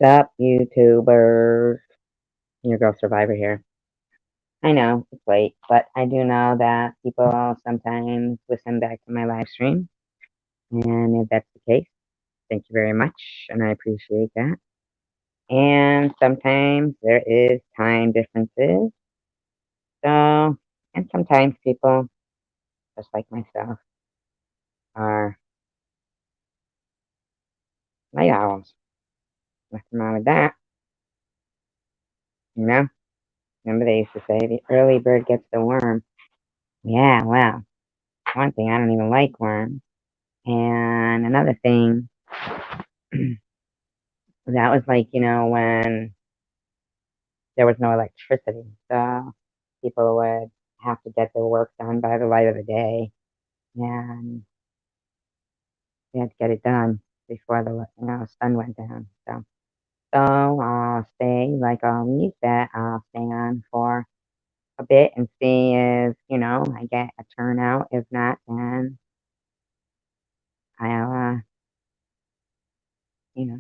Sup, YouTubers? Your girl Survivor here. I know it's late, but I do know that people sometimes listen back to my live stream, and if that's the case, thank you very much, and I appreciate that. And sometimes there is time differences, so and sometimes people, just like myself, are night owls. Nothing wrong with that, you know. Remember they used to say the early bird gets the worm. Yeah, well, one thing I don't even like worms. And another thing, that was like, when there was no electricity. So people would have to get their work done by the light of the day. And they had to get it done before the sun went down. So I'll stay, like always, that I'll stay on for a bit and see if, I get a turnout. If not, then I'll, you know,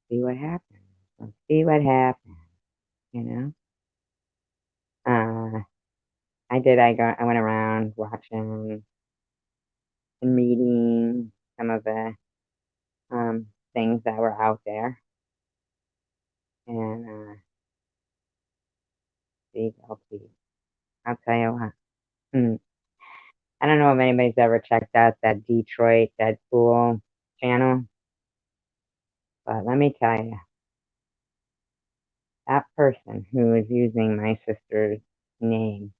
see what happens. Let's see what happens, you know. Uh, I went around watching and reading some of the things that were out there, and see, I'll tell you what. Hmm, I don't know if anybody's ever checked out that Detroit Deadpool channel, but let me tell you, that person who is using my sister's name,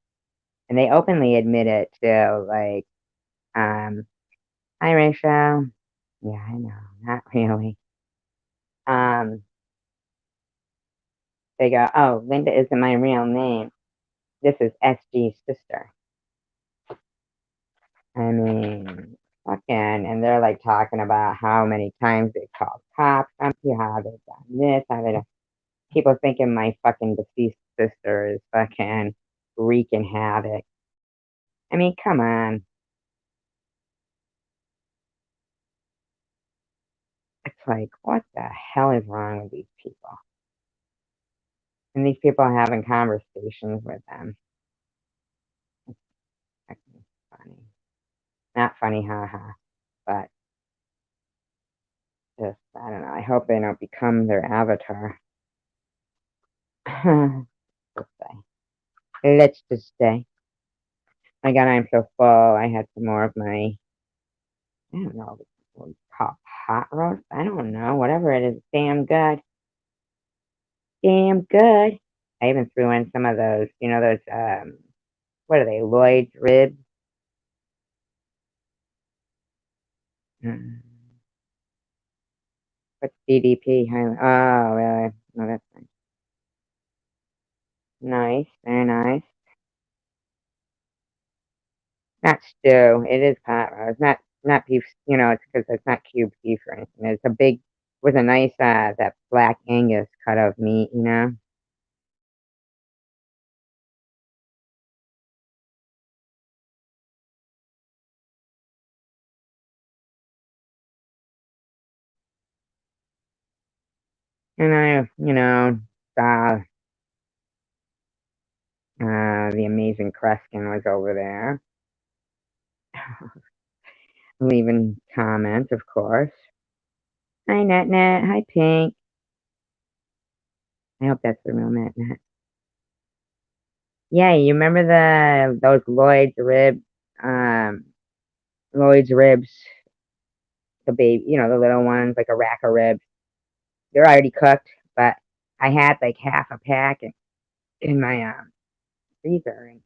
and they openly admit it too, like, hi Rachel. Yeah, I know, not really. Um, they go, oh, Linda isn't my real name. This is SG's sister. I mean, fucking, and they're like talking about how many times they called cops on you, how they've done this, how they done. People thinking my fucking deceased sister is fucking wreaking havoc. I mean, come on. It's like, what the hell is wrong with these people? And these people are having conversations with them. It's fucking funny. Not funny, haha, but just, I don't know. I hope they don't become their avatar. Let's say. Let's just say. My God, I'm so full. I had some more of my, I don't know what it's called, hot roast. I don't know. Whatever it is, damn good. Damn good. I even threw in some of those, what are they, Lloyd's ribs? Mm. What's DDP? Oh, really? No, that's nice. Nice, very nice. Not stew. It is pot roast. Not beef. It's because it's not cubed beef or anything. It's a big, with a nice that black Angus cut of meat. And I, saw the amazing Kreskin was over there, leaving comments, of course. Hi, Net Net. Hi, Pink. I hope that's the real Net Net. Yeah, you remember those Lloyd's ribs, the baby, the little ones, like a rack of ribs. They're already cooked, but I had like half a pack in my freezer, and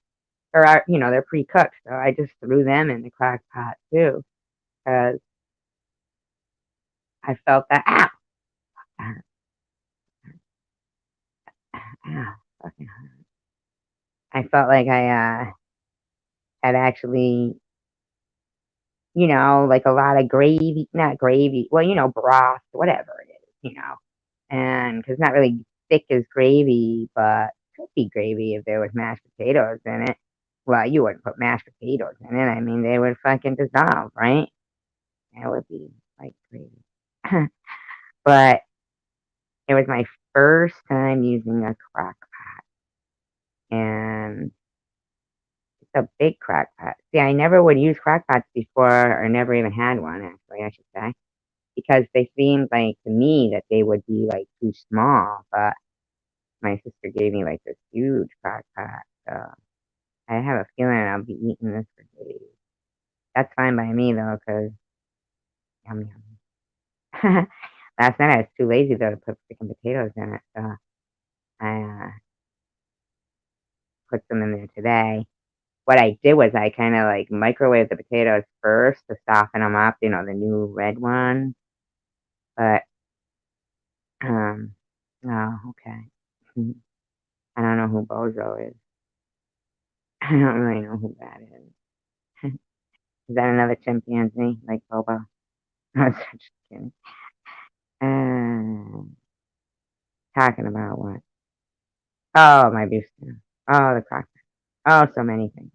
they're pre-cooked, so I just threw them in the crock pot too, because I felt that ow, ow, fucking, I felt like I had actually, like a lot of gravy, not gravy, well, broth, whatever it is. And because not really thick as gravy, but could be gravy if there was mashed potatoes in it. Well, you wouldn't put mashed potatoes in it. I mean, they would fucking dissolve, right? That would be like gravy. But It was my first time using a crock pot, and it's a big crock pot. See, I never would use crock pots before, or never even had one, actually, I should say, because they seemed like to me that they would be like too small. But my sister gave me like this huge crock pot, so I have a feeling I'll be eating this for days. That's fine by me though, cause yum yum. Last night I was too lazy though to put freaking potatoes in it, so I put them in there today. What I did was I kind of like microwaved the potatoes first to soften them up, the new red one. But oh, okay. I don't know who Bozo is. I don't really know who that is. Is that another chimpanzee like Bobo? I was just kidding. Uh, Talking about what? Oh, my beef stew. Oh, the crock. Oh, so many things.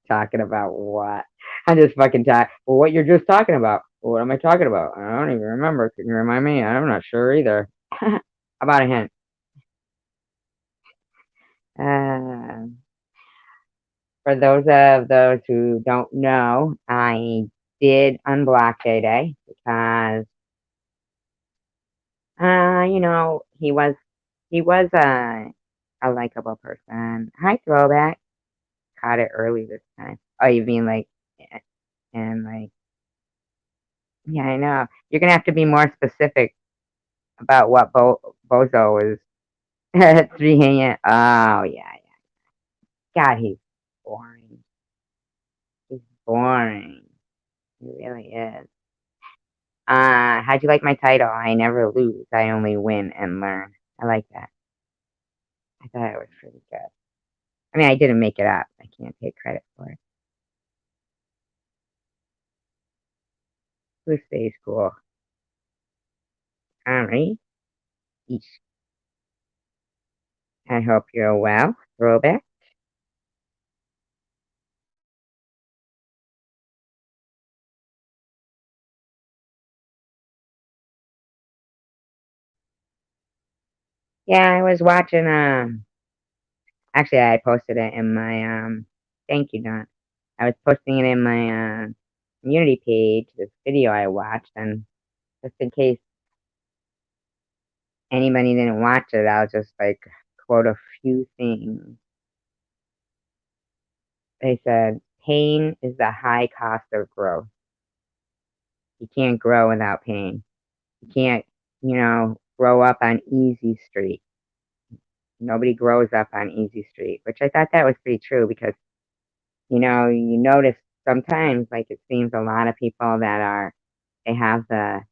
Talking about what? I'm just fucking tired. Well, what you're just talking about? What am I talking about? I don't even remember. Can you remind me? I'm not sure either. How about a hint? Uh, for those who don't know, I did unblock Day Day because, he was a likable person. Hi, throwback. Caught it early this time. Oh, you mean like, and like, yeah, I know. You're gonna have to be more specific about what Bozo was at 3 a.m. Oh, yeah, yeah. God, he's boring. He's boring. He really is. How'd you like my title? I never lose. I only win and learn. I like that. I thought it was pretty good. I mean, I didn't make it up. I can't take credit for it. Who stays cool? All right. Eesh. I hope you're well. Throwback. Yeah, I was watching. Actually, I posted it in my. Thank you, Don. I was posting it in my community page. This video I watched, and just in case anybody didn't watch it, I'll just like quote a few things. They said, "Pain is the high cost of growth. You can't grow without pain. You can't, grow up on easy street. Nobody grows up on easy street," which I thought that was pretty true because, you notice sometimes, like, it seems a lot of people that they have like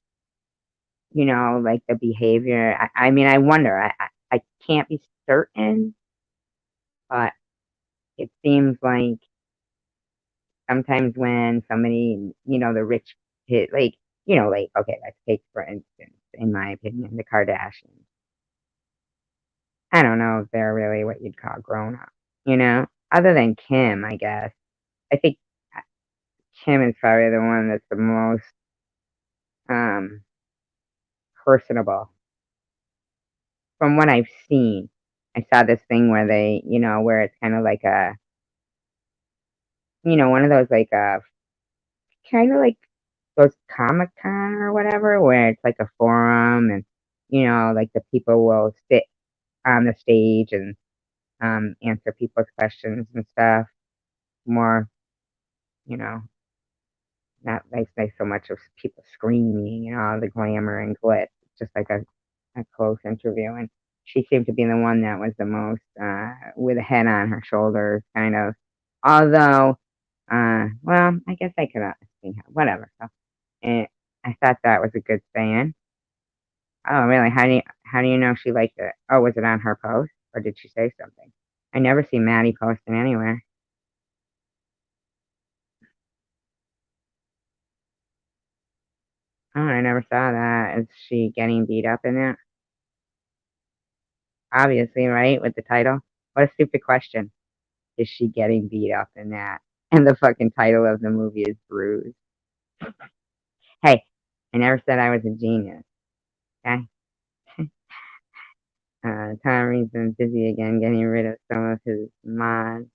the behavior. I mean, I wonder, I can't be certain, but it seems like sometimes when somebody, the rich hit, like, like, okay, let's take, for instance, in my opinion, the Kardashians. I don't know if they're really what you'd call grown up, other than Kim, I guess. I think Kim is probably the one that's the most um, personable from what I've seen. I saw this thing where where it's kind of like one of those like kind of like those Comic Con or whatever, where it's like a forum and like the people will sit on the stage and answer people's questions and stuff. More, you know, not like so much of people screaming, all the glamour and glitz, just like a close interview. And she seemed to be the one that was the most with a head on her shoulders, kind of. Although, well, I guess I could see her, whatever. So, and I thought that was a good saying. Oh, really? How do you know she liked it? Oh, was it on her post, or did she say something? I never see Maddie posting anywhere. Oh, I never saw that. Is she getting beat up in it? Obviously, right? With the title. What a stupid question. Is she getting beat up in that? And the fucking title of the movie is Bruised. Hey, I never said I was a genius. Okay? Tom Reed's been busy again getting rid of some of his mods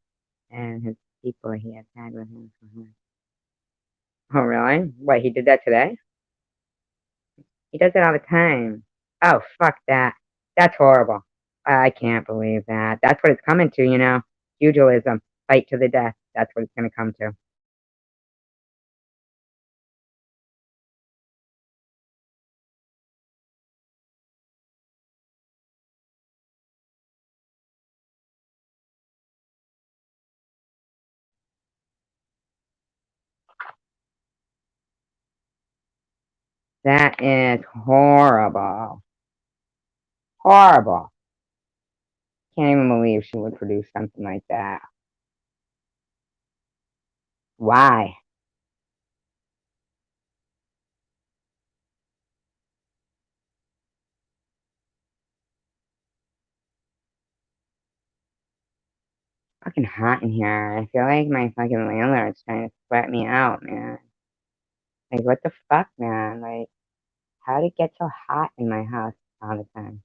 and his people he had tagged with him. Oh, really? What, he did that today? He does it all the time. Oh, fuck that. That's horrible. I can't believe that. That's what it's coming to, you know? Pugilism. Fight to the death. That's what it's going to come to. That is horrible. Horrible. Can't even believe she would produce something like that. Why? Fucking hot in here. I feel like my fucking landlord's trying to sweat me out, man. Like, what the fuck, man? Like, how did it get so hot in my house all the time?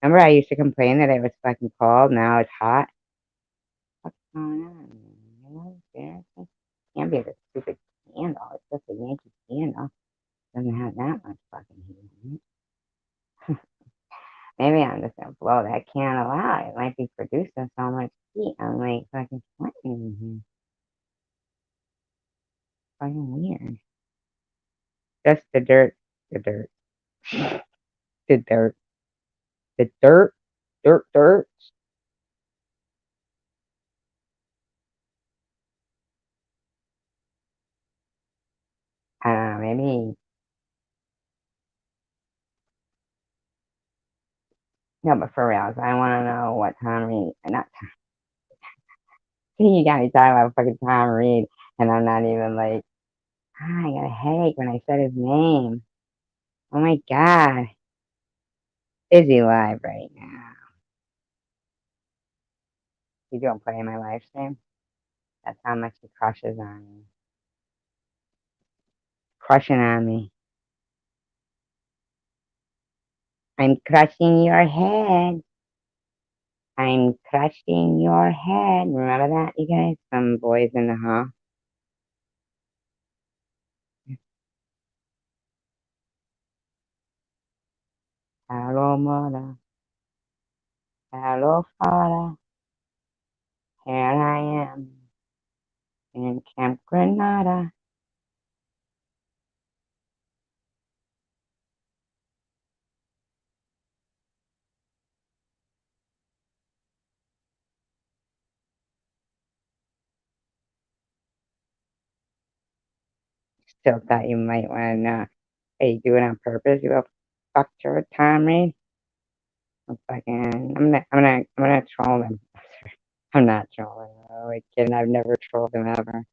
Remember I used to complain that it was fucking cold, now it's hot? What's going on, man? You know, seriously? Can't be this stupid candle. It's just a Yankee candle. Doesn't have that much fucking heat in it. Maybe I'm just gonna blow that candle out. It might be producing so much heat. I'm like fucking sweating in here. Fucking weird. Just the dirt. The dirt. The dirt. The dirt. Dirt. Dirt. I don't know, maybe. No, but for reals, I want to know what Tom Reed. Not Tom. See, you got me talking about fucking Tom Reed, and I'm not even like, ah, I got a headache when I said his name. Oh my god. Is he live right now? You don't play my live stream? That's how much he crushes on me. Crushing on me. I'm crushing your head. I'm crushing your head. Remember that, you guys? Some boys in the hall. Hello, mother. Hello, father. Here I am in Camp Granada. Still thought you might want to know. Hey, you do it on purpose? You little fuck your Tommy. I'm gonna troll him. I'm not trolling. Oh, I kidding. I've never trolled him ever.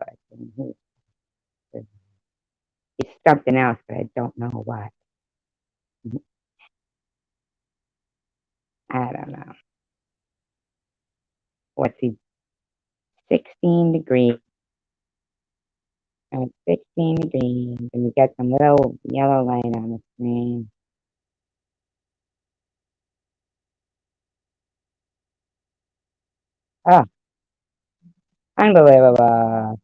But he's something else, but I don't know what. I don't know. What's he? 16 degrees. 16 degrees. And you get some little yellow light on the screen. Oh, unbelievable.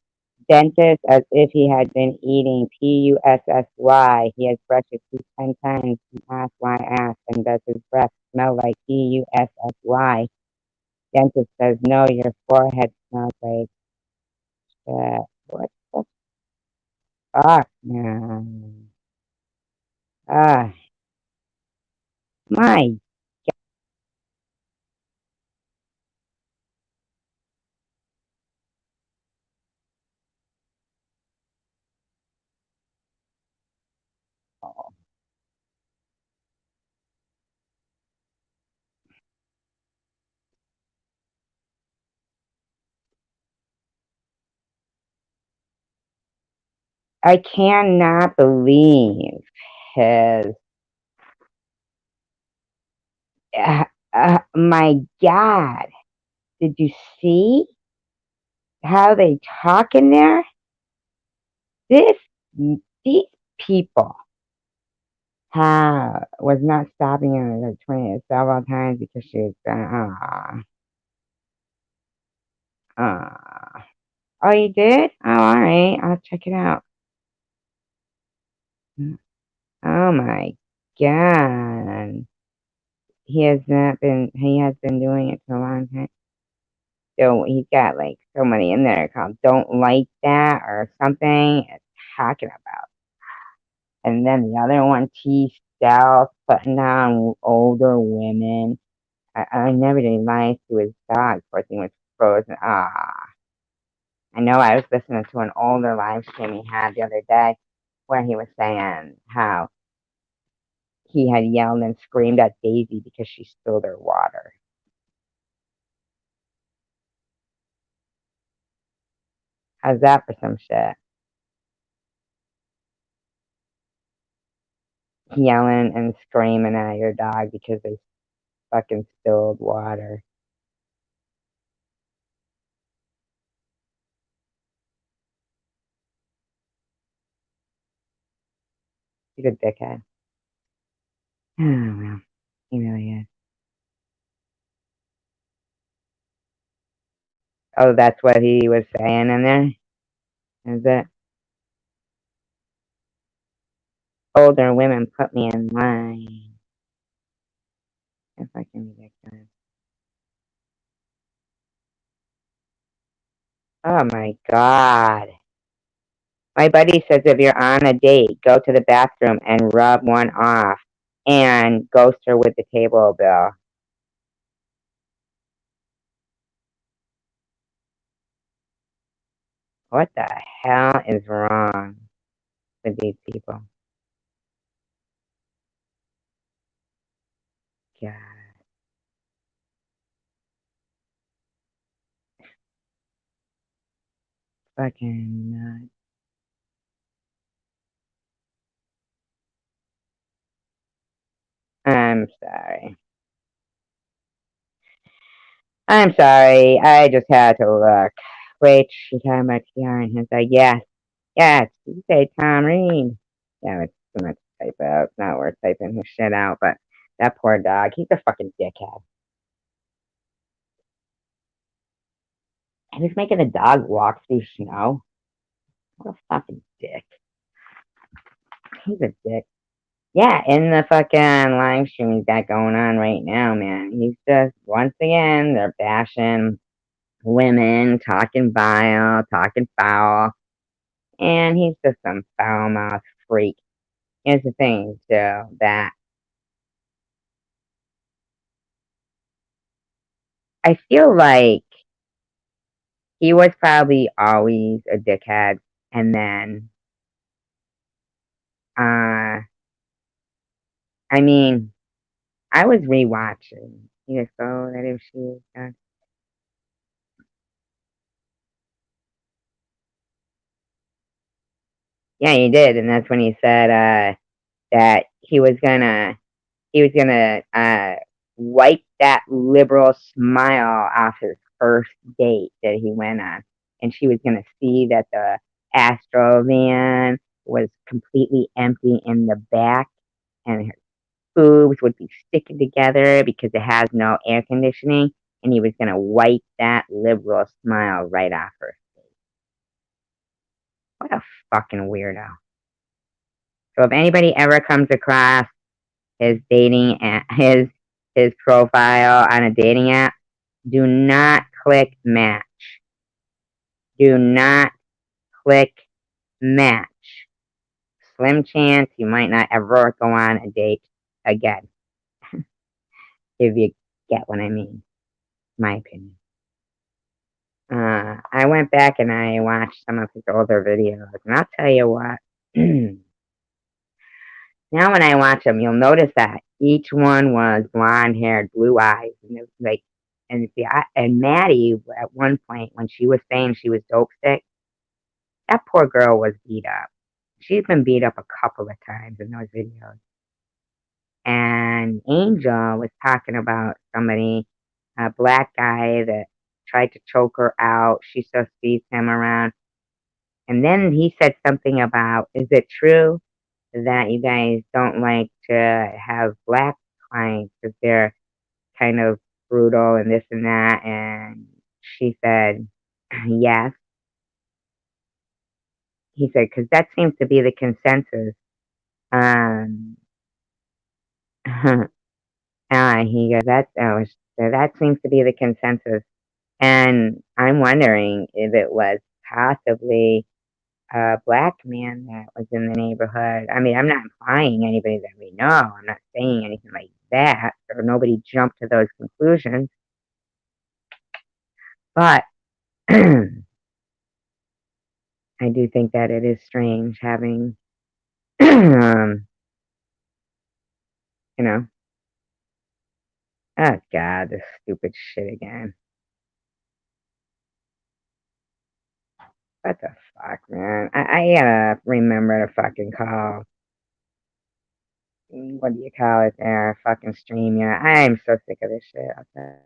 Dentist as if he had been eating PUSSY. He has brushed his teeth 10 times and asked why ask, and does his breath smell like PUSSY? Dentist says, no, your forehead smells like what the fuck, man? Ah, my God. I cannot believe his, my God. Did you see how they talk in there? This, these people was not stopping at the train several times because she was uh. Oh, you did? Oh, all right. I'll check it out. Oh my God. He has been doing it for a long time. So he's got like so many in there called Don't Like That or something it's talking about. And then the other one, T Stealth, putting down older women. I never did nice to his dog. Poor thing was frozen. I know I was listening to an older live stream he had the other day where he was saying how he had yelled and screamed at Daisy because she spilled her water. How's that for some shit? Yelling and screaming at your dog because they fucking spilled water. He's a dickhead. Oh, well, he really is. Oh, that's what he was saying in there? Is it? Older women put me in line. It's fucking ridiculous. Oh my God. My buddy says if you're on a date, go to the bathroom and rub one off and ghost her with the table bill. What the hell is wrong with these people? God, fucking nuts. I'm sorry. I'm sorry. I just had to look. Wait, she's talking about TR and he's like, yes, yes, you say Tom Reed. Yeah, it's too much to type out. It's not worth typing his shit out, but that poor dog, he's a fucking dickhead. And he's making the dog walk through snow. What a fucking dick. He's a dick. Yeah, in the fucking live stream he's got going on right now, man. He's just, once again, they're bashing women, talking vile, talking foul, and he's just some foul mouthed freak. Here's the thing, so that I feel like he was probably always a dickhead, and then, I mean, I was rewatching. You saw that if she was done. Yeah, he did, and that's when he said that he was gonna wipe that liberal smile off his first date that he went on, and she was gonna see that the Astro van was completely empty in the back, and her boobs would be sticking together because it has no air conditioning, and he was gonna wipe that liberal smile right off her. What a fucking weirdo. So if anybody ever comes across his his profile on a dating app, do not click match. Do not click match. Slim chance you might not ever go on a date again, if you get what I mean. My opinion. I went back and I watched some of his older videos, and I'll tell you what. Now when I watch them, you'll notice that each one was blonde haired, blue eyes, and it was like, and see, and Maddie at one point when she was saying she was dope sick, that poor girl was beat up. She's been beat up a couple of times in those videos. And Angel was talking about somebody, a black guy that tried to choke her out. She still sees him around. And then he said something about, is it true that you guys don't like to have black clients because they're kind of brutal and this and that. And she said, yes. He said, because that seems to be the consensus. Um, he goes, that seems to be the consensus. And I'm wondering if it was possibly a black man that was in the neighborhood. I mean, I'm not implying anybody that we know. I'm not saying anything like that, or nobody jumped to those conclusions. But I do think that it is strange having, you know, oh God, this stupid shit again. What the fuck, man? I gotta remember to fucking call. What do you call it there? Fucking stream ya. I'm so sick of this shit. Okay.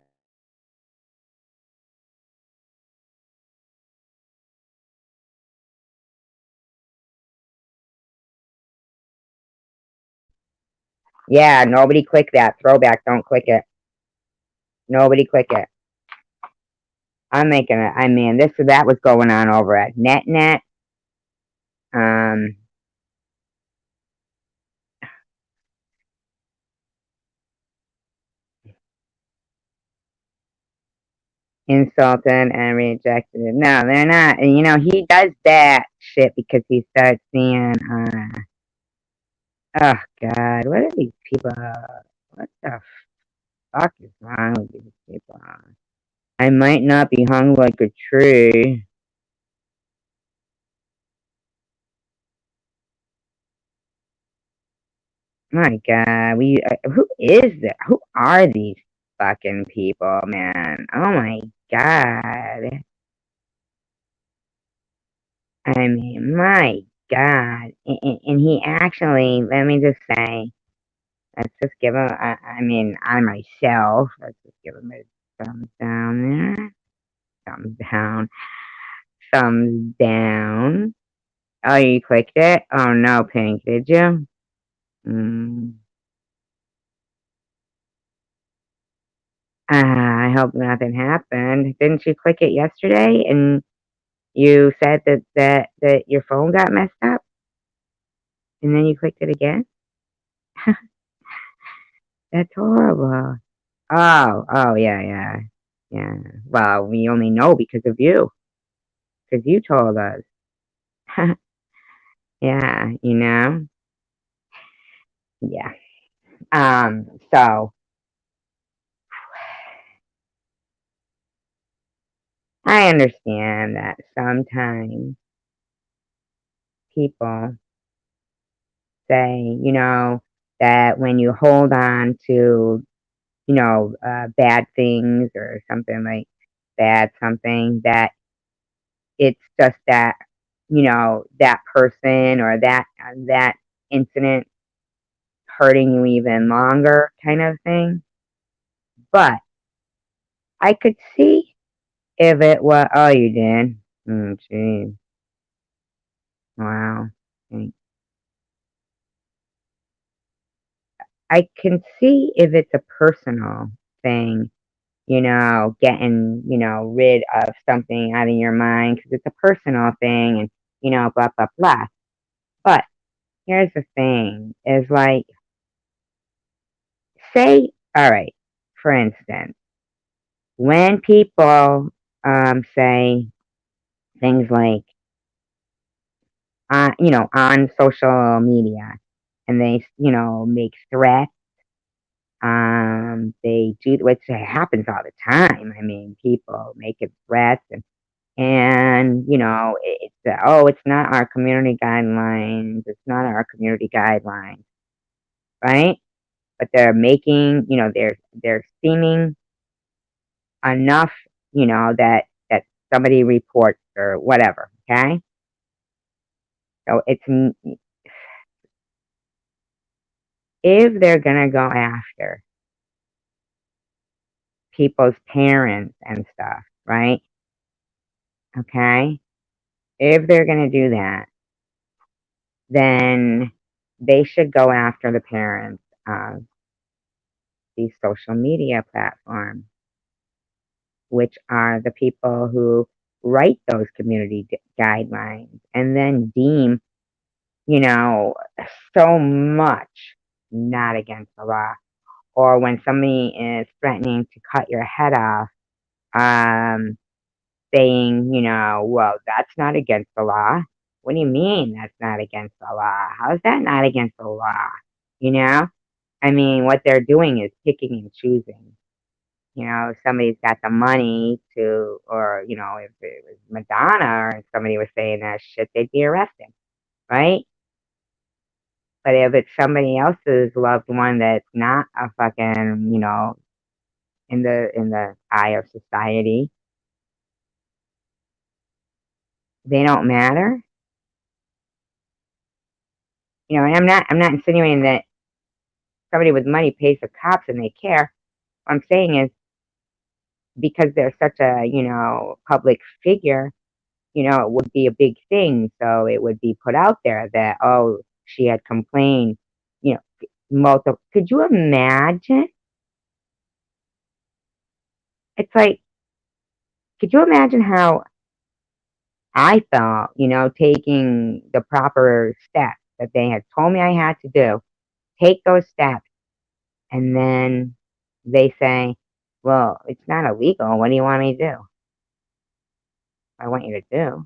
Yeah, nobody click that. Throwback, don't click it. Nobody click it. I'm making it. I mean, that was going on over at NetNet. Um, insulted and rejected. No, they're not. And he does that shit because he starts seeing. Oh God, what are these people? What the fuck is wrong with these people? I might not be hung like a tree. My God, who is that? Who are these fucking people, man? Oh my God. I mean, my God. And he actually, let me just say, let's just give him, I mean, I myself, let's just give him a thumbs down there. Thumbs down. Thumbs down. Oh, you clicked it? Oh no, Pink, did you? Mm. I hope nothing happened. Didn't you click it yesterday and you said that your phone got messed up and then you clicked it again? That's horrible. Oh, yeah, yeah, yeah. Well, we only know because of you, because you told us. Yeah, yeah. So I understand that sometimes people say, that when you hold on to, bad things or something like something that it's just that, that person or that incident hurting you even longer kind of thing. But I could see if it was, oh, you did. Jeez. Wow. Okay. I can see if it's a personal thing, getting, rid of something out of your mind because it's a personal thing and, blah, blah, blah. But here's the thing is like, say, all right, for instance, when people say things like, on social media and they, make threats. They do, which happens all the time. I mean, people make it threats and it's not our community guidelines. It's not our community guidelines, right? But they're making, they're seeming enough, that somebody reports or whatever. Okay, so if they're gonna go after people's parents and stuff, right? Okay, if they're gonna do that, then they should go after the parents of these social media platforms, which are the people who write those community guidelines and then deem, you know, so much not against the law. Or when somebody is threatening to cut your head off, um, saying, well, that's not against the law. What do you mean that's not against the law? How is that not against the law? You know? I mean, what they're doing is picking and choosing. If somebody's got the money to, or, if it was Madonna or somebody was saying that shit, they'd be arrested, right? But if it's somebody else's loved one that's not a fucking, in the eye of society, they don't matter. And I'm not insinuating that somebody with money pays the cops and they care. What I'm saying is because they're such a, public figure, it would be a big thing. So it would be put out there that, oh, she had complained, you know, multiple. Could you imagine? It's like, could you imagine how I felt, taking the proper steps that they had told me I had to do, take those steps, and then they say, well, it's not illegal. What do you want me to do? I want you to do.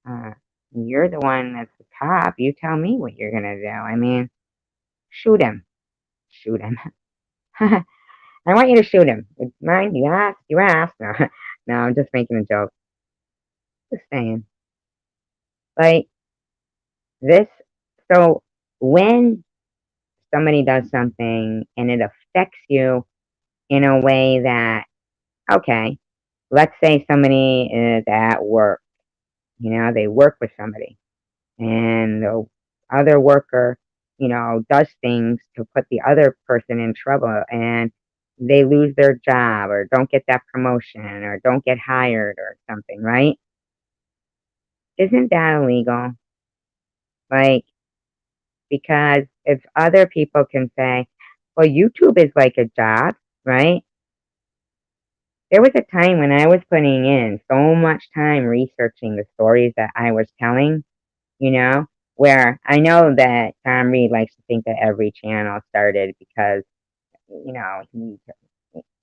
Uh, you're the one that's the cop. You tell me what you're going to do. I mean, shoot him. Shoot him. I want you to shoot him. It's mine. You asked. You asked. No, no, I'm just making a joke. Just saying. Like, this. So, when somebody does something and it affects you in a way that, okay, let's say somebody is at work, they work with somebody, and the other worker, does things to put the other person in trouble, and they lose their job or don't get that promotion or don't get hired or something, right? Isn't that illegal? Like, because if other people can say, well, YouTube is like a job, right? There was a time when I was putting in so much time researching the stories that I was telling, where I know that Tom Reed likes to think that every channel started because,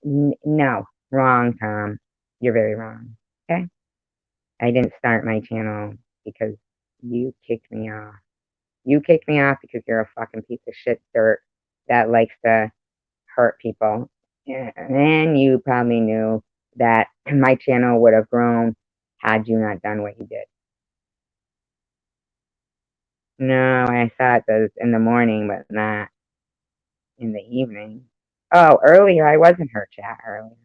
no, wrong, Tom. You're very wrong. Okay? I didn't start my channel because you kicked me off. You kicked me off because you're a fucking piece of shit dirt that likes to hurt people. And then you probably knew that my channel would have grown had you not done what you did. No, I thought those in the morning, but not in the evening. Oh, earlier I was in her chat earlier.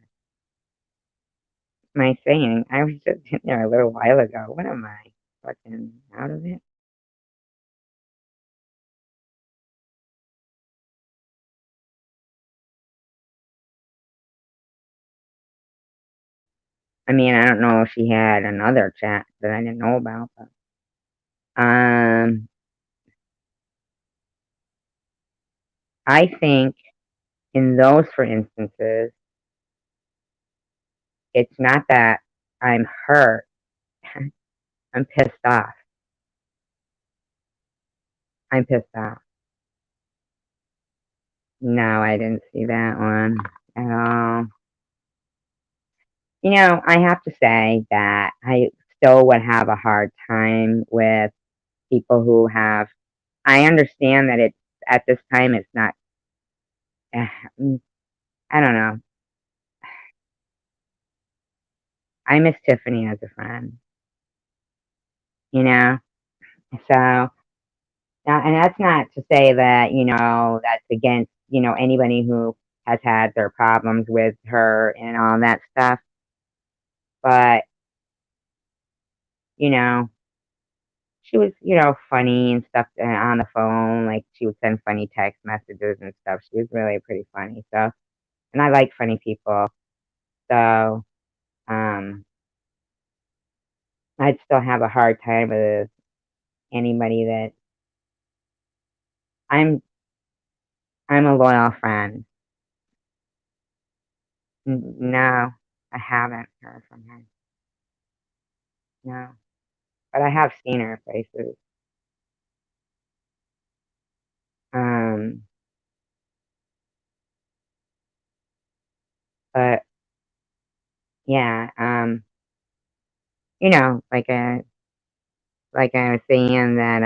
My saying, I was just in there a little while ago. What am I? Fucking out of it? I mean, I don't know if she had another chat that I didn't know about, but I think in those for instances, it's not that I'm hurt. I'm pissed off. I'm pissed off. No, I didn't see that one at all. I have to say that I still would have a hard time with people who have. I understand that it's at this time it's not. mm, I don't know. I miss Tiffany as a friend, you know. So, and that's not to say that that's against anybody who has had their problems with her and all that stuff. But you know, she was funny and stuff on the phone. Like she would send funny text messages and stuff. She was really pretty funny. So, and I like funny people. So, um, I'd still have a hard time with anybody that I'm I'm a loyal friend. No, I haven't heard from her. No, but I have seen her places. Um, but yeah, like I was saying that,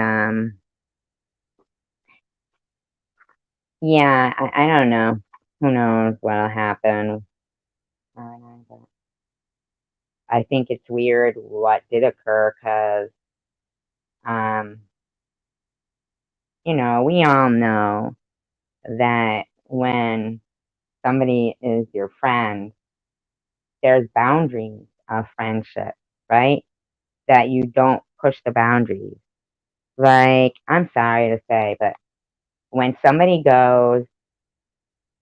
yeah, I don't know. Who knows what'll happen? I don't know, but I think it's weird what did occur because, um, we all know that when somebody is your friend, there's boundaries of friendship, right? That you don't push the boundaries. Like, I'm sorry to say, but when somebody goes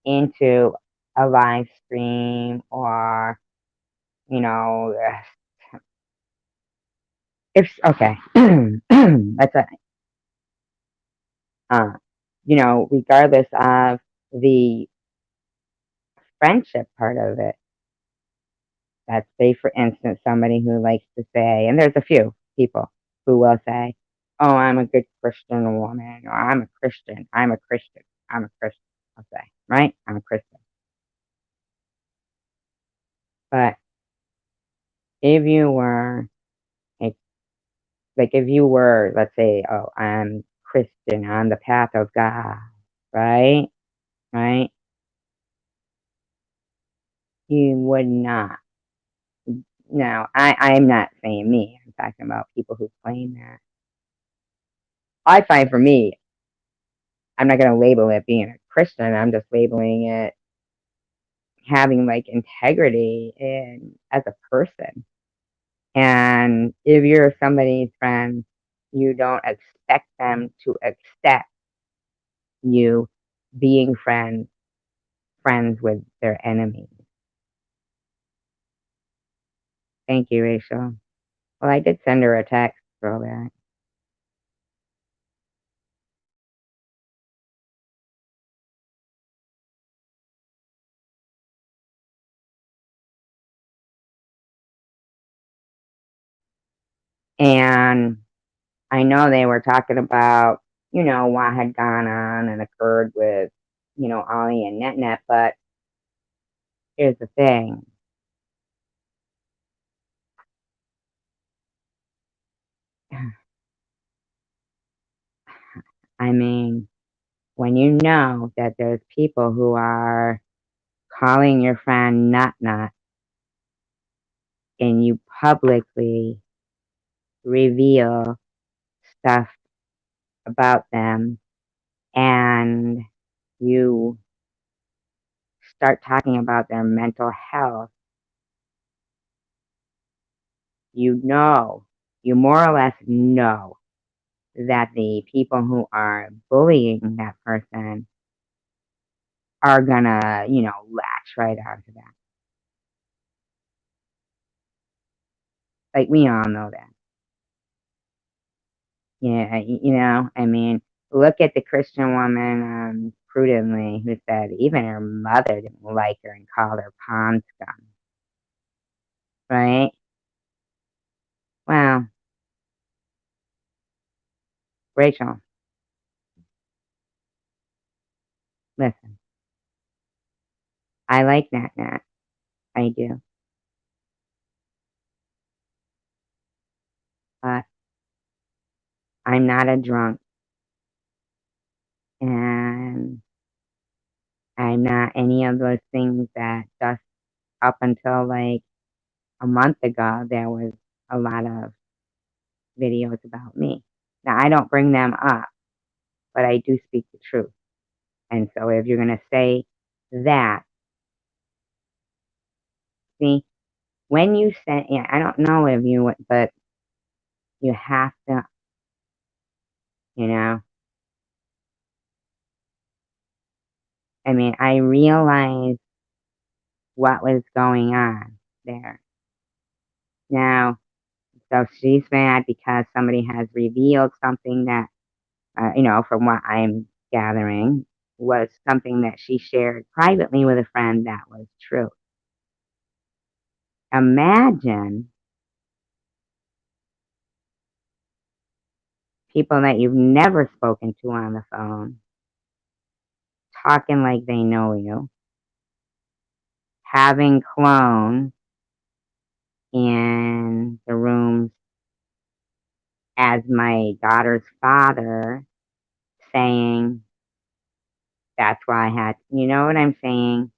into a live stream or, you know, if, okay, that's a, uh, regardless of the friendship part of it, let's say, for instance, somebody who likes to say, and there's a few people who will say, oh, I'm a good Christian woman, or I'm a Christian, I'm a Christian, I'm a Christian, I'll say, right? I'm a Christian. But if you were, like, if you were, let's say, oh, I'm Christian on the path of God, right? Right? You would not. No, I'm not saying me. I'm talking about people who claim that. I find for me, I'm not going to label it being a Christian. I'm just labeling it having like integrity in as a person. And if you're somebody's friend, you don't expect them to accept you being friends with their enemies. Thank you, Rachel. Well, I did send her a text throwback. And I know they were talking about, what had gone on and occurred with, Ollie and NetNet, but here's the thing. I mean, when you know that there's people who are calling your friend nut nut and you publicly reveal stuff about them and you start talking about their mental health, you more or less know that the people who are bullying that person are gonna, latch right onto that. Like, we all know that. Yeah, I mean, look at the Christian woman, prudently, who said even her mother didn't like her and called her pond scum, right? Well, Rachel, listen, I like Nat Nat, I do, but I'm not a drunk, and I'm not any of those things that just up until like a month ago, there was a lot of videos about me. Now, I don't bring them up, but I do speak the truth. And so if you're going to say that, see, when you say, yeah, I don't know if you would, but you have to, you know, I mean, I realized what was going on there. Now, so she's mad because somebody has revealed something that, from what I'm gathering was something that she shared privately with a friend that was true. Imagine people that you've never spoken to on the phone talking like they know you, having clones in the rooms as my daughter's father saying, that's why I had, you know what I'm saying?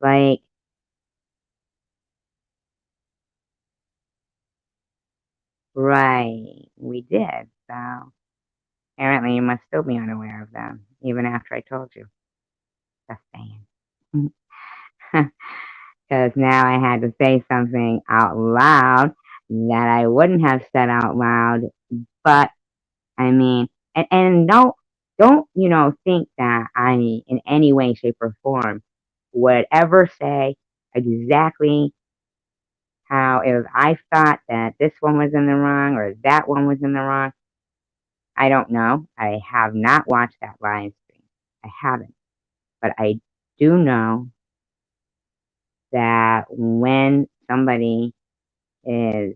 Like, right, we did. So apparently you must still be unaware of them, even after I told you. Just saying. Because now I had to say something out loud that I wouldn't have said out loud. But I mean, and don't think that I in any way, shape, or form would ever say exactly how if I thought that this one was in the wrong or that one was in the wrong. I don't know. I have not watched that live stream. I haven't, but I do know that when somebody is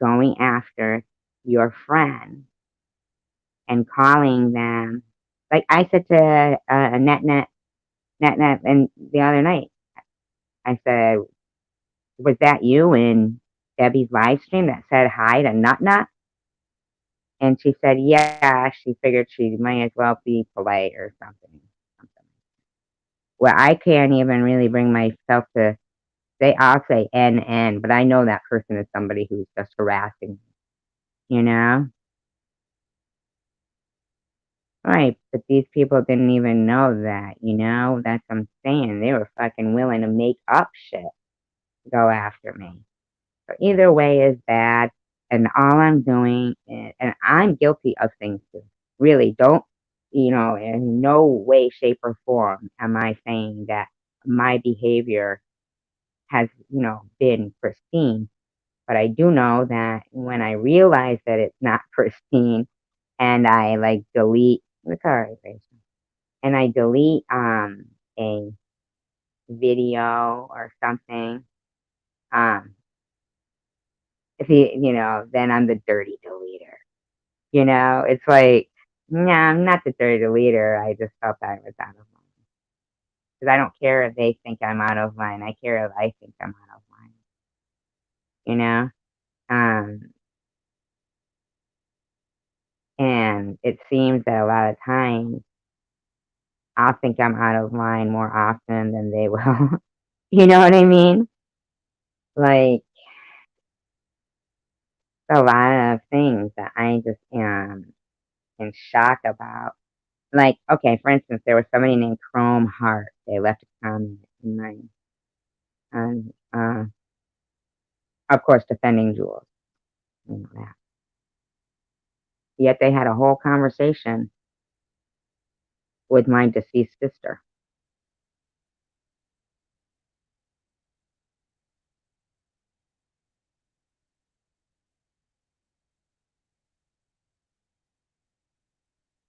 going after your friend and calling them, like I said to net, and the other night, I said, "Was that you in Debbie's live stream that said hi to Nut Nut?" And she said, "Yeah." She figured she might as well be polite or something. Well, I can't even really bring myself to say. I'll say NN, but I know that person is somebody who's just harassing me, you know? Right, but these people didn't even know that, you know? That's what I'm saying. They were fucking willing to make up shit to go after me. So either way is bad, and all I'm doing is, and I'm guilty of things too. Really, don't, in no way, shape, or form am I saying that my behavior has, been pristine. But I do know that when I realize that it's not pristine and I like delete, it's all right, Rachel, and I delete a video or something, um, if then I'm the dirty deleter. It's like, nah, I'm not the dirty deleter. I just felt I was out of line because I don't care if they think I'm out of line. I care if I think I'm out of line. You know, um, and it seems that a lot of times I'll think I'm out of line more often than they will. You know what I mean? Like a lot of things that I just am in shock about. Like, okay, for instance, there was somebody named Chrome Heart. They left a comment in my, um, of course, defending Jules. You know that. Yet they had a whole conversation with my deceased sister,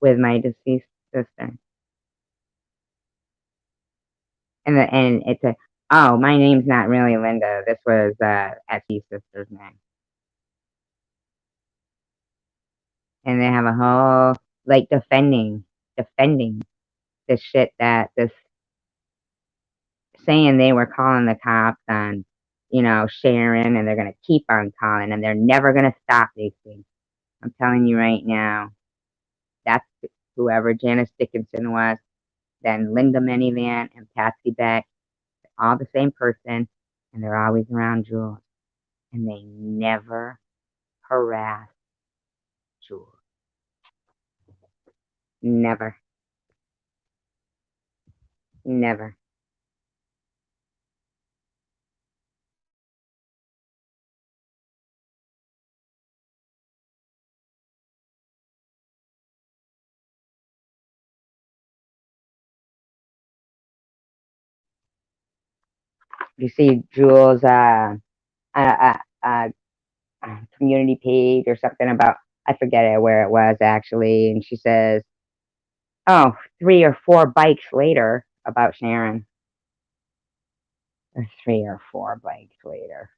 with my deceased sister, and it's a, oh, my name's not really Linda. This was Etsy's sister's name, and they have a whole like defending the shit that this saying they were calling the cops on, Sharon, and they're gonna keep on calling, and they're never gonna stop these things. I'm telling you right now, that's whoever Janice Dickinson was, then Linda Minivan and Patsy Beck, all the same person, and they're always around Jules, and they never harass Jules. Never, never. You see Jules' uh, uh, community page or something about, I forget it where it was actually, and she says Oh, 3 or 4 bikes later about Sharon. Or 3 or 4 bikes later.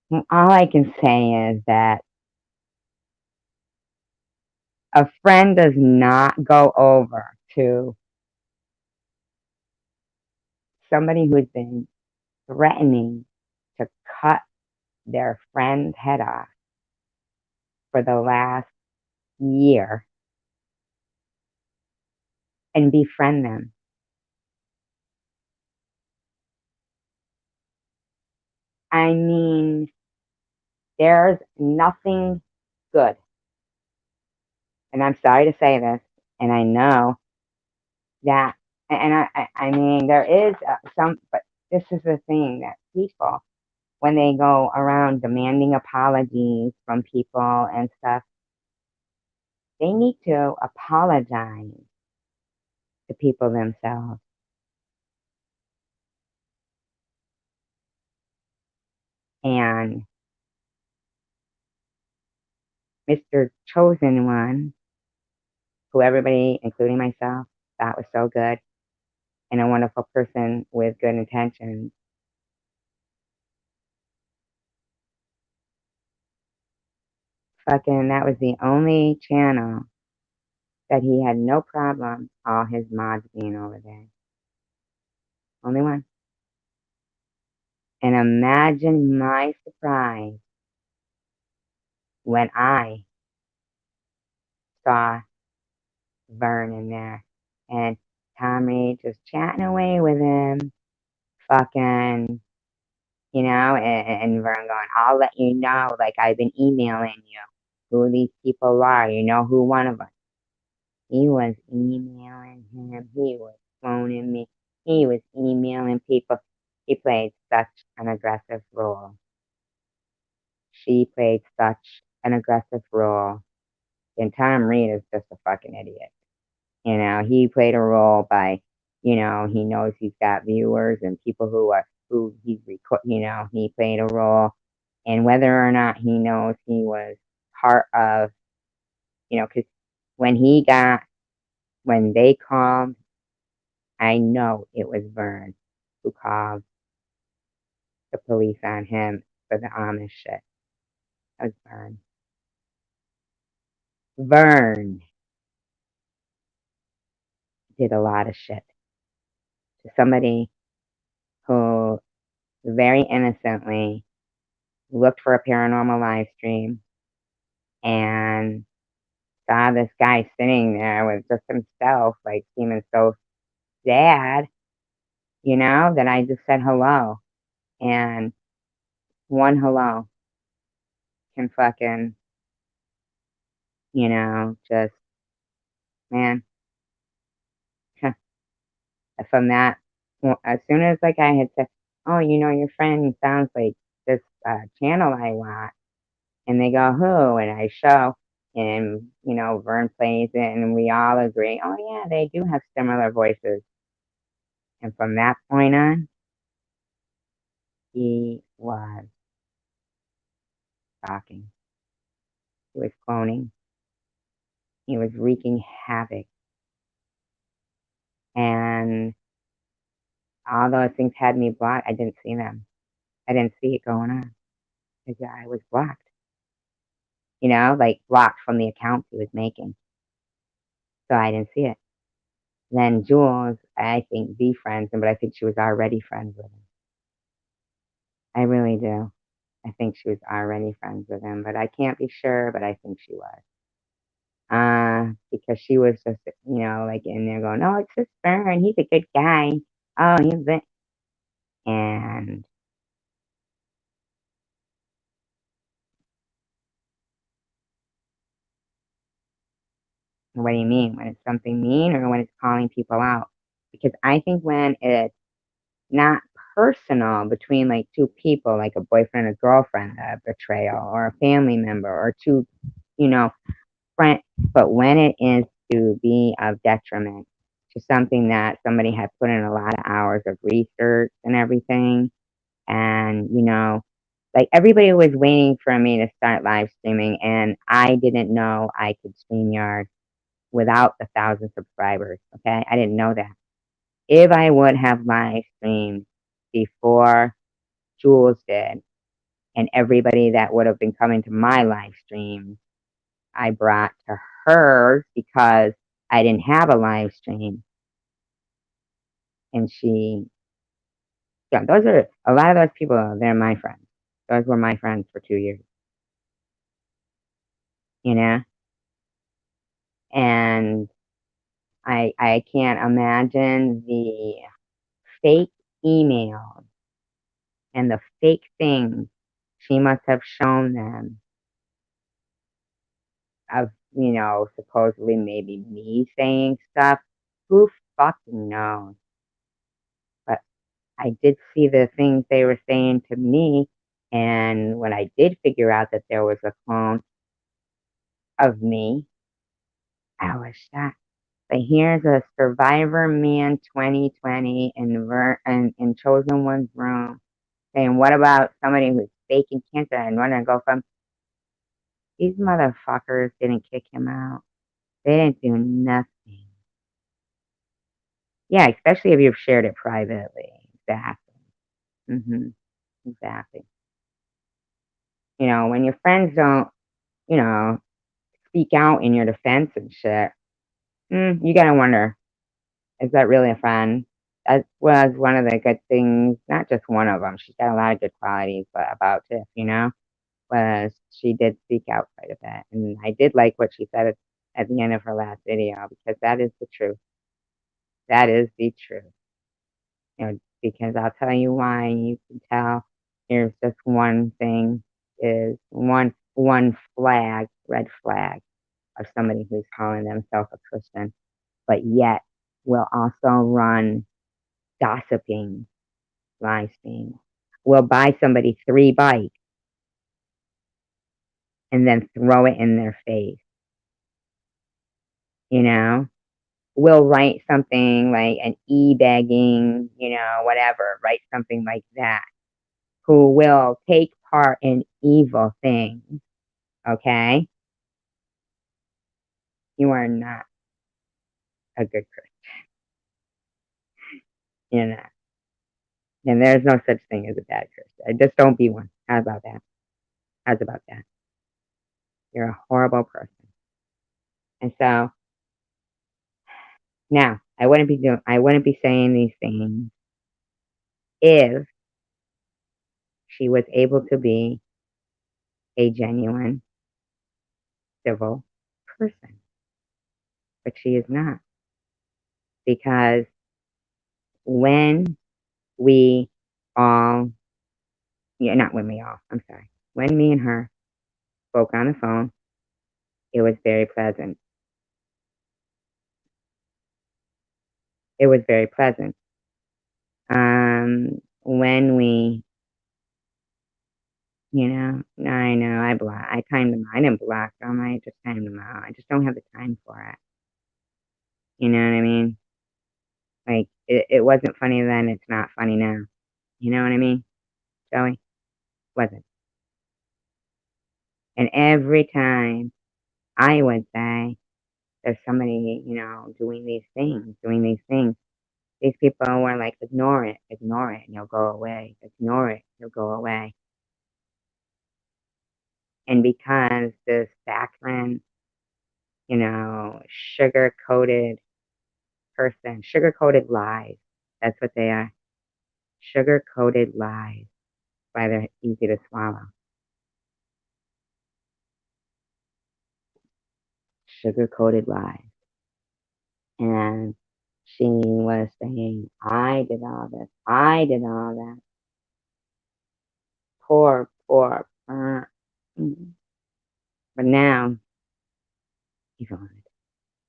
All I can say is that a friend does not go over to somebody who's been threatening to cut their friend's head off for the last year and befriend them. I mean, there's nothing good. And I'm sorry to say this, and I know that, and I mean, there is some, but this is the thing that people, when they go around demanding apologies from people and stuff, they need to apologize to people themselves. And Mr. Chosen One, who everybody, including myself, thought was so good and a wonderful person with good intentions, fucking, that was the only channel that he had no problem all his mods being over there. Only one. And imagine my surprise when I saw Vern in there and Tom Reed just chatting away with him, fucking, and Vern going, I'll let you know, like I've been emailing you who these people are, you know who one of us. He was emailing him, he was phoning me, he was emailing people. He played such an aggressive role. She played such an aggressive role. And Tom Reed is just a fucking idiot. He played a role by, he knows he's got viewers and people who he's he played a role. And whether or not he knows he was part of, because when when they called, I know it was Vern who called the police on him for the Amish shit. That was Vern. Vern did a lot of shit to somebody who very innocently looked for a paranormal live stream and saw this guy sitting there with just himself, like seeming so sad, that I just said hello. And one hello can fucking, just, man, from that, well, as soon as like I had said, oh, your friend sounds like this channel I watch. And they go, who? And I show, and, Vern plays it, and we all agree, oh, yeah, they do have similar voices. And from that point on, he was stalking. He was cloning. He was wreaking havoc. And all those things had me blocked. I didn't see them. I didn't see it going on because I was blocked, like blocked from the accounts he was making. So I didn't see it. Then Jules, I think, befriends him, but I think she was already friends with him. I really do. I think she was already friends with him, but I can't be sure, but I think she was. Because she was just, like in there going, oh, it's just Fern. He's a good guy. Oh, he's it. And what do you mean? When it's something mean or when it's calling people out? Because I think when it's not personal between like two people, like a boyfriend and girlfriend, a betrayal, or a family member, or two, you know, friend, but when it is to be of detriment to something that somebody had put in a lot of hours of research and everything, and Like, everybody was waiting for me to start live streaming, and I didn't know I could StreamYard without the 1,000 subscribers, okay? I didn't know that. If I would have live streamed before Jules did, and everybody that would have been coming to my live stream, I brought to hers because I didn't have a live stream. And yeah, those are, a lot of those people, they're my friends. Those were my friends for 2 years, you know? And I can't imagine the fake emails and the fake things she must have shown them of, supposedly maybe me saying stuff. Who fucking knows? But I did see the things they were saying to me, and when I did figure out that there was a clone of me, I was shocked. But here's a Survivor Man 2020 in Chosen One's room saying, what about somebody who's faking cancer and want to go from? These motherfuckers didn't kick him out. They didn't do nothing. Yeah, especially if you've shared it privately. Exactly. Exactly. When your friends don't, you know, speak out in your defense and shit, you gotta wonder, is that really a friend? That was one of the good things, not just one of them. She's got a lot of good qualities about Tiff, was she did speak out quite a bit. And I did like what she said at the end of her last video, because that is the truth. That is the truth. Because I'll tell you why. You can tell here's just one thing, is one flag, red flag, of somebody who's calling themselves a Christian, but yet will also run gossiping live streams. Will buy somebody 3 bikes and then throw it in their face. Will write something like an e-begging, whatever, write something like that. Who will take part in evil things, okay? You are not a good Christian. You're not. And there's no such thing as a bad Christian. Just don't be one. How about that? How's about that? You're a horrible person. And so now I wouldn't be saying these things if she was able to be a genuine civil person. But she is not. Because when we all, not when we all, I'm sorry, when me and her spoke on the phone, it was very pleasant. It was very pleasant. When we, I know, I timed them. I didn't block them. I just timed them out. I just don't have the time for it. You know what I mean? Like, it wasn't funny then. It's not funny now. You know what I mean, Joey? Wasn't. And every time I would say, there's somebody, doing these things. These people were like, ignore it, and you'll go away. Ignore it, you'll go away. And because this saccharine, sugar-coated person, sugar-coated lies, that's what they are. Sugar-coated lies. That's why they're easy to swallow. Sugar-coated lies. And she was saying, I did all this. I did all that. Poor. But now, he's on it.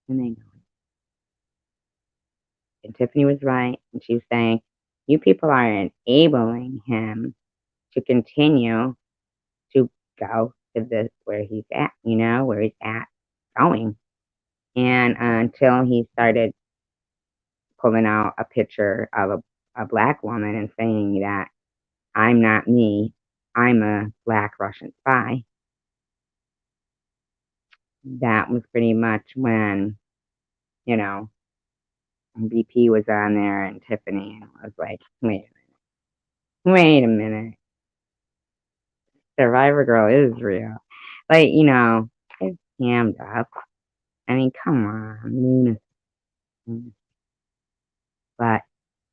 And they know it. And Tiffany was right. And she was saying, you people are enabling him to continue to go to this, where he's at, where he's at going. And until he started pulling out a picture of a black woman and saying that I'm not me, I'm a black Russian spy. That was pretty much when, you know, BP was on there and Tiffany, and I was like, wait a minute. Survivor Girl is real. Like, it's jammed up. I mean, come on. But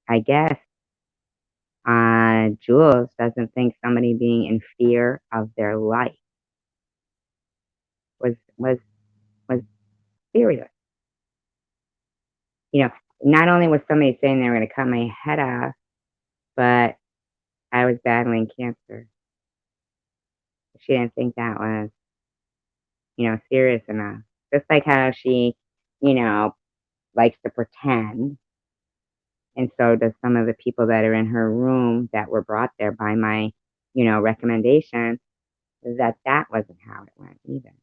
I guess Jules doesn't think somebody being in fear of their life was serious. Not only was somebody saying they were going to cut my head off, but I was battling cancer. She didn't think that was, serious enough. Just like how she, you know, likes to pretend. And so does some of the people that are in her room that were brought there by my, recommendation, that wasn't how it went either.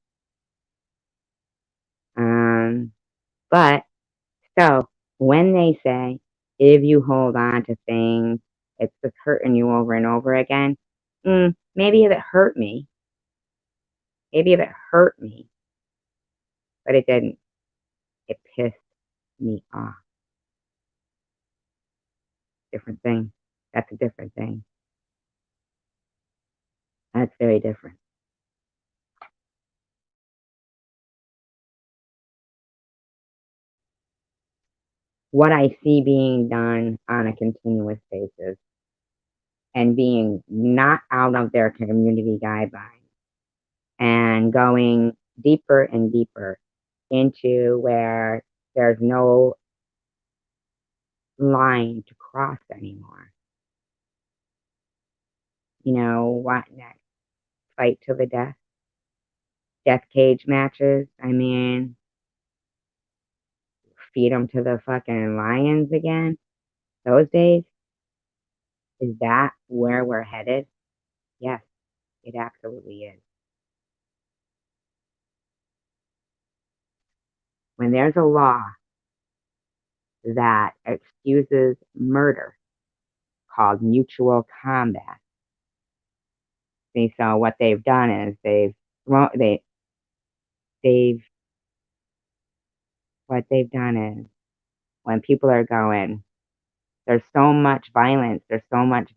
But so when they say, if you hold on to things, it's just hurting you over and over again. Maybe if it hurt me, but it didn't. It pissed me off. Different thing. That's a different thing. That's very different. What I see being done on a continuous basis and being not out of their community guidelines and going deeper and deeper into where there's no line to cross anymore. What next? Fight to the death? Death cage matches? I mean, feed them to the fucking lions again? Those days? Is that where we're headed? Yes, it absolutely is. When there's a law that excuses murder called mutual combat. See, so what they've done is well, they've what they've done is when people are going, there's so much violence, so much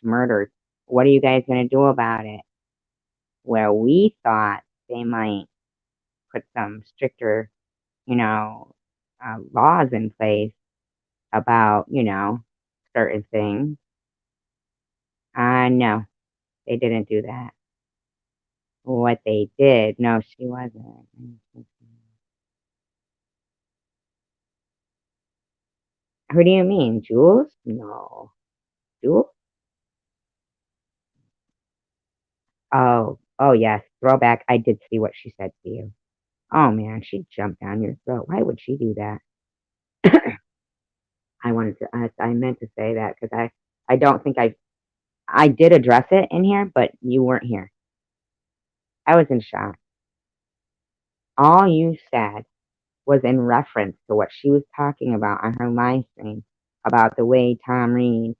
murder. What are you guys going to do about it? Where we thought they might put some stricter, laws in place about, certain things. No, they didn't do that. What they did, no, she wasn't. Who do you mean, Jules? No, Jules? Oh, yes, throwback. I did see what she said to you. Oh man, she jumped down your throat. Why would she do that? I meant to say that because I don't think I did address it in here, but you weren't here. I was in shock. All you said was in reference to what she was talking about on her live stream about the way Tom Reed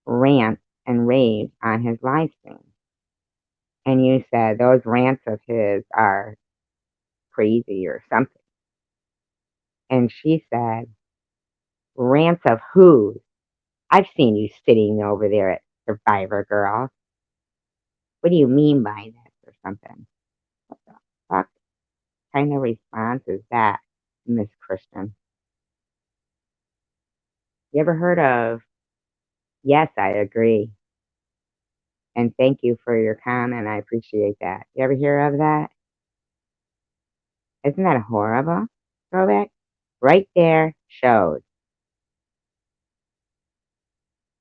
rants and raves on his live stream. And you said those rants of his are crazy or something. And she said, rants of whose? I've seen you sitting over there at Survivor Girl. What do you mean by this or something? What the fuck kind of response is that, Miss Christian? You ever heard of, yes, I agree. And thank you for your comment. I appreciate that. You ever hear of that? Isn't that horrible? Throwback? Right there shows.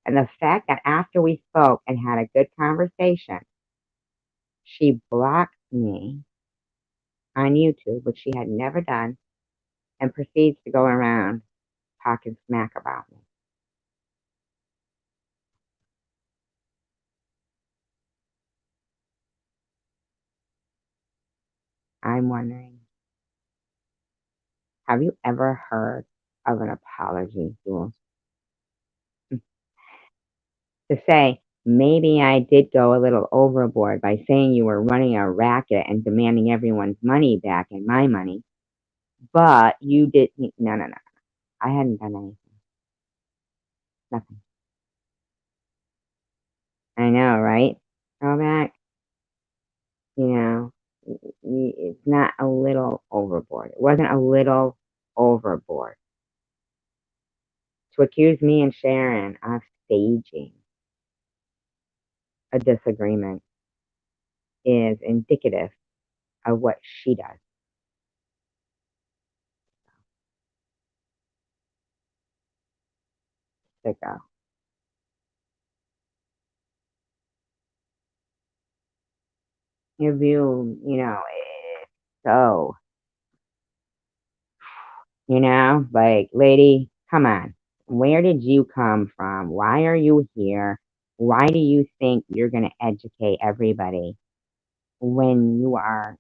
And the fact that after we spoke and had a good conversation, she blocked me on YouTube, which she had never done, and proceeds to go around talking smack about me. I'm wondering, have you ever heard of an apology, Jules? To say, maybe I did go a little overboard by saying you were running a racket and demanding everyone's money back and my money, but you didn't. No, no, no. I hadn't done anything. Nothing. I know, right? Throwback. You know, it's not a little overboard. It wasn't a little overboard to accuse me and Sharon of staging a disagreement is indicative of what she does. To go. If it's so, like, lady, come on. Where did you come from? Why are you here? Why do you think you're going to educate everybody when you are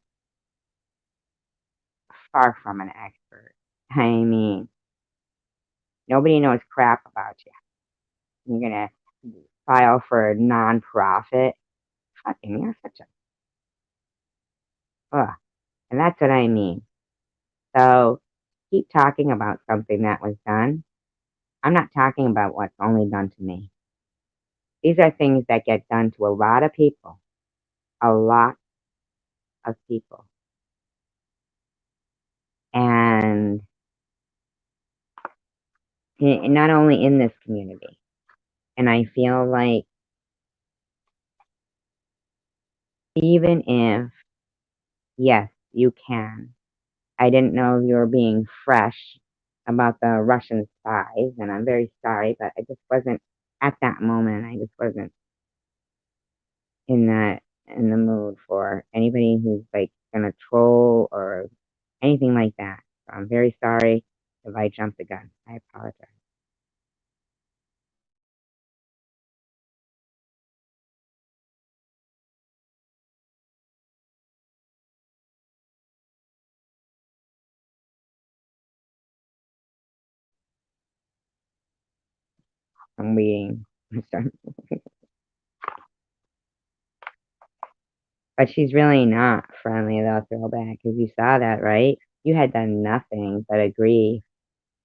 far from an expert? I mean, nobody knows crap about you. You're going to file for a nonprofit. Fucking, you're such a, ugh. And that's what I mean. So keep talking about something that was done. I'm not talking about what's only done to me. These are things that get done to a lot of people. A lot of people. And not only in this community. And I feel like even if, yes, you can. I didn't know you were being fresh about the Russian spies, and I'm very sorry, but I just wasn't at that moment. I just wasn't in the mood for anybody who's like gonna troll or anything like that. So I'm very sorry if I jumped the gun. I apologize. I'm waiting. But she's really not friendly though, throwback, because you saw that, right? You had done nothing but agree.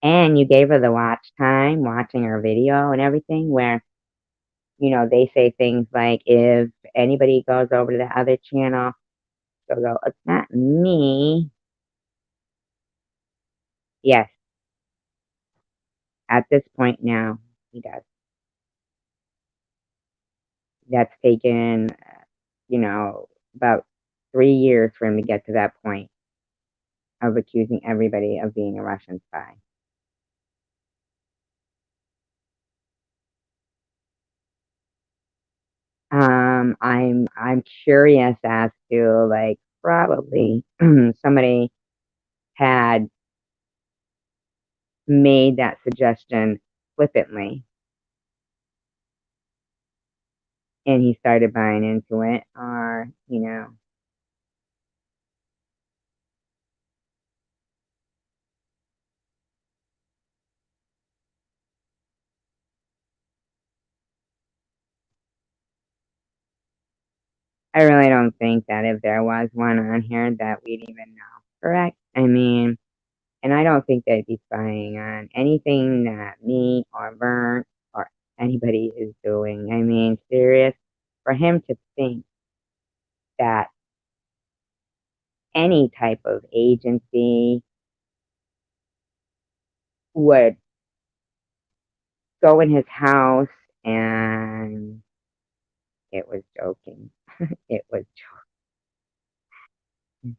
And you gave her the watch time, watching her video and everything, where, they say things like, if anybody goes over to the other channel, they'll go, it's not me. Yes, at this point now, he does. That's taken, about 3 years for him to get to that point of accusing everybody of being a Russian spy. I'm curious as to, like, probably somebody had made that suggestion flippantly and he started buying into it, or I really don't think that if there was one on here that we'd even know. Correct? I mean, and I don't think they'd be spying on anything that me or Vern or anybody is doing. I mean, serious. For him to think that any type of agency would go in his house and it was joking. It was joking.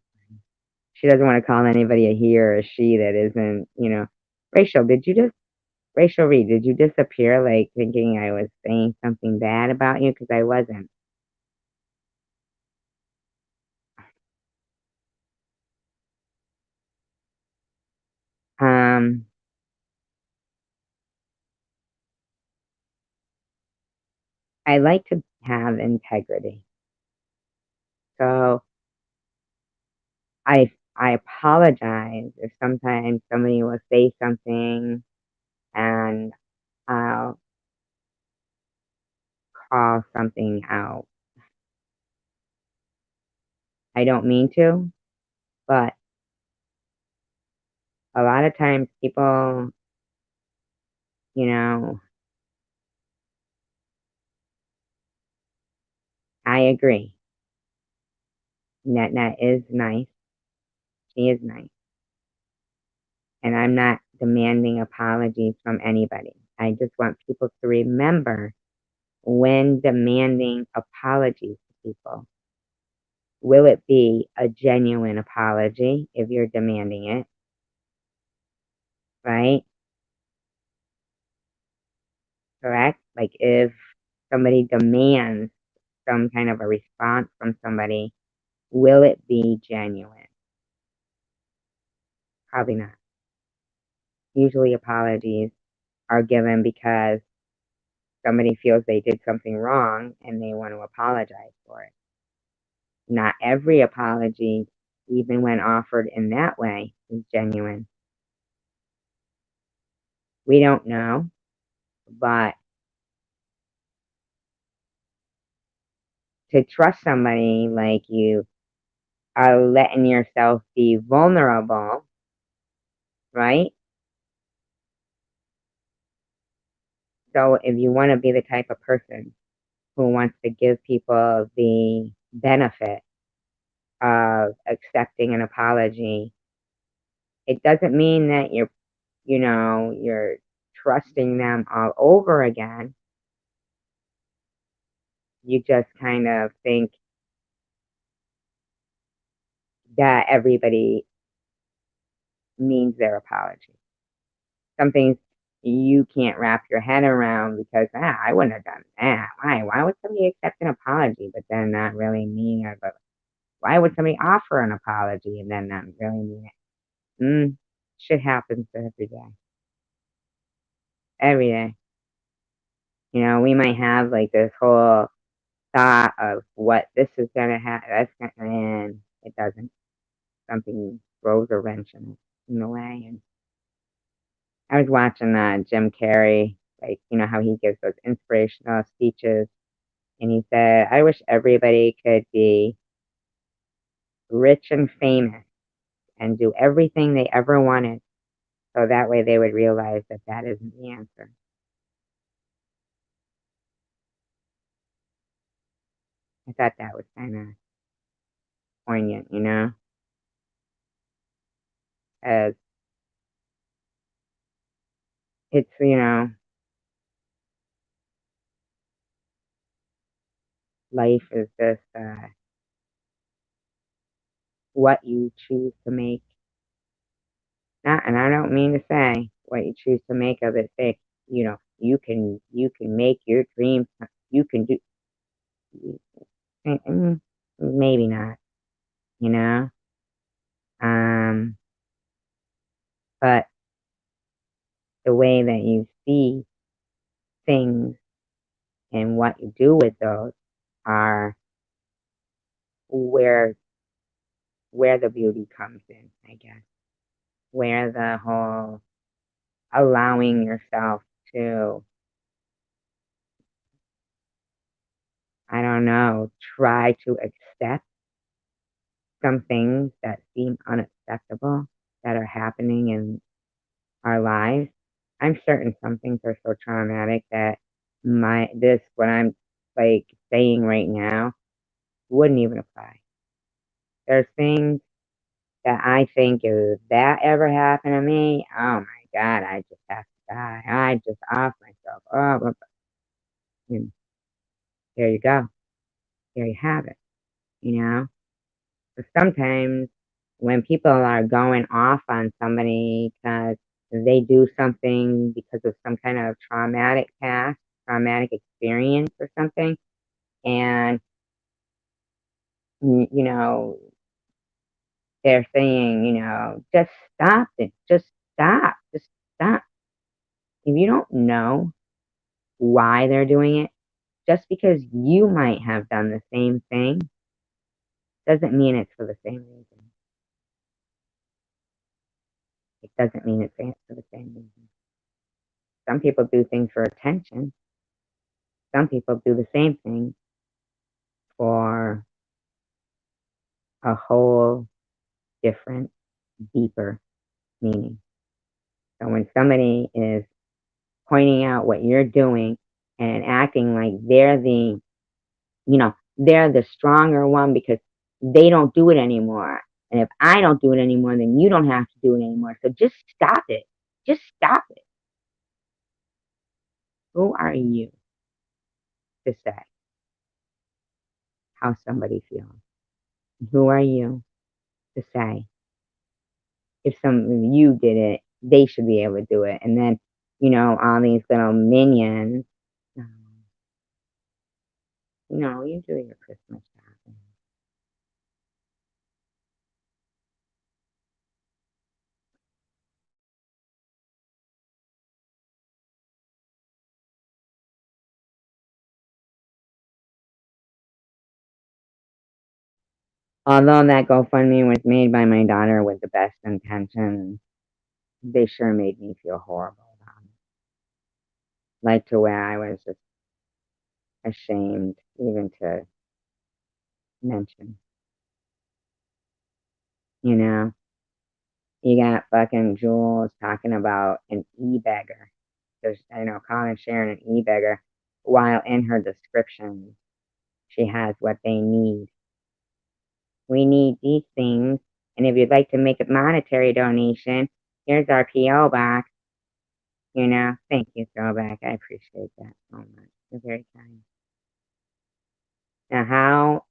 She doesn't want to call anybody a he or a she that isn't. Rachel, Rachel Reed, did you disappear like thinking I was saying something bad about you? Because I wasn't. Um, I like to have integrity. So I apologize if sometimes somebody will say something and I'll call something out. I don't mean to, but a lot of times people, you know, I agree. Net is nice. She is nice. And I'm not demanding apologies from anybody. I just want people to remember when demanding apologies to people, will it be a genuine apology if you're demanding it, right? Correct? Like if somebody demands some kind of a response from somebody, will it be genuine? Probably not. Usually apologies are given because somebody feels they did something wrong and they want to apologize for it. Not every apology, even when offered in that way, is genuine. We don't know, but to trust somebody like you are letting yourself be vulnerable, right? So if you want to be the type of person who wants to give people the benefit of accepting an apology, it doesn't mean that you're trusting them all over again. You just kind of think that everybody means their apology. Some things you can't wrap your head around because I wouldn't have done that. Why would somebody accept an apology but then not really mean it? But why would somebody offer an apology and then not really mean it? Shit happens every day. Every day. We might have like this whole thought of what this is gonna happen, and it doesn't. Something throws a wrench in the way. And I was watching Jim Carrey, like how he gives those inspirational speeches, and he said, "I wish everybody could be rich and famous and do everything they ever wanted, so that way they would realize that that isn't the answer." I thought that was kind of poignant, as it's life is just what you choose to make. Not, and I don't mean to say what you choose to make of it. Say, you can make your dreams. You can do. Maybe not. You know. Um, but the way that you see things and what you do with those are where the beauty comes in, I guess. Where the whole allowing yourself to, I don't know, try to accept some things that seem unacceptable that are happening in our lives. I'm certain some things are so traumatic that what I'm like saying right now wouldn't even apply. There's things that I think if that ever happened to me, oh my God, I just have to die. I just off myself. Oh, and there you go. There you have it. You know? But sometimes when people are going off on somebody because they do something because of some kind of traumatic past, traumatic experience or something, and you know, they're saying, just stop it, just stop. If you don't know why they're doing it, just because you might have done the same thing doesn't mean it's for the same reason. It doesn't mean it's for the same reason. Some people do things for attention. some people do the same thing for a whole different, deeper meaning. So when somebody is pointing out what you're doing and acting like they're the stronger one because they don't do it anymore. And if I don't do it anymore, then you don't have to do it anymore. So just stop it. Just stop it. Who are you to say how somebody feels? Who are you to say if some of you did it, they should be able to do it? And then, all these little minions, you do your Christmas shopping. Although that GoFundMe was made by my daughter with the best intentions, they sure made me feel horrible about it. Like to where I was just ashamed even to mention. You know, you got fucking Jules talking about an e-beggar. There's, calling Sharon an e-beggar, while in her description, she has what they need. We need these things, and if you'd like to make a monetary donation, here's our P.O. box. Thank you, Throwback. I appreciate that so much. You're very kind. Now, how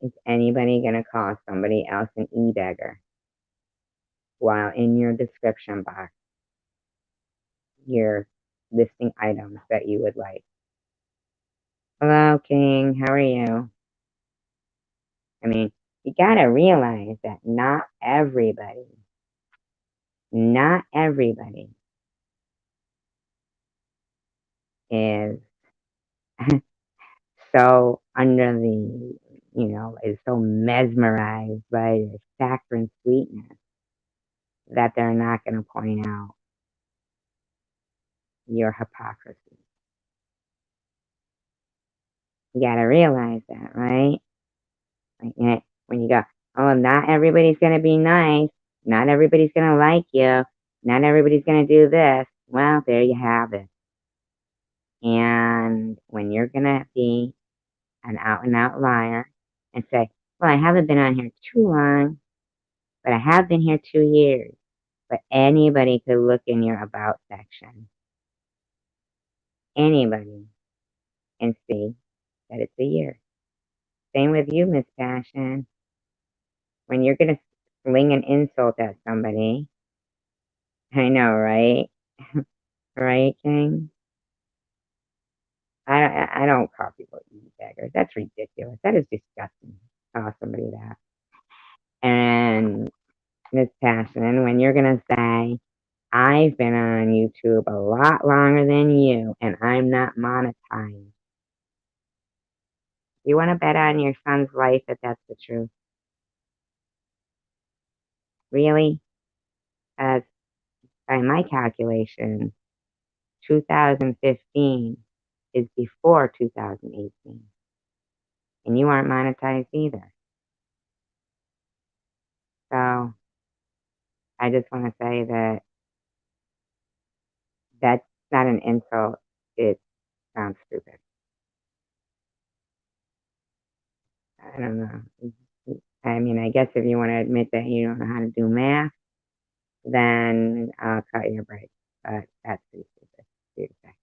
is anybody going to call somebody else an e-beggar while in your description box you're listing items that you would like? Hello, King. How are you? I mean, you got to realize that not everybody is so under the, is so mesmerized by the saccharine sweetness that they're not going to point out your hypocrisy. You got to realize that, right? Like, when you go, oh, not everybody's going to be nice. Not everybody's going to like you. Not everybody's going to do this. Well, there you have it. And when you're going to be an out and out liar and say, well, I haven't been on here too long, but I have been here 2 years. But anybody could look in your about section. Anybody, and see that it's a year. Same with you, Miss Passion. When you're going to sling an insult at somebody, I know, right? Right, King? I don't call people e-beggars. That's ridiculous. That is disgusting. Call somebody that. And Miss Passion, when you're going to say, I've been on YouTube a lot longer than you, and I'm not monetized. You want to bet on your son's life that that's the truth? Really? As by my calculation, 2015 is before 2018. And you aren't monetized either. So I just want to say that that's not an insult. It sounds stupid. I don't know. I mean, I guess if you want to admit that you don't know how to do math, then I'll cut your break. But that's pretty stupid. Stupid.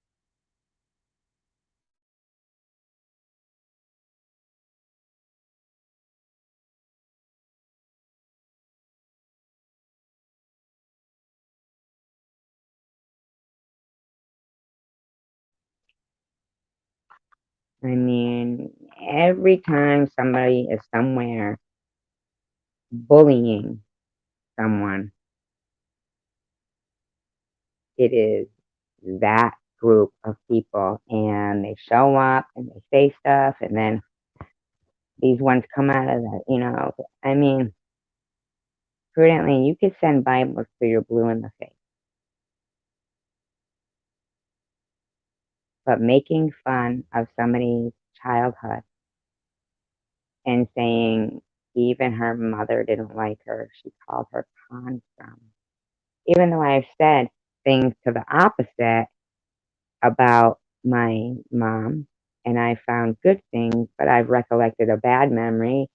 I mean, every time somebody is somewhere bullying someone, it is that group of people, and they show up and they say stuff, and then these ones come out of that. I mean, prudently, you could send Bibles to your blue in the face. But making fun of somebody's childhood and saying even her mother didn't like her, she called her pond scum. Even though I've said things to the opposite about my mom, and I found good things, but I've recollected a bad memory,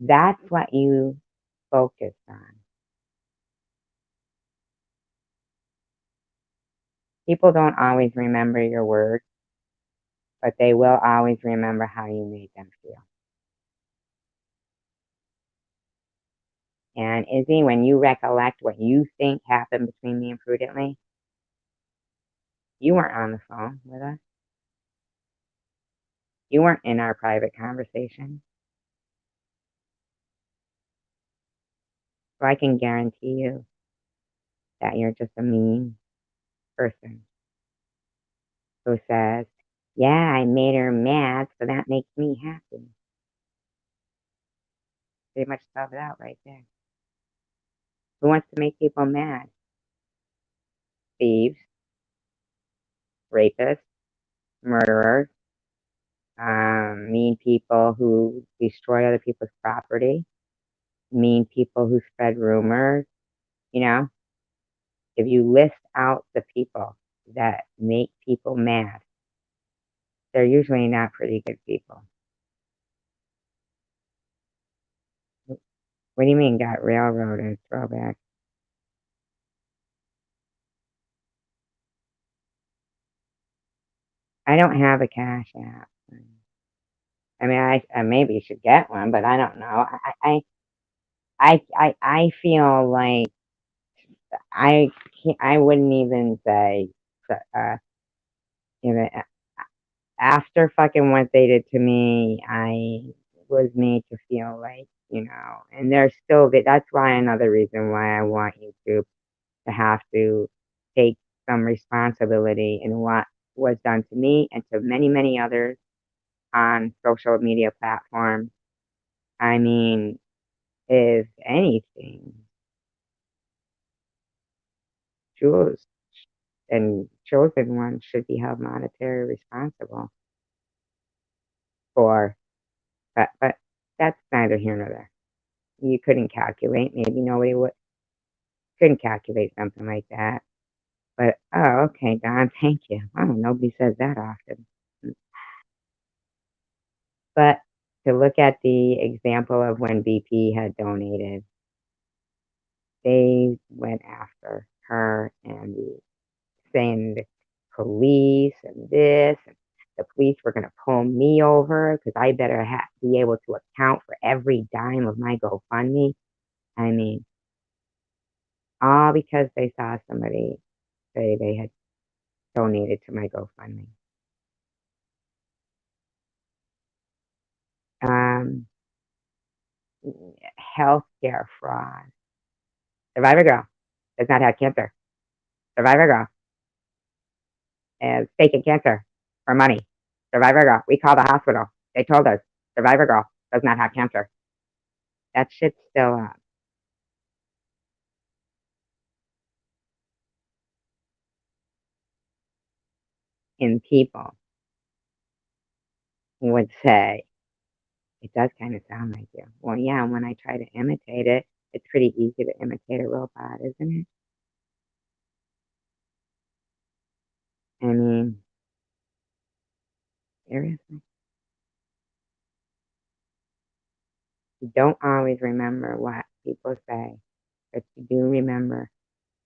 that's what you focus on. People don't always remember your words, but they will always remember how you made them feel. And Izzy, when you recollect what you think happened between me and Prudently, you weren't on the phone with us. You weren't in our private conversation. So I can guarantee you that you're just a mean person who says, yeah, I made her mad, so that makes me happy. Pretty much spelled it out right there. Who wants to make people mad? Thieves, rapists, murderers, mean people who destroy other people's property, mean people who spread rumors. You know, if you list out the people that make people mad, they're usually not pretty good people. What do you mean got railroaded? Throwback. I don't have a Cash App. I mean, I maybe should get one, but I don't know. I feel like I can't, I wouldn't even say, you know, after fucking what they did to me, I was made to feel like, and there's still, that's why another reason why I want YouTube to have to take some responsibility in what was done to me and to many, many others on social media platforms. I mean, if anything, Jules and chosen ones should be held monetary responsible for, but that's neither here nor there. You couldn't calculate, maybe nobody couldn't calculate something like that. But oh, okay, Don, thank you. Oh, nobody says that often. But to look at the example of when BP had donated, they went after her and saying the police and this, and the police were going to pull me over because I better be able to account for every dime of my GoFundMe. I mean, all because they saw somebody say they had donated to my GoFundMe. Um, Healthcare fraud. Survivor Girl does not have cancer. Survivor Girl is faking cancer for money. Survivor Girl, we called the hospital. They told us Survivor Girl does not have cancer. That shit's still up. And people would say, it does kind of sound like you. Well, yeah, when I try to imitate it, it's pretty easy to imitate a robot, isn't it? I mean, seriously. You don't always remember what people say, but you do remember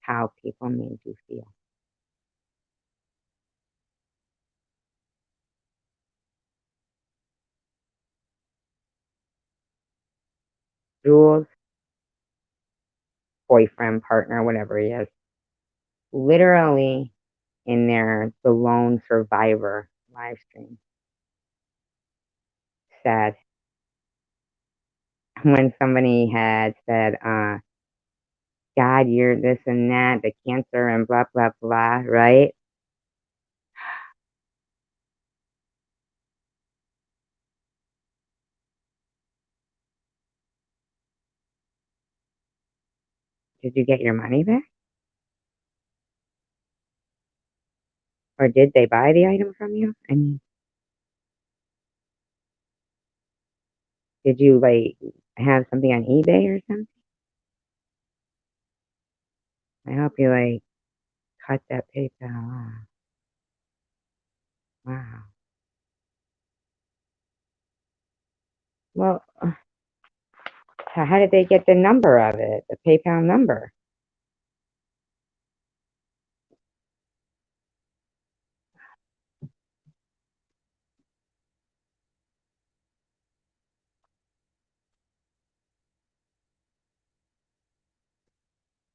how people made you feel. Jules, boyfriend, partner, whatever he is, literally in the lone survivor live stream said, when somebody had said, God, you're this and that, the cancer and blah, blah, blah, right? Did you get your money back? Or did they buy the item from you? I mean, did you like have something on eBay or something? I hope you like cut that PayPal off. Wow. Well, so how did they get the number of it, the PayPal number?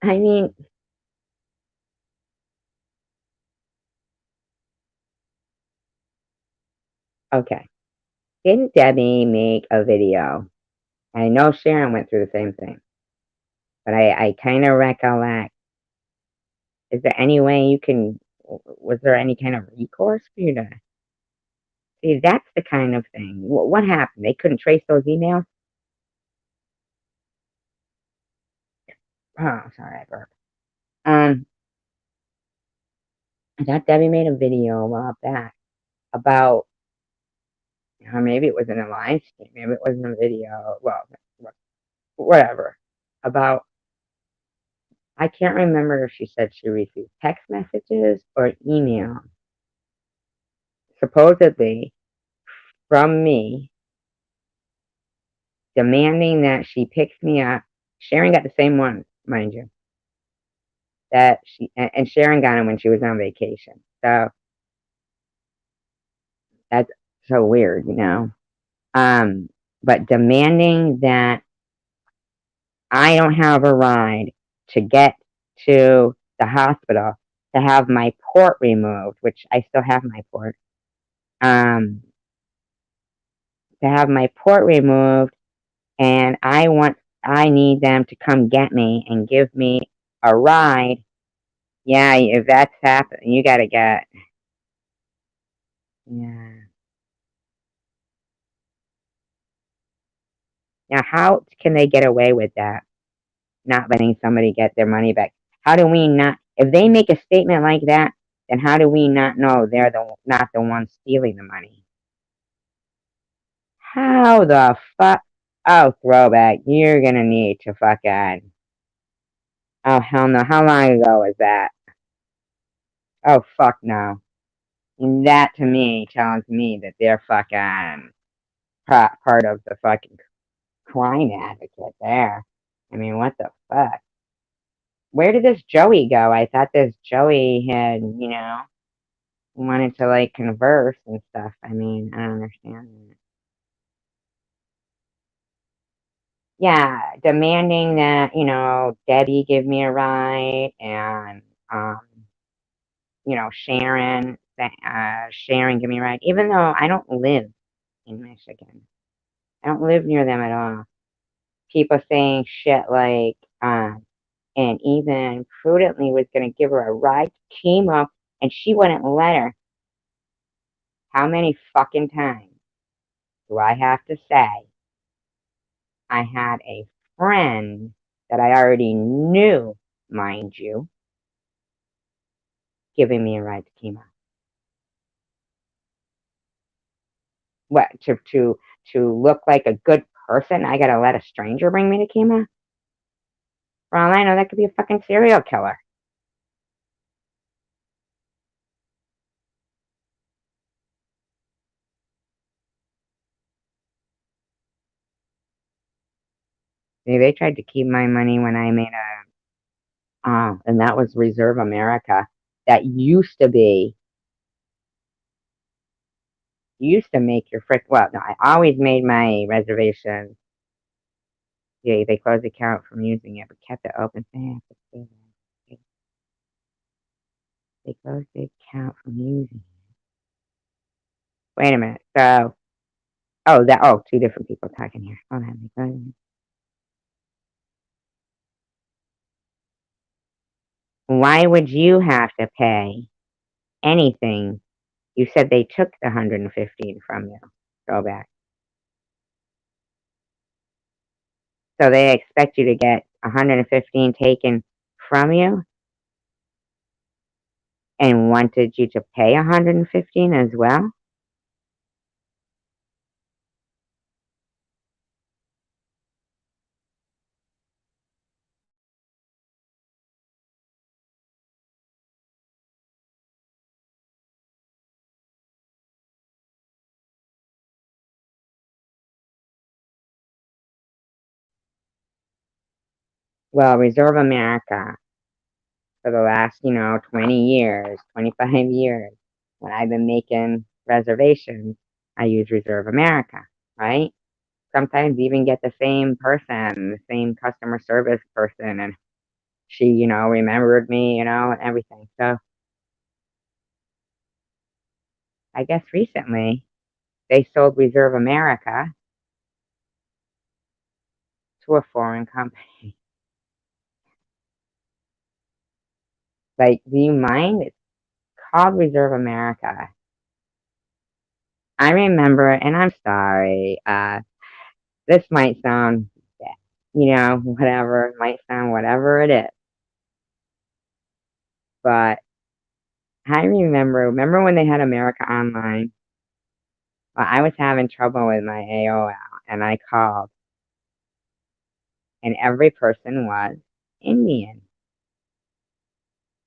I mean, okay. Didn't Debbie make a video? I know Sharon went through the same thing, but I kind of recollect. Is there any way you can, was there any kind of recourse for you to see? That's the kind of thing. What happened? They couldn't trace those emails? Oh, sorry, I burped. Um, I thought Debbie made a video a while back about, or maybe it was in a live stream, maybe it wasn't a video, well, whatever, about, I can't remember if she said she received text messages or email, supposedly from me, demanding that she picks me up. Sharon got the same one, mind you, that she, and Sharon got him when she was on vacation. So that's so weird, you know. But demanding that I don't have a ride to get to the hospital to have my port removed, which I still have my port. Um, to have my port removed, and I need them to come get me and give me a ride. Yeah, if that's happening, you gotta get. Yeah. Now, how can they get away with that? Not letting somebody get their money back. How do we not? If they make a statement like that, then how do we not know they're not the ones stealing the money? How the fuck? Oh, throwback. You're gonna need to fucking. Oh, hell no. How long ago was that? Oh, fuck no. That to me tells me that they're fucking part of the fucking crime advocate there. I mean, what the fuck? Where did this Joey go? I thought this Joey had, wanted to like converse and stuff. I mean, I don't understand that. Yeah, demanding that, Debbie give me a ride and, um, Sharon give me a ride, even though I don't live in Michigan. I don't live near them at all. People saying shit like, and even prudently was going to give her a ride to chemo and she wouldn't let her. How many fucking times do I have to say I had a friend that I already knew, mind you, giving me a ride to chemo? What, to look like a good person, I gotta let a stranger bring me to chemo? For all I know, that could be a fucking serial killer. See, they tried to keep my money when I made and that was Reserve America. That used to make your frick. Well, no, I always made my reservations. Yeah, they closed the account from using it, but kept it open. They closed the account from using it. Wait a minute. So, two different people talking here. Hold on. Why would you have to pay anything? You said they took the 115 from you. Go back. So they expect you to get 115 taken from you, and wanted you to pay 115 as well? Well, Reserve America, for the last, 20 years, 25 years, when I've been making reservations, I use Reserve America, right? Sometimes even get the same person, the same customer service person, and she, remembered me, and everything. So I guess recently they sold Reserve America to a foreign company. Like, do you mind? It's called Reserve America. I remember, and I'm sorry, this might sound, whatever, it might sound whatever it is, but I remember when they had America Online? Well, I was having trouble with my AOL, and I called, and every person was Indian.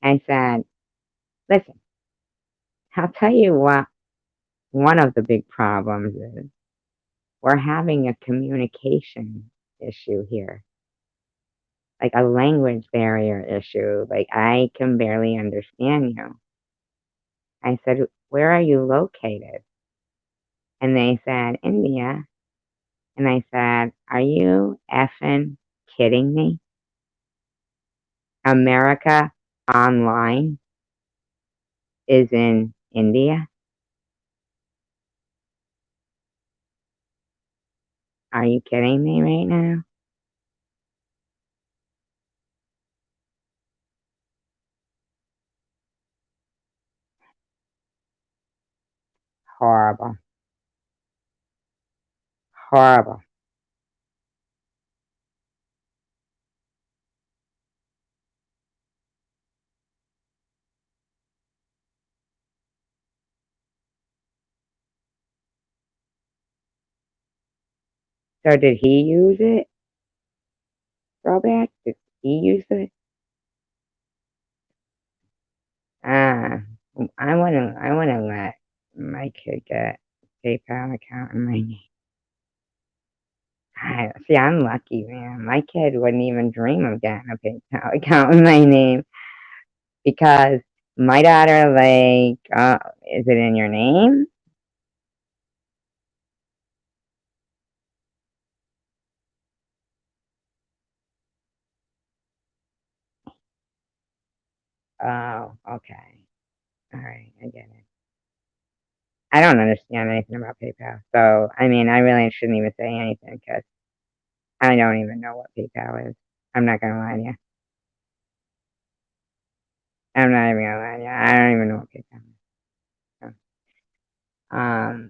I said, listen, I'll tell you what one of the big problems is. We're having a communication issue here, like a language barrier issue. Like, I can barely understand you. I said, where are you located? And they said, India. And I said, are you effing kidding me? America Online is in India? Are you kidding me right now? Horrible. Horrible. So did he use it? Throwback? Did he use it? Ah, I wanna let my kid get PayPal account in my name. See, I'm lucky, man. My kid wouldn't even dream of getting a PayPal account in my name because my daughter, like, is it in your name? Oh, okay. All right, I get it. I don't understand anything about PayPal, so I mean, I really shouldn't even say anything because I don't even know what PayPal is. I'm not gonna lie to you. I'm not even gonna lie to you. I don't even know what PayPal is. So,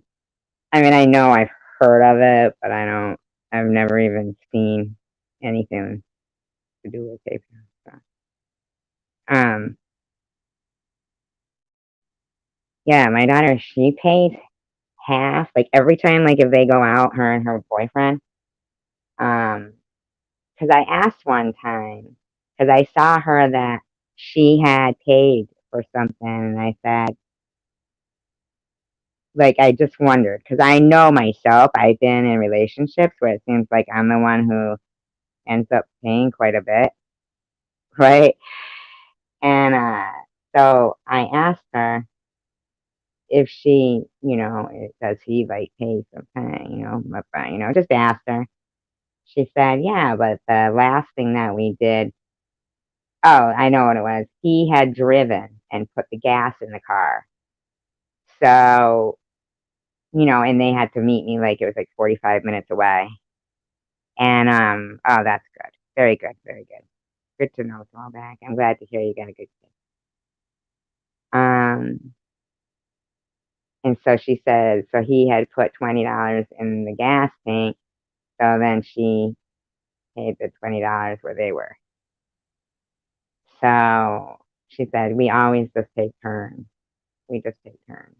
I mean, I know I've heard of it, but I don't. I've never even seen anything to do with PayPal. So, um, yeah, my daughter, she pays half, like every time, like if they go out, her and her boyfriend. Um, because I asked one time, because I saw her that she had paid for something, and I said, like, I just wondered, because I know myself, I've been in relationships where it seems like I'm the one who ends up paying quite a bit, right? And so I asked her if she, does he like pay something, just asked her. She said, yeah, but the last thing that we did, oh, I know what it was. He had driven and put the gas in the car. So, and they had to meet me like it was like 45 minutes away. And oh, that's good. Very good, very good. Good to know, Smallback. I'm glad to hear you got a good kid. Um, and so she said, so he had put $20 in the gas tank. So then she paid the $20 where they were. So She said, we always just take turns. We just take turns.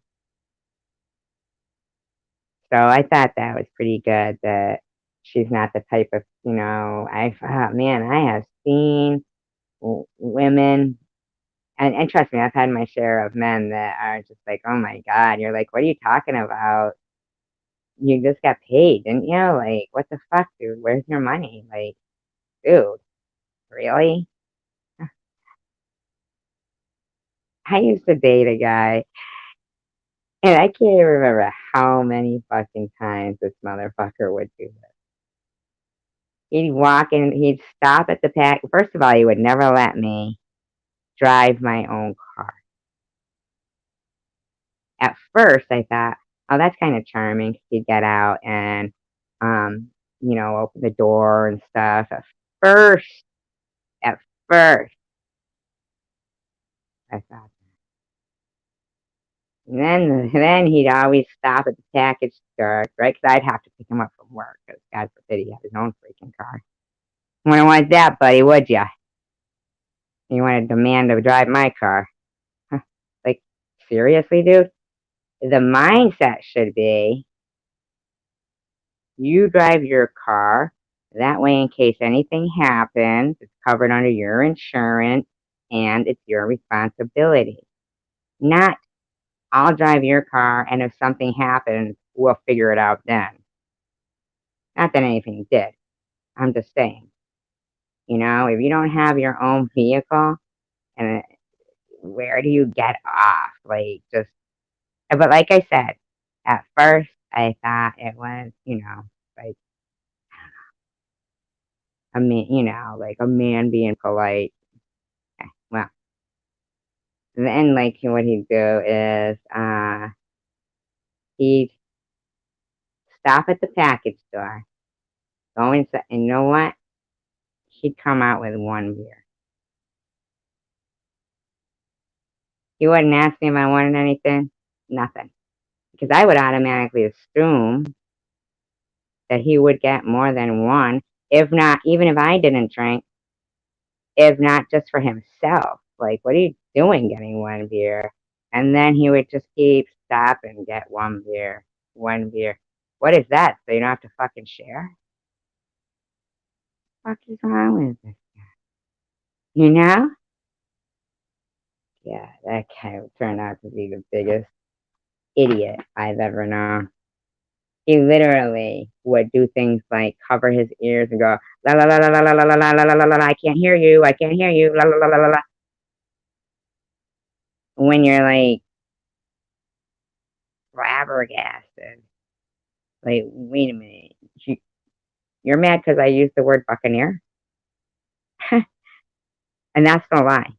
So I thought that was pretty good that she's not the type of, man, I have seen women, and trust me, I've had my share of men that are just like, oh my God, you're like, what are you talking about? You just got paid, didn't you? Like, what the fuck, dude? Where's your money? Like, dude, really? I used to date a guy, and I can't even remember how many fucking times this motherfucker would do this. He'd walk in, he'd stop at the pack. First of all, he would never let me drive my own car. At first, I thought, oh, that's kind of charming 'cause he'd get out and, um, open the door and stuff. First, at first, I thought. And then he'd always stop at the package store, right? Because I'd have to pick him up from work, because God forbid he had his own freaking car. Wouldn't want that, buddy, would ya? You want to demand to drive my car? Huh. Like, seriously, dude? The mindset should be, you drive your car. That way, in case anything happens, it's covered under your insurance and it's your responsibility. Not, I'll drive your car, and if something happens, we'll figure it out then. Not that anything did. I'm just saying, if you don't have your own vehicle, and where do you get off? Like, just, but like I said, at first I thought it was, like a man, like a man being polite. Well, then like what he'd do is, he'd stop at the package store, go inside, and you know what? He'd come out with one beer. He wouldn't ask me if I wanted anything, nothing. Because I would automatically assume that he would get more than one, if not, even if I didn't drink, if not just for himself. Like, what are you doing getting one beer? And then he would just keep stopping, get one beer, one beer. What is that? So you don't have to fucking share? What the fuck is wrong with this? You know? Yeah, that guy turned out to be the biggest idiot I've ever known. He literally would do things like cover his ears and go, la la la la la la la la la la la la, I can't hear you, I can't hear you, la la la la la la. When you're like flabbergasted, like, wait a minute, you're mad because I used the word buccaneer? And that's no lie.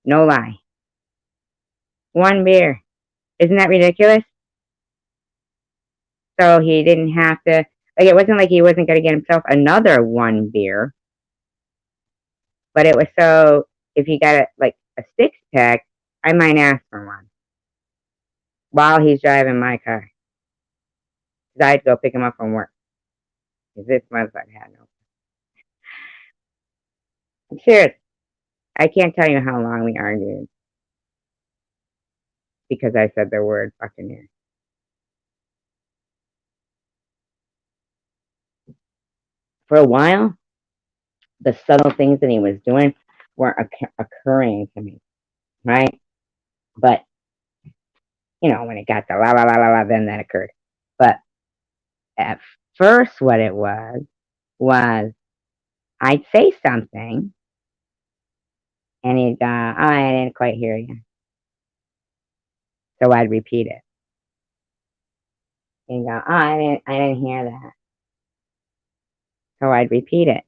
No lie. One beer. Isn't that ridiculous? So he didn't have to, like, it wasn't like he wasn't going to get himself another one beer, but it was so, if he got like a six pack, I might ask for one while he's driving my car. Because I had to go pick him up from work. Because this motherfucker had no. I'm serious. I can't tell you how long we argued because I said the word buccaneer. For a while, the subtle things that he was doing weren't occurring to me, right? But, when it got to la la la la la, then that occurred. But at first, what it was I'd say something, and he'd go, oh, I didn't quite hear you. So I'd repeat it. He'd go, oh, I didn't hear that. So I'd repeat it.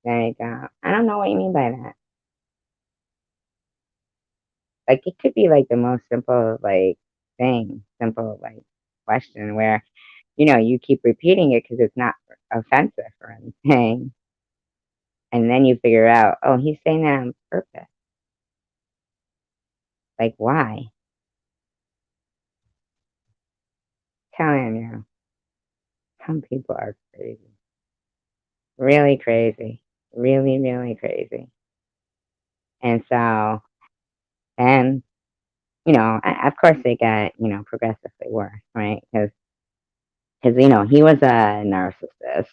Then he'd go, I don't know what you mean by that. Like, it could be like the most simple, like, simple, like, question where, you keep repeating it because it's not offensive or anything. And then you figure out, oh, he's saying that on purpose. Like, why? Telling you, some people are crazy. Really crazy. Really, really crazy. And so, and of course they got progressively worse, right? Because he was a narcissist.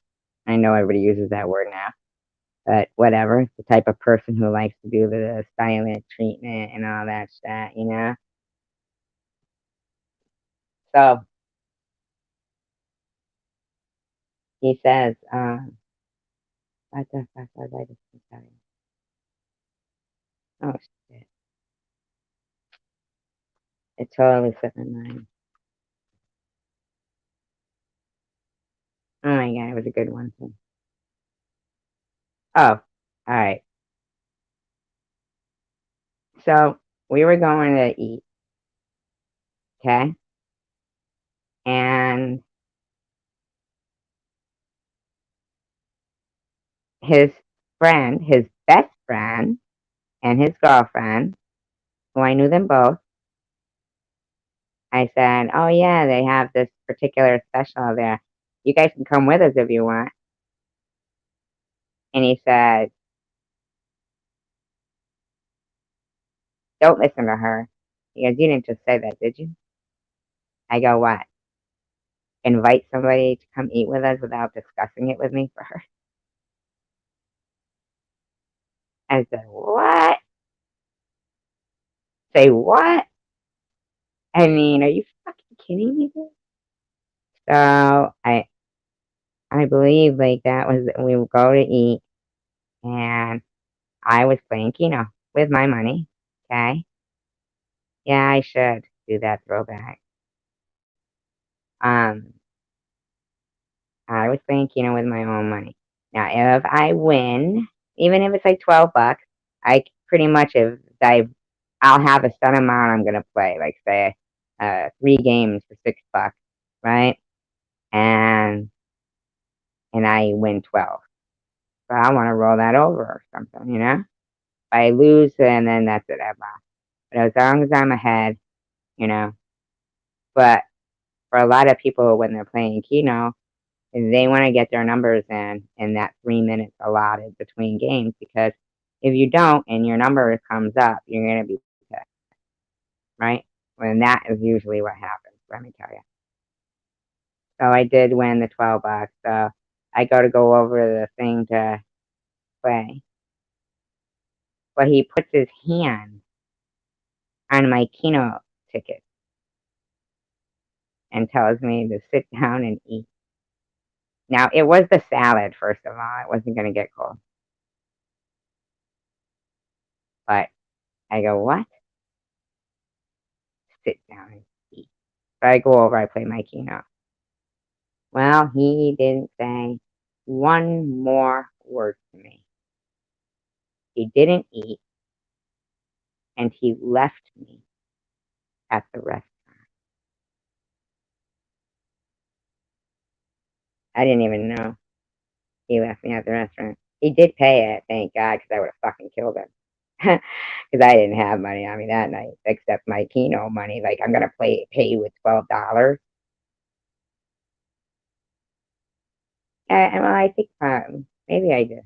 I know everybody uses that word now, but whatever. The type of person who likes to do the silent treatment and all that shit. So he says, what the fuck was I just gonna tell you? Oh shit. It totally slipped my mind. Oh my god, it was a good one too. Oh, alright. So we were going to eat, okay? And his friend, his best friend, and his girlfriend, who I knew them both, I said, "Oh yeah, they have this particular special there. You guys can come with us if you want." And he said, "Don't listen to her." He goes, "You didn't just say that, did you?" I go, "What? Invite somebody to come eat with us without discussing it with me first?" I said, "What? Say what? I mean, are you fucking kidding me, dude?" So I believe like that was we would go to eat, and I was playing Keno with my money. Okay, yeah, I should do that throwback. Um, I was playing Keno with my own money. Now, if I win, even if it's like $12, I pretty much I'll have a set amount I'm gonna play, like say, 3 games for $6, right? And I win 12. So I want to roll that over or something. If I lose, and then that's it. I lost. But as long as I'm ahead, you know. But for a lot of people, when they're playing Keno, they want to get their numbers in that 3 minutes allotted between games, because if you don't and your number comes up, you're going to be pissed, right? And that is usually what happens, let me tell you. So I did win the $12. So I go over the thing to play. But he puts his hand on my Keno ticket and tells me to sit down and eat. Now, it was the salad, first of all. It wasn't going to get cold. But I go, what? Sit down and eat. So I go over, I play my Keno. Well, he didn't say one more word to me. He didn't eat, and he left me at the restaurant. I didn't even know he left me at the restaurant. He did pay it, thank God, because I would have fucking killed him. Because I didn't have money on me that night, except my Keno money. Like, I'm gonna pay you with $12. Well, I think maybe I did,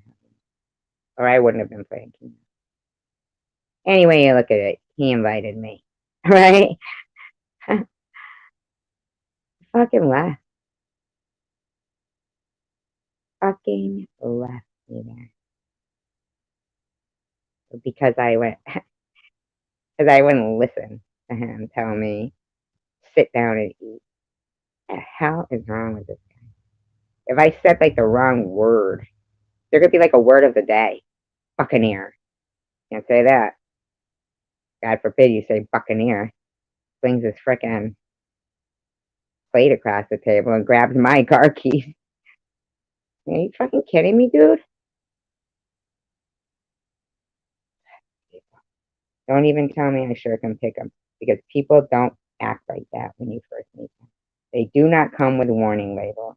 or I wouldn't have been playing Keno. Anyway, you look at it. He invited me, right? Fucking left, fucking left me there because I went because I wouldn't listen to him tell me sit down and eat. What the hell is wrong with this guy? If I said like the wrong word, there could be like a word of the day. Buccaneer. Can't say that. God forbid you say buccaneer. Flings his frickin' plate across the table and grabs my car keys. Are you fucking kidding me, dude? Don't even tell me I sure can pick them, because people don't act like that when you first meet them. They do not come with warning labels.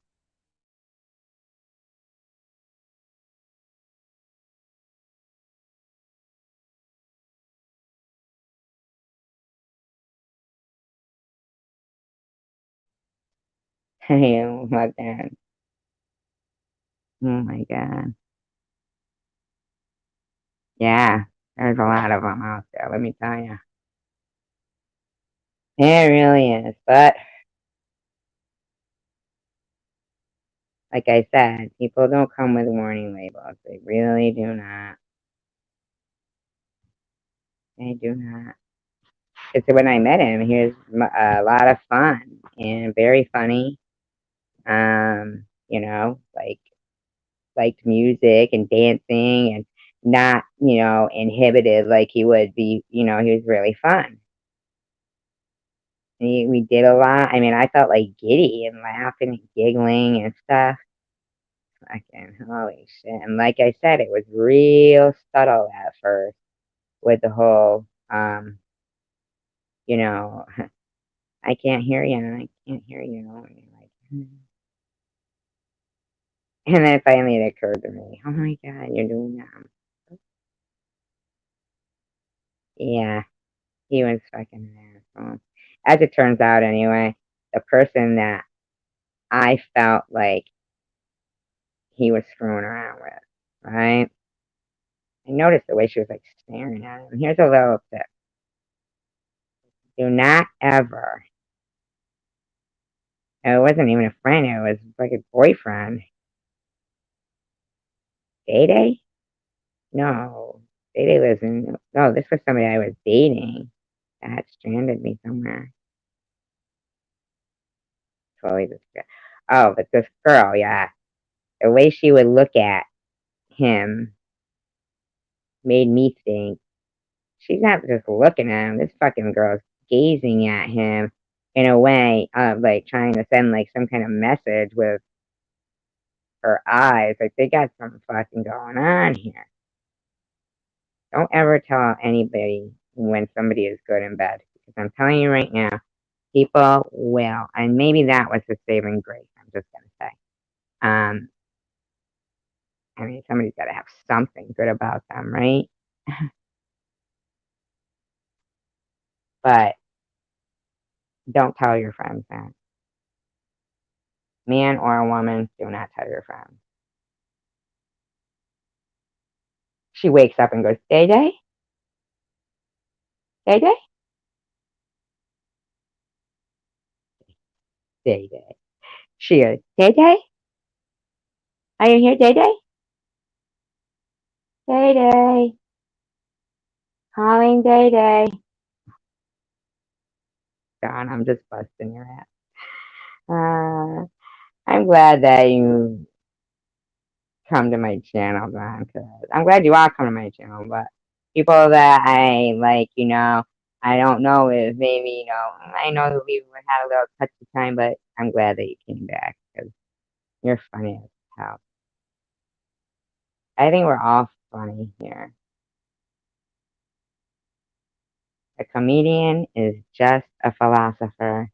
I don't love that. Oh my god. Yeah. There's a lot of them out there, let me tell you. It really is. But like I said, people don't come with warning labels. They really do not. They do not. Because when I met him, he was a lot of fun and very funny. Like liked music and dancing and not, inhibited like he would be. He was really fun. We did a lot. I mean, I felt like giddy and laughing and giggling and stuff. Fucking holy shit. And like I said, it was real subtle at first with the whole, you know, I can't hear you and I can't hear you. And you're like, and then finally it occurred to me, oh my God, you're doing that. Yeah, he was fucking an asshole. As it turns out, anyway, the person that I felt like he was screwing around with, right? I noticed the way she was like staring at him. Here's a little tip: do not ever. It wasn't even a friend; it was like a boyfriend. Day Day? No, Day Day lives in. No, this was somebody I was dating that stranded me somewhere. Totally this girl. Oh, but this girl, yeah, the way she would look at him made me think she's not just looking at him. This fucking girl's gazing at him in a way of like trying to send like some kind of message with her eyes. Like they got something fucking going on here. Don't ever tell anybody when somebody is good in bed because I'm telling you right now, people will, and maybe that was the saving grace. I'm just gonna say. Um, I mean, somebody's got to have something good about them, right? But don't tell your friends that. Man or a woman, do not tell your friends. She wakes up and goes, Day Day? Day Day? Day Day. She goes, Day Day? Are you here, Day Day? Day Day. Calling Day Day. Don, I'm just busting your ass. I'm glad that you come to my channel, Don, because I'm glad you all come to my channel, but people that I like, I don't know if maybe, I know that we would have a little touchy time, but I'm glad that you came back because you're funny as hell. I think we're all funny here. A comedian is just a philosopher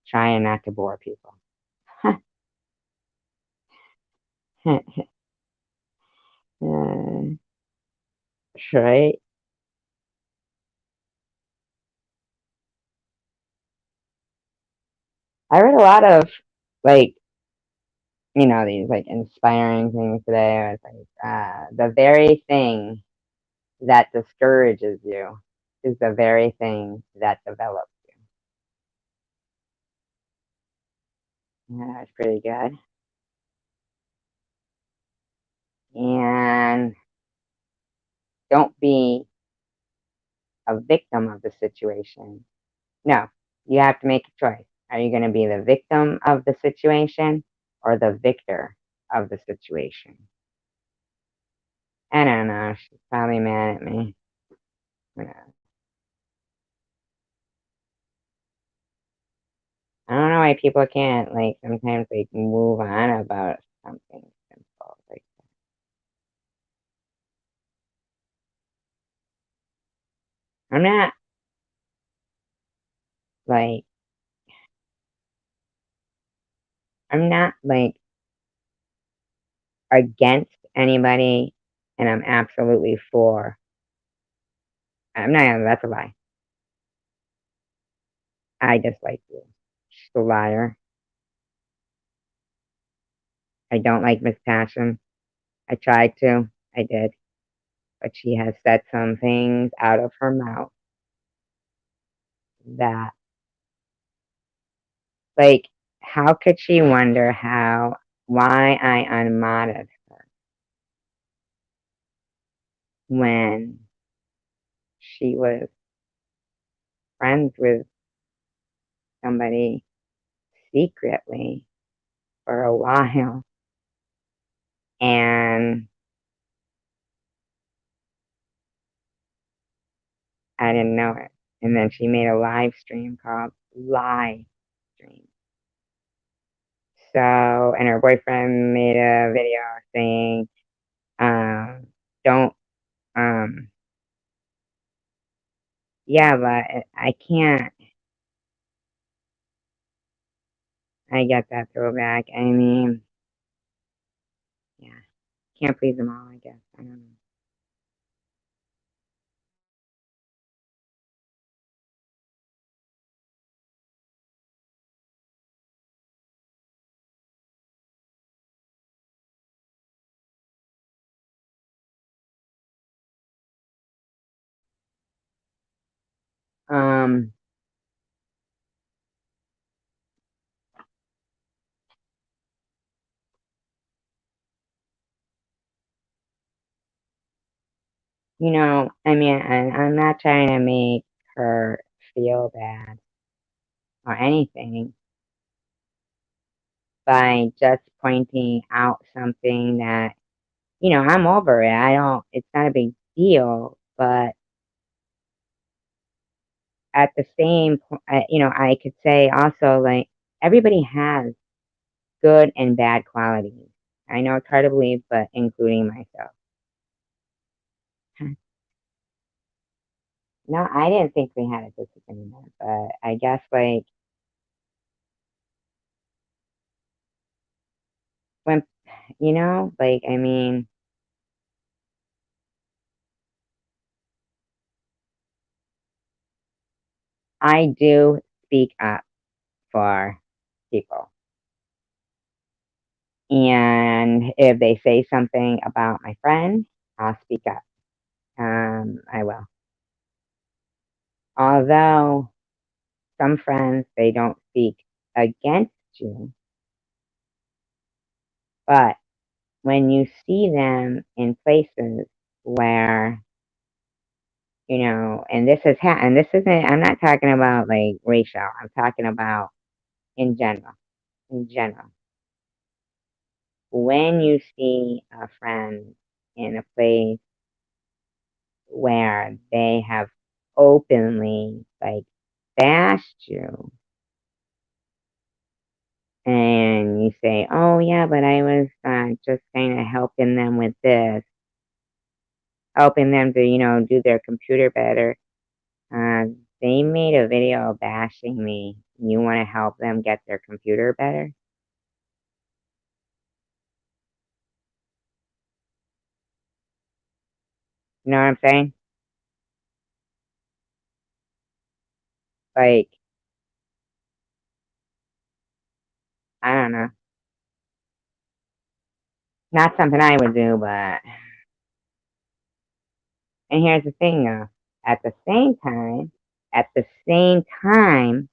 trying not to bore people. Right? I read a lot of like, these like inspiring things today. It's like the very thing that discourages you is the very thing that develops you. Yeah, that's pretty good. And don't be a victim of the situation. No, you have to make a choice. Are you going to be the victim of the situation or the victor of the situation? I don't know. She's probably mad at me. I don't know why people can't, like, sometimes, like, move on about something simple. Like, I'm not, like, I'm not, like, against anybody, and I'm absolutely for. I'm not, that's a lie. I dislike you. She's a liar. I don't like Miss Passion. I tried to. I did. but she has said some things out of her mouth that, like, how could she wonder why I unmodded her when she was friends with somebody secretly for a while and I didn't know it. And then she made a live stream called Live Stream. So, and her boyfriend made a video saying, don't, um, yeah, but I can't, I get that throwback. I mean, yeah, can't please them all, I guess. I don't know. I mean, and I'm not trying to make her feel bad or anything by just pointing out something that, I'm over it. It's not a big deal, but at the same point, I could say also, like, everybody has good and bad qualities. I know it's hard to believe, but including myself. No, I didn't think we had a disagreement, but I guess, like, when, like, I mean, I do speak up for people. And if they say something about my friend, I'll speak up. I will. Although some friends, they don't speak against you, but when you see them in places where, and and this isn't, I'm not talking about like racial, I'm talking about in general, in general. When you see a friend in a place where they have openly, like, bashed you, and you say, "Oh yeah, but I was just kind of helping them with this, helping them to, do their computer better." Uh, they made a video bashing me. You want to help them get their computer better? You know what I'm saying? Like, I don't know. Not something I would do, but and here's the thing though. At the same time, at the same time,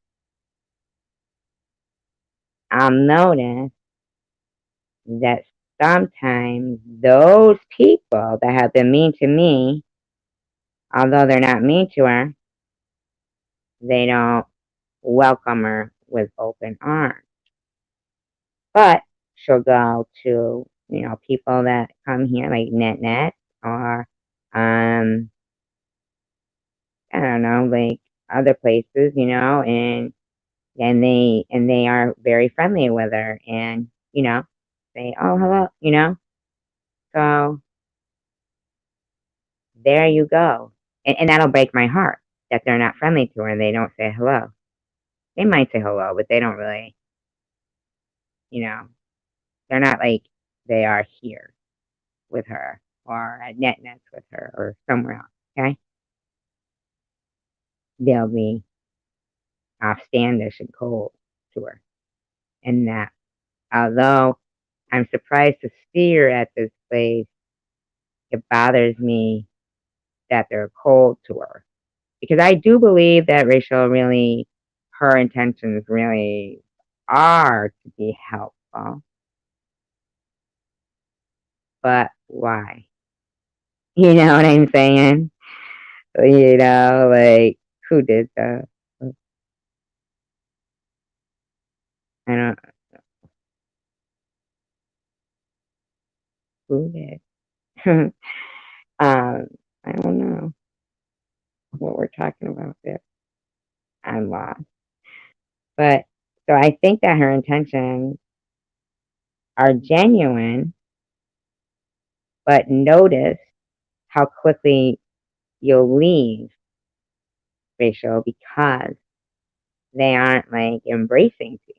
I'll notice that sometimes those people that have been mean to me, although they're not mean to her, they don't welcome her with open arms. But she'll go to, people that come here like Net or I don't know, like other places, and they are very friendly with her and, say, "Oh, hello," So there you go. And that'll break my heart that they're not friendly to her and they don't say hello. They might say hello, but they don't really, you know, they're not like they are here with her or at NetNets with her or somewhere else. Okay. They'll be offstandish and cold to her. And that, although I'm surprised to see her at this place, it bothers me that they're cold to her. Because I do believe that Rachel really, her intentions really are to be helpful. But why? You know what I'm saying? Like, who did that? I don't, who did? I don't know what we're talking about there. I'm lost. But, so I think that her intentions are genuine, but notice how quickly you'll leave Rachel because they aren't like embracing you.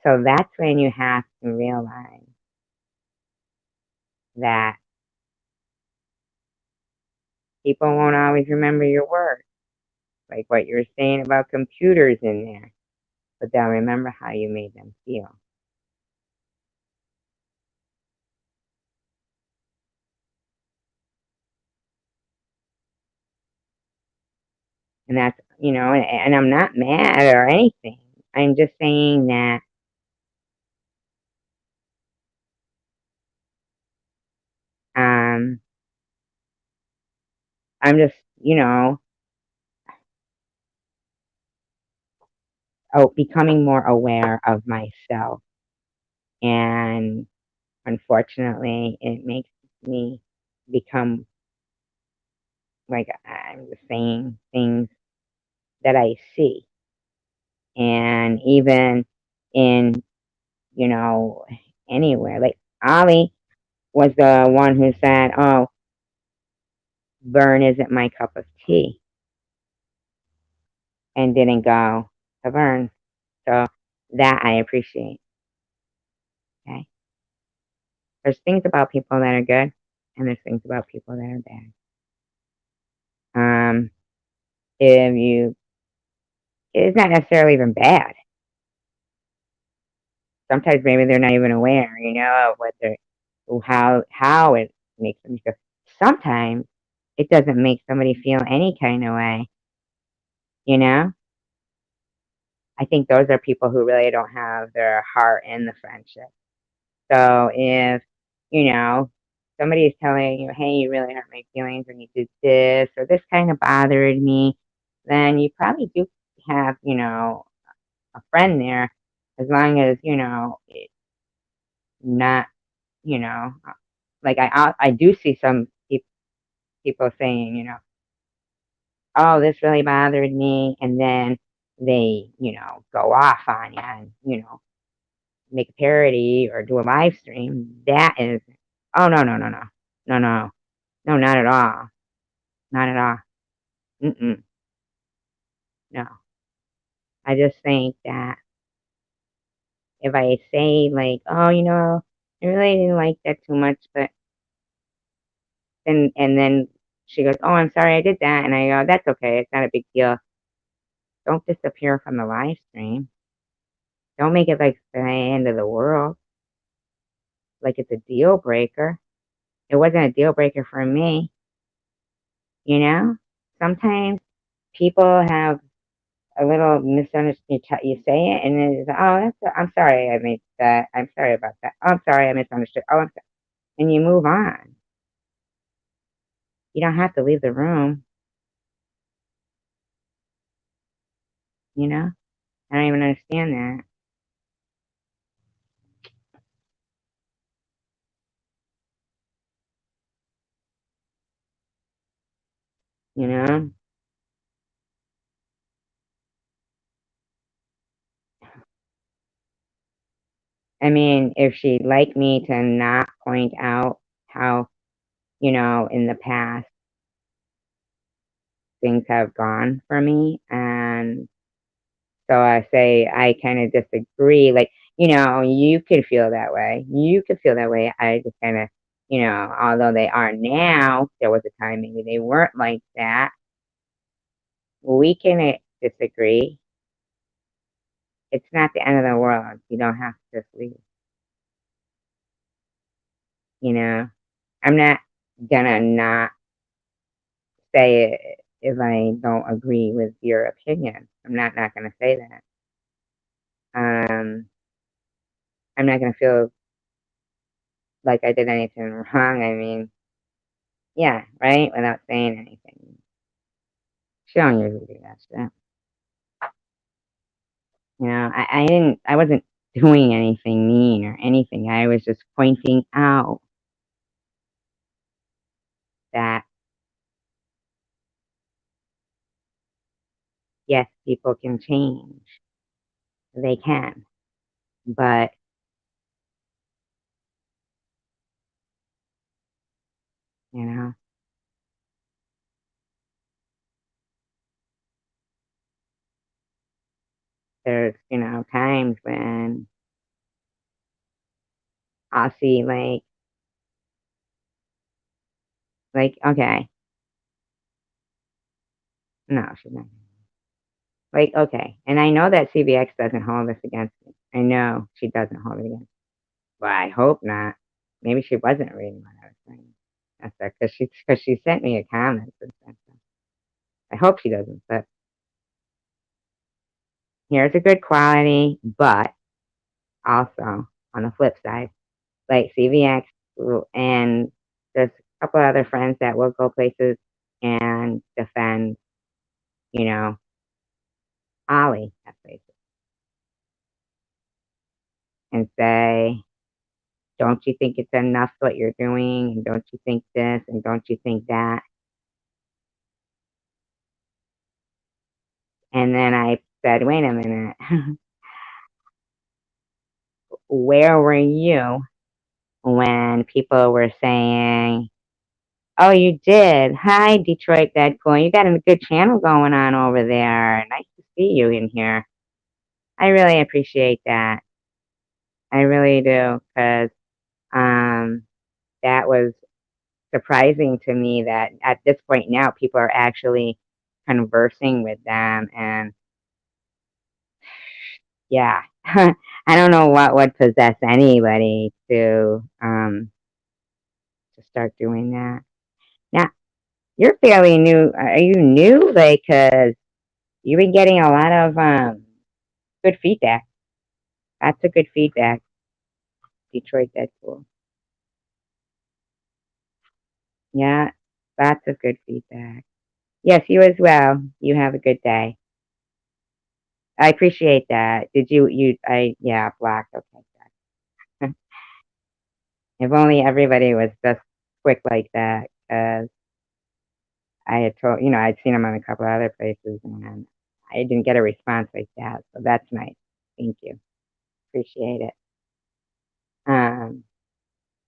So that's when you have to realize that people won't always remember your words, like what you were saying about computers in there, but they'll remember how you made them feel. And that's, and I'm not mad or anything. I'm just saying that um, I'm just, becoming more aware of myself. And unfortunately, it makes me become like I'm just saying things that I see. And even in, you know, anywhere, like Ali was the one who said, "Oh, Vern isn't my cup of tea," and didn't go to Vern. So that I appreciate. Okay. There's things about people that are good, and there's things about people that are bad. Um, if you, it's not necessarily even bad. Sometimes maybe they're not even aware, of what they're, how it makes them feel. Sometimes it doesn't make somebody feel any kind of way, you know. I think those are people who really don't have their heart in the friendship. So if, you know, somebody is telling you, hey, you really hurt my feelings when you did this, or this kind of bothered me, then you probably do have, a friend there, as long as, it's not, you know, like I do see some people saying, oh, this really bothered me, and then they, go off on you and, make a parody or do a live stream. That is, oh, no, no, no, no, no, no, no, not at all, not at all. Mm-mm, no. I just think that if I say like, oh, I really didn't like that too much, but then and then she goes, oh, I'm sorry I did that, and I go, that's okay, it's not a big deal. Don't disappear from the live stream. Don't make it like the end of the world, like it's a deal breaker. It wasn't a deal breaker for me, you know? Sometimes people have a little misunderstanding. You say it, and then it's, oh, I'm sorry I made that. I'm sorry about that. Oh, I'm sorry I misunderstood. Oh, I'm sorry. And you move on. You don't have to leave the room, you know? I don't even understand that, you know? I mean, if she'd like me to not point out how, in the past things have gone for me. And so I say I kind of disagree. Like, you could feel that way. You could feel that way. I just kind of, although they are now, there was a time maybe they weren't like that. We can disagree. It's not the end of the world. You don't have to just leave, you know. I'm not gonna not. say it if I don't agree with your opinion. I'm not going to say that. I'm not going to feel like I did anything wrong. I mean, yeah, right? Without saying anything. She don't usually do that shit. I wasn't doing anything mean or anything. I was just pointing out that, yes, people can change. They can. But, you know, there's, times when I'll see okay, no, she's not. Like, okay, and I know that CBX doesn't hold this against me. I know she doesn't hold it against me. Well, I hope not. Maybe she wasn't reading what I was saying. That's that, because she sent me a comment and stuff. I hope she doesn't, but here's a good quality, but also on the flip side, like CVX and there's a couple other friends that will go places and defend, you know, Ollie at places and say, don't you think it's enough what you're doing? And don't you think this? And don't you think that? And then I said, wait a minute, where were you when people were saying, oh, you did? Hi, Detroit Deadpool. You got a good channel going on over there. Nice to see you in here. I really appreciate that. I really do, because that was surprising to me that at this point now people are actually conversing with them, and yeah, I don't know what would possess anybody to start doing that. Now, you're fairly new. Are you new? Like, 'cause you've been getting a lot of good feedback. Lots of good feedback. Detroit Deadpool. Yeah, lots of good feedback. Yes, you as well. You have a good day. I appreciate that. Did yeah, black. Okay. If only everybody was just quick like that, because I had told, I'd seen him on a couple other places and I didn't get a response like that. So that's nice. Thank you. Appreciate it. Um,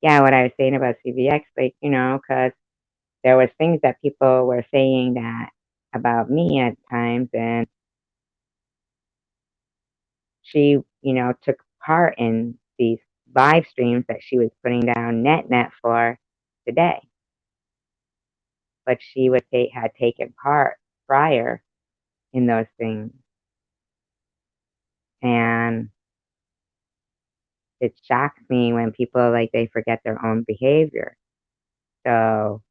yeah, what I was saying about CVX, like, because there was things that people were saying that about me at times, and she, took part in these live streams that she was putting down net for today, but she had taken part prior in those things, and it shocks me when people like they forget their own behavior. So,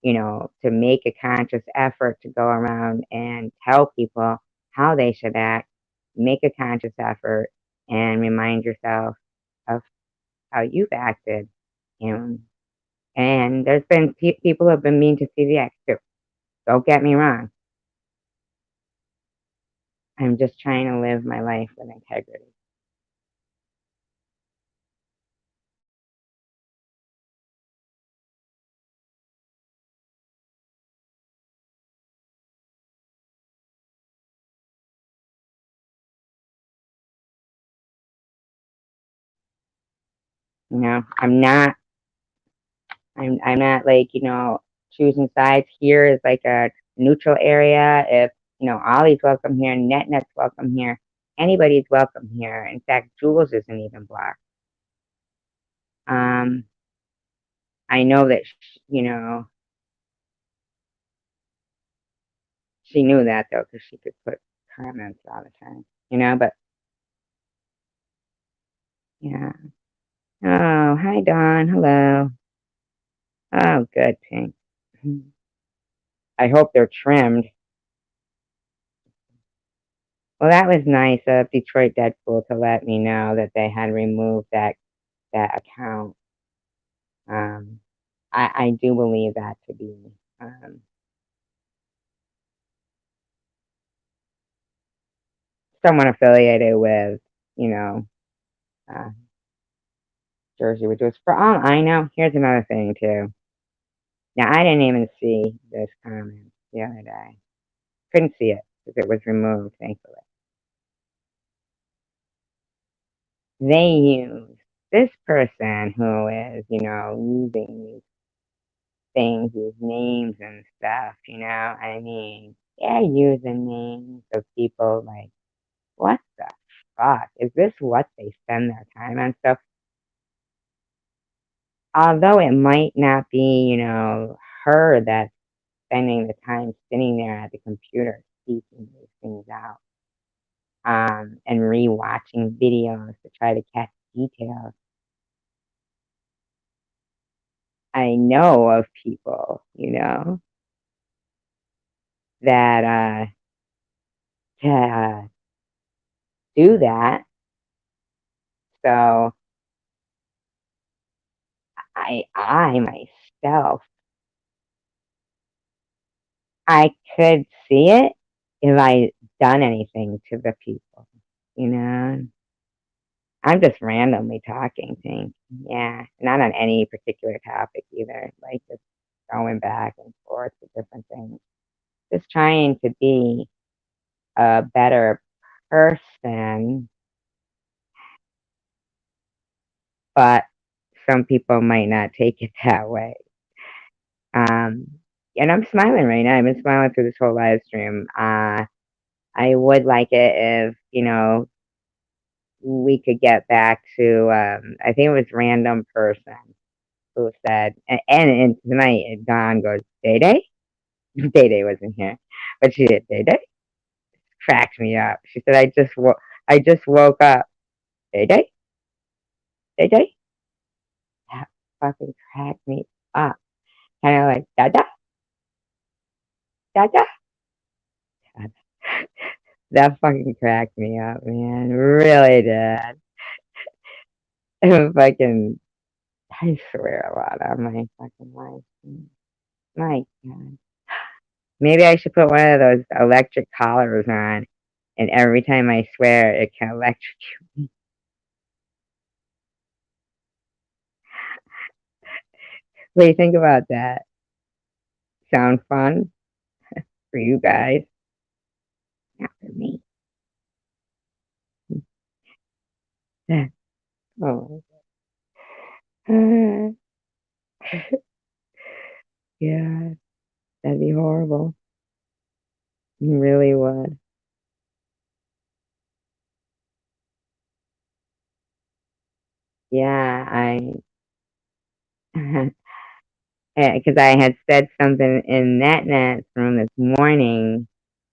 to make a conscious effort to go around and tell people how they should act, make a conscious effort and remind yourself of how you've acted. And, and there's been people who have been mean to CVX too. Don't get me wrong. I'm just trying to live my life with integrity. I'm not I'm not like, choosing sides. Here is like a neutral area. If, Ollie's welcome here, Net's welcome here, anybody's welcome here. In fact, Jules isn't even blocked. Um, I know that, she knew that though, because she could put comments all the time, but yeah. Oh, hi, Dawn. Hello. Oh, good, Pink. I hope they're trimmed. Well, that was nice of Detroit Deadpool to let me know that they had removed that account. Um, I do believe that to be um, someone affiliated with, you know, uh, Jersey, which was for all I know. Here's another thing too. Now I didn't even see this comment the other day. Couldn't see it because it was removed, thankfully. They use this person who is, using these things, these names and stuff, I mean, they're using names of people like, what the fuck? Is this what they spend their time on? So, although it might not be, her that's spending the time sitting there at the computer speaking these things out, and rewatching videos to try to catch details, I know of people, that to do that. So I myself, I could see it if I done anything to the people, you know. I'm just randomly talking things, yeah, not on any particular topic either. Like just going back and forth to different things, just trying to be a better person, but some people might not take it that way. Um, and I'm smiling right now. I've been smiling through this whole live stream. I would like it if, we could get back to, I think it was random person who said, and tonight Dawn goes, Day Day? Day Day wasn't here, but she did. Day Day cracked me up. She said, I just woke up. Day Day? Day Day? That fucking cracked me up. Kind of like, Dada? Dada? That fucking cracked me up, man. Really did. Fucking, I swear a lot on my fucking life. My God. Maybe I should put one of those electric collars on, and every time I swear, it can electrocute. What do you think about that? Sound fun for you guys? Not for me. Oh, yeah, that'd be horrible. You really would. Yeah, because I had said something in Nat's room this morning,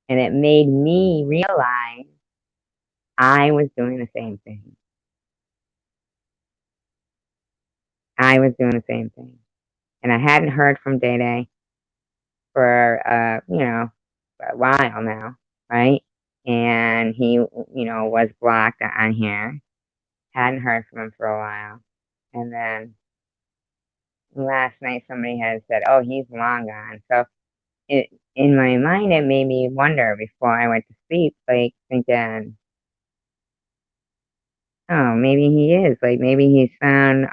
and it made me realize I was doing the same thing. I was doing the same thing. And I hadn't heard from Day Day for, a while now, right? And he, was blocked on here. Hadn't heard from him for a while. And then last night somebody had said, oh, he's long gone. So in my mind, it made me wonder before I went to sleep, like thinking, oh, maybe he is. Like maybe he's found,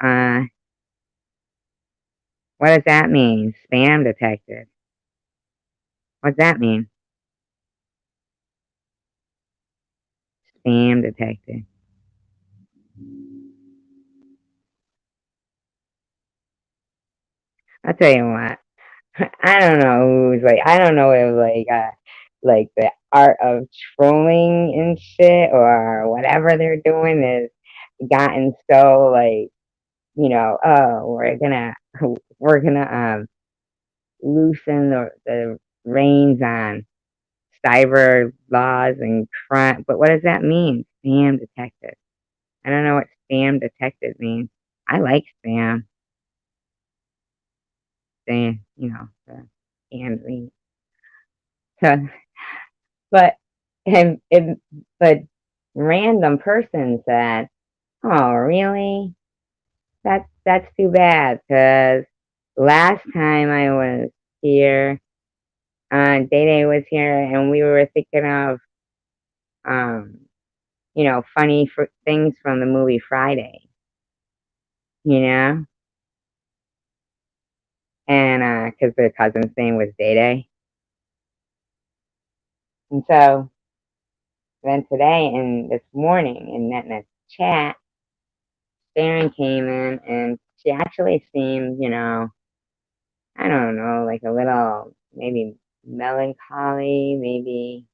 what does that mean? Spam detected. What's that mean? Spam detected. I'll tell you what. I don't know who's like. I don't know if like the art of trolling and shit or whatever they're doing is gotten so like oh we're gonna loosen the reins on cyber laws and crime. But what does that mean? Spam detected. I don't know what spam detected means. I like spam. Saying the canned meat. but and but random person said, "Oh, really? That's too bad." Because last time I was here, Day Day was here, and we were thinking of um, funny things from the movie Friday, you know, and because the cousin's name was Day Day, and so then today and this morning in that chat, Sharon came in and she actually seemed, I don't know, like a little maybe melancholy, maybe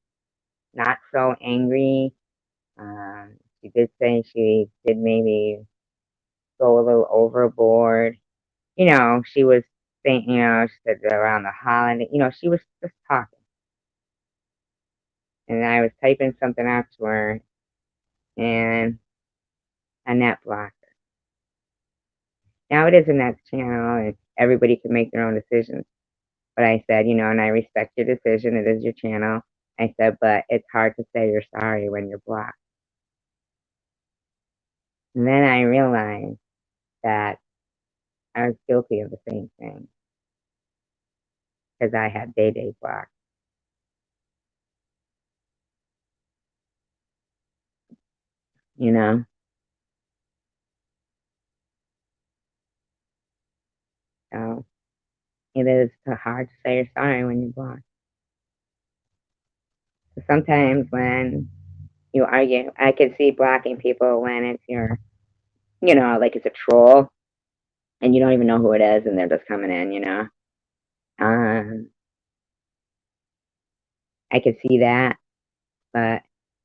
not so angry. She did say she did maybe go a little overboard. She was saying, she said around the holiday, she was just talking. And I was typing something out to her, and Annette blocked her. Now it is Annette's channel, and everybody can make their own decisions. But I said, and I respect your decision. It is your channel. I said, but it's hard to say you're sorry when you're blocked. And then I realized that I was guilty of the same thing because I had Day Day blocked. You know, so it is hard to say you're sorry when you're blocked. So sometimes when you argue, I can see blocking people when it's like it's a troll and you don't even know who it is and they're just coming in. Um, I could see that, but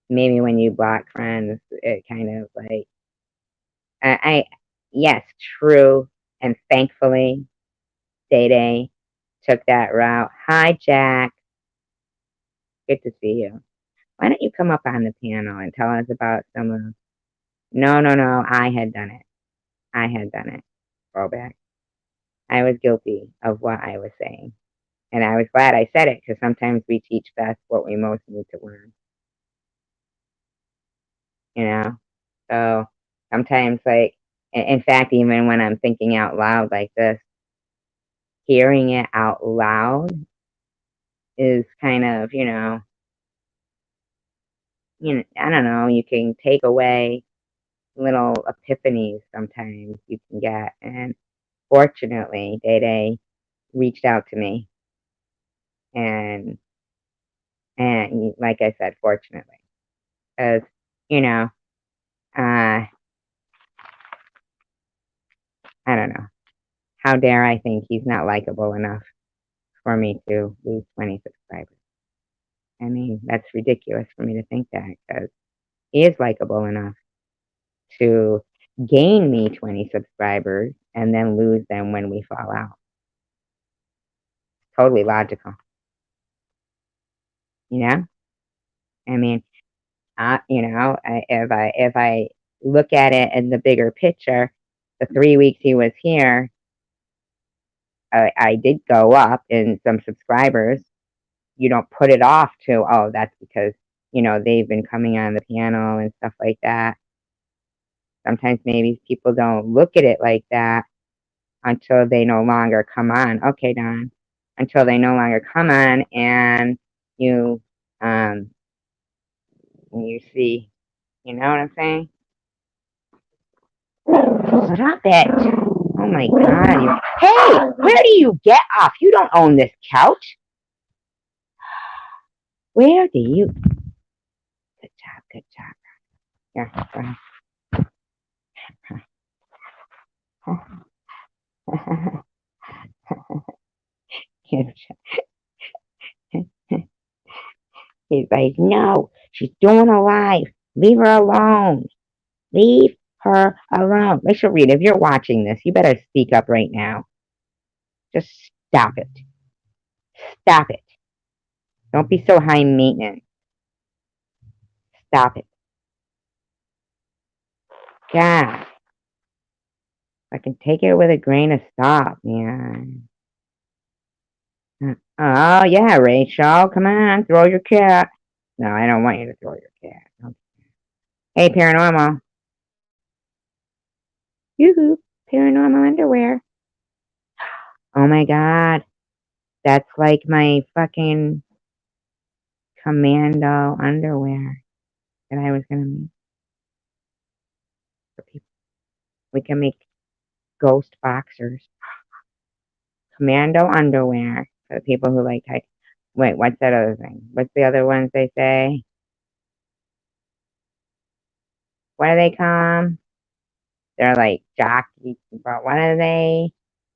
maybe when you block friends, it kind of like, yes, true, and thankfully, Day Day took that route. Hi, Jack. Good to see you. Why don't you come up on the panel and tell us about some of? No, no, no. I had done it. I had done it. Go back. I was guilty of what I was saying, and I was glad I said it because sometimes we teach best what we most need to learn. You know. So sometimes, like, in fact, even when I'm thinking out loud like this, hearing it out loud is kind of, I don't know, you can take away little epiphanies sometimes you can get. And fortunately, Day Day reached out to me, and like I said, fortunately, because you know, uh, I don't know. How dare I think he's not likable enough for me to lose 20 subscribers? I mean, that's ridiculous for me to think that because he is likable enough to gain me 20 subscribers and then lose them when we fall out. Totally logical. You know? I mean, if I look at it in the bigger picture, the 3 weeks he was here, I did go up in some subscribers. You don't put it off to, oh, that's because, they've been coming on the panel and stuff like that. Sometimes maybe people don't look at it like that until they no longer come on. Okay, Don. Until they no longer come on and you um you see, you know what I'm saying? Stop it. Oh my god. Hey, where do you get off? You don't own this couch. Where do you Good job, good job. Here, go ahead. He's like, no, she's doing a live. Leave her alone. Leave her alone. Rachel Reed, if you're watching this, you better speak up right now. Just stop it. Stop it. Don't be so high maintenance. Stop it. God, I can take it with a grain of salt, man. Oh, yeah, Rachel, come on, throw your cat. No, I don't want you to throw your cat. Okay. Hey, paranormal. Yoo-hoo, paranormal underwear. Oh my god, that's like my fucking commando underwear that I was gonna make for people. We can make ghost boxers. Commando underwear for the people who like type. Wait, what's that other thing? What's the other ones they say? What do they call 'em? They're like jockeys, but what are they?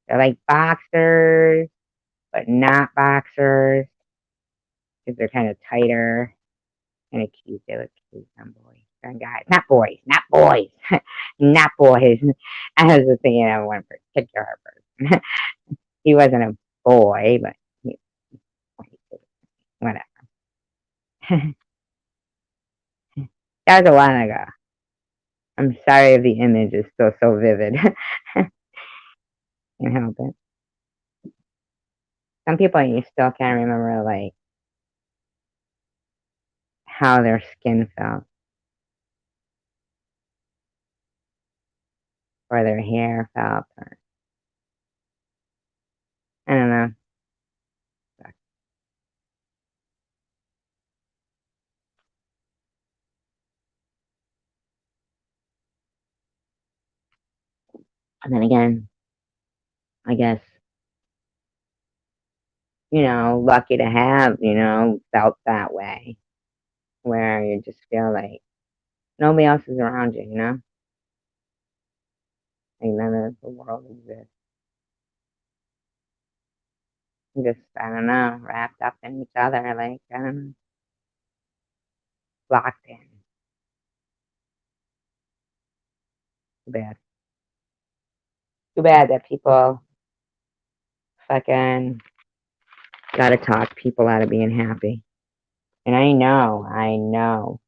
They're like boxers, but not boxers because they're kind of tighter, kind of cute. They look cute on boys, on guys, not boys, not boys, not boys. I was just thinking of one particular person. He wasn't a boy, but he, whatever. That was a while ago. I'm sorry if the image is still so vivid. Can't help it. Some people you still can't remember like how their skin felt or their hair felt or I don't know. And then again, I guess, lucky to have, felt that way where you just feel like nobody else is around you, like none of the world exists. You just, I don't know, wrapped up in each other, like, I don't know, locked in. Too bad. Too bad that people fucking gotta talk people out of being happy. And I know.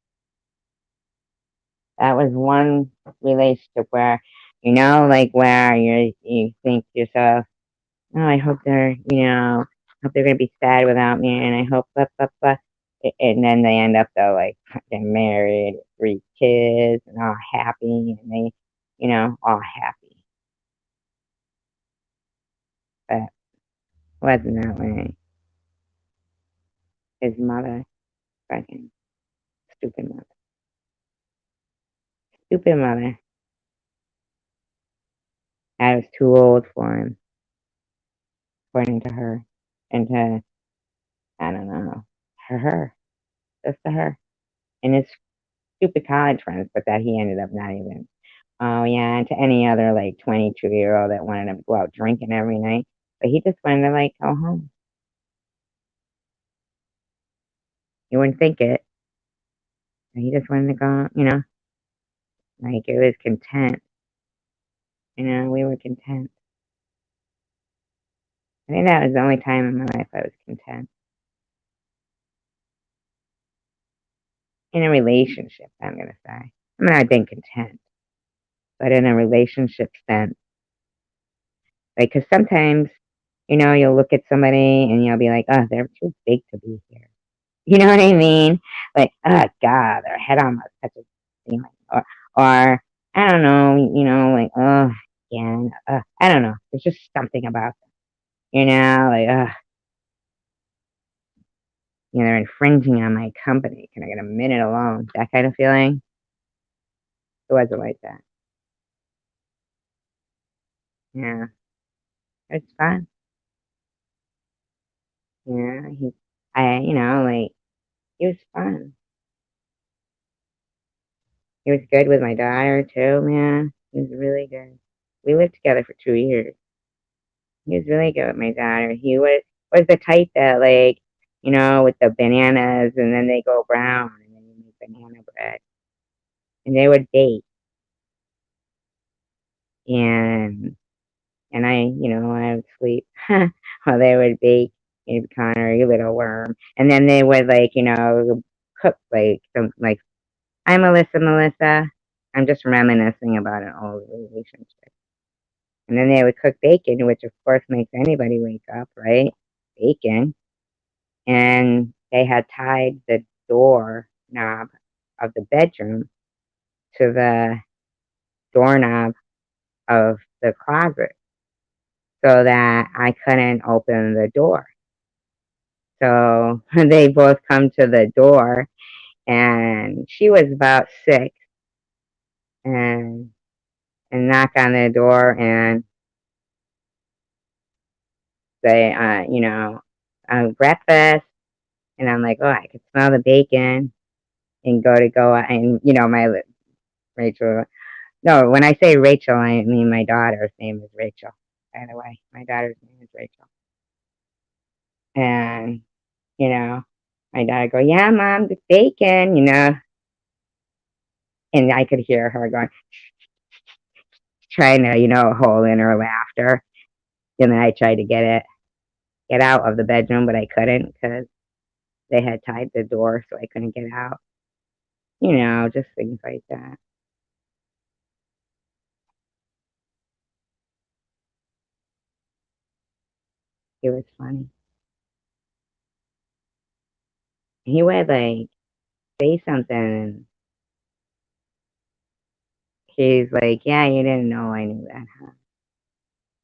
That was one relationship where, like where you think to yourself, oh, I hope hope they're gonna be sad without me, and I hope blah blah blah. And then they end up though like fucking married, 3 kids, and all happy, and they, all happy. But it wasn't that way. His mother, fucking stupid mother, stupid mother. I was too old for him, according to her, and to I don't know, her, just to her, and his stupid college friends, but that he ended up not even. Oh yeah, and to any other like 22-year-old that wanted to go out drinking every night, but he just wanted to like go home. You wouldn't think it, but he just wanted to go. Like it was content. We were content. I think that was the only time in my life I was content in a relationship. I'm gonna say. I mean, I've been content, but in a relationship sense, like, because sometimes, you'll look at somebody and you'll be like, oh, they're too big to be here. You know what I mean? Like, oh God, their head almost touches the ceiling, or I don't know, like, oh, again, I don't know. There's just something about them, like, they're infringing on my company. Can I get a minute alone? That kind of feeling. It wasn't like that. Yeah, it's fun. Yeah, like, he was fun. He was good with my daughter too, man. He was really good. We lived together for 2 years. He was really good with my daughter. He was the type that like, with the bananas and then they go brown and then you make banana bread. And they would bake and I would sleep while they would bake and Connor, you little worm. And then they would like, cook like some like I'm Melissa. I'm just reminiscing about an old relationship. And then they would cook bacon, which of course makes anybody wake up, right? bacon, and they had tied the door knob of the bedroom to the doorknob of the closet so that I couldn't open the door. So they both come to the door, and she was about 6, and knock on the door and say, breakfast. And I'm like, oh, I could smell the bacon, and go out, and Rachel. No, when I say Rachel, I mean my daughter's name is Rachel. By the way, my daughter's name is Rachel. And you know, my daughter go, yeah, mom, the bacon, and I could hear her going, trying to, hold in her laughter. And then I tried to get out of the bedroom, but I couldn't because they had tied the door, so I couldn't get out. Just things like that. It was funny. He would like say something, and he's like, "Yeah, you didn't know I knew that, huh?"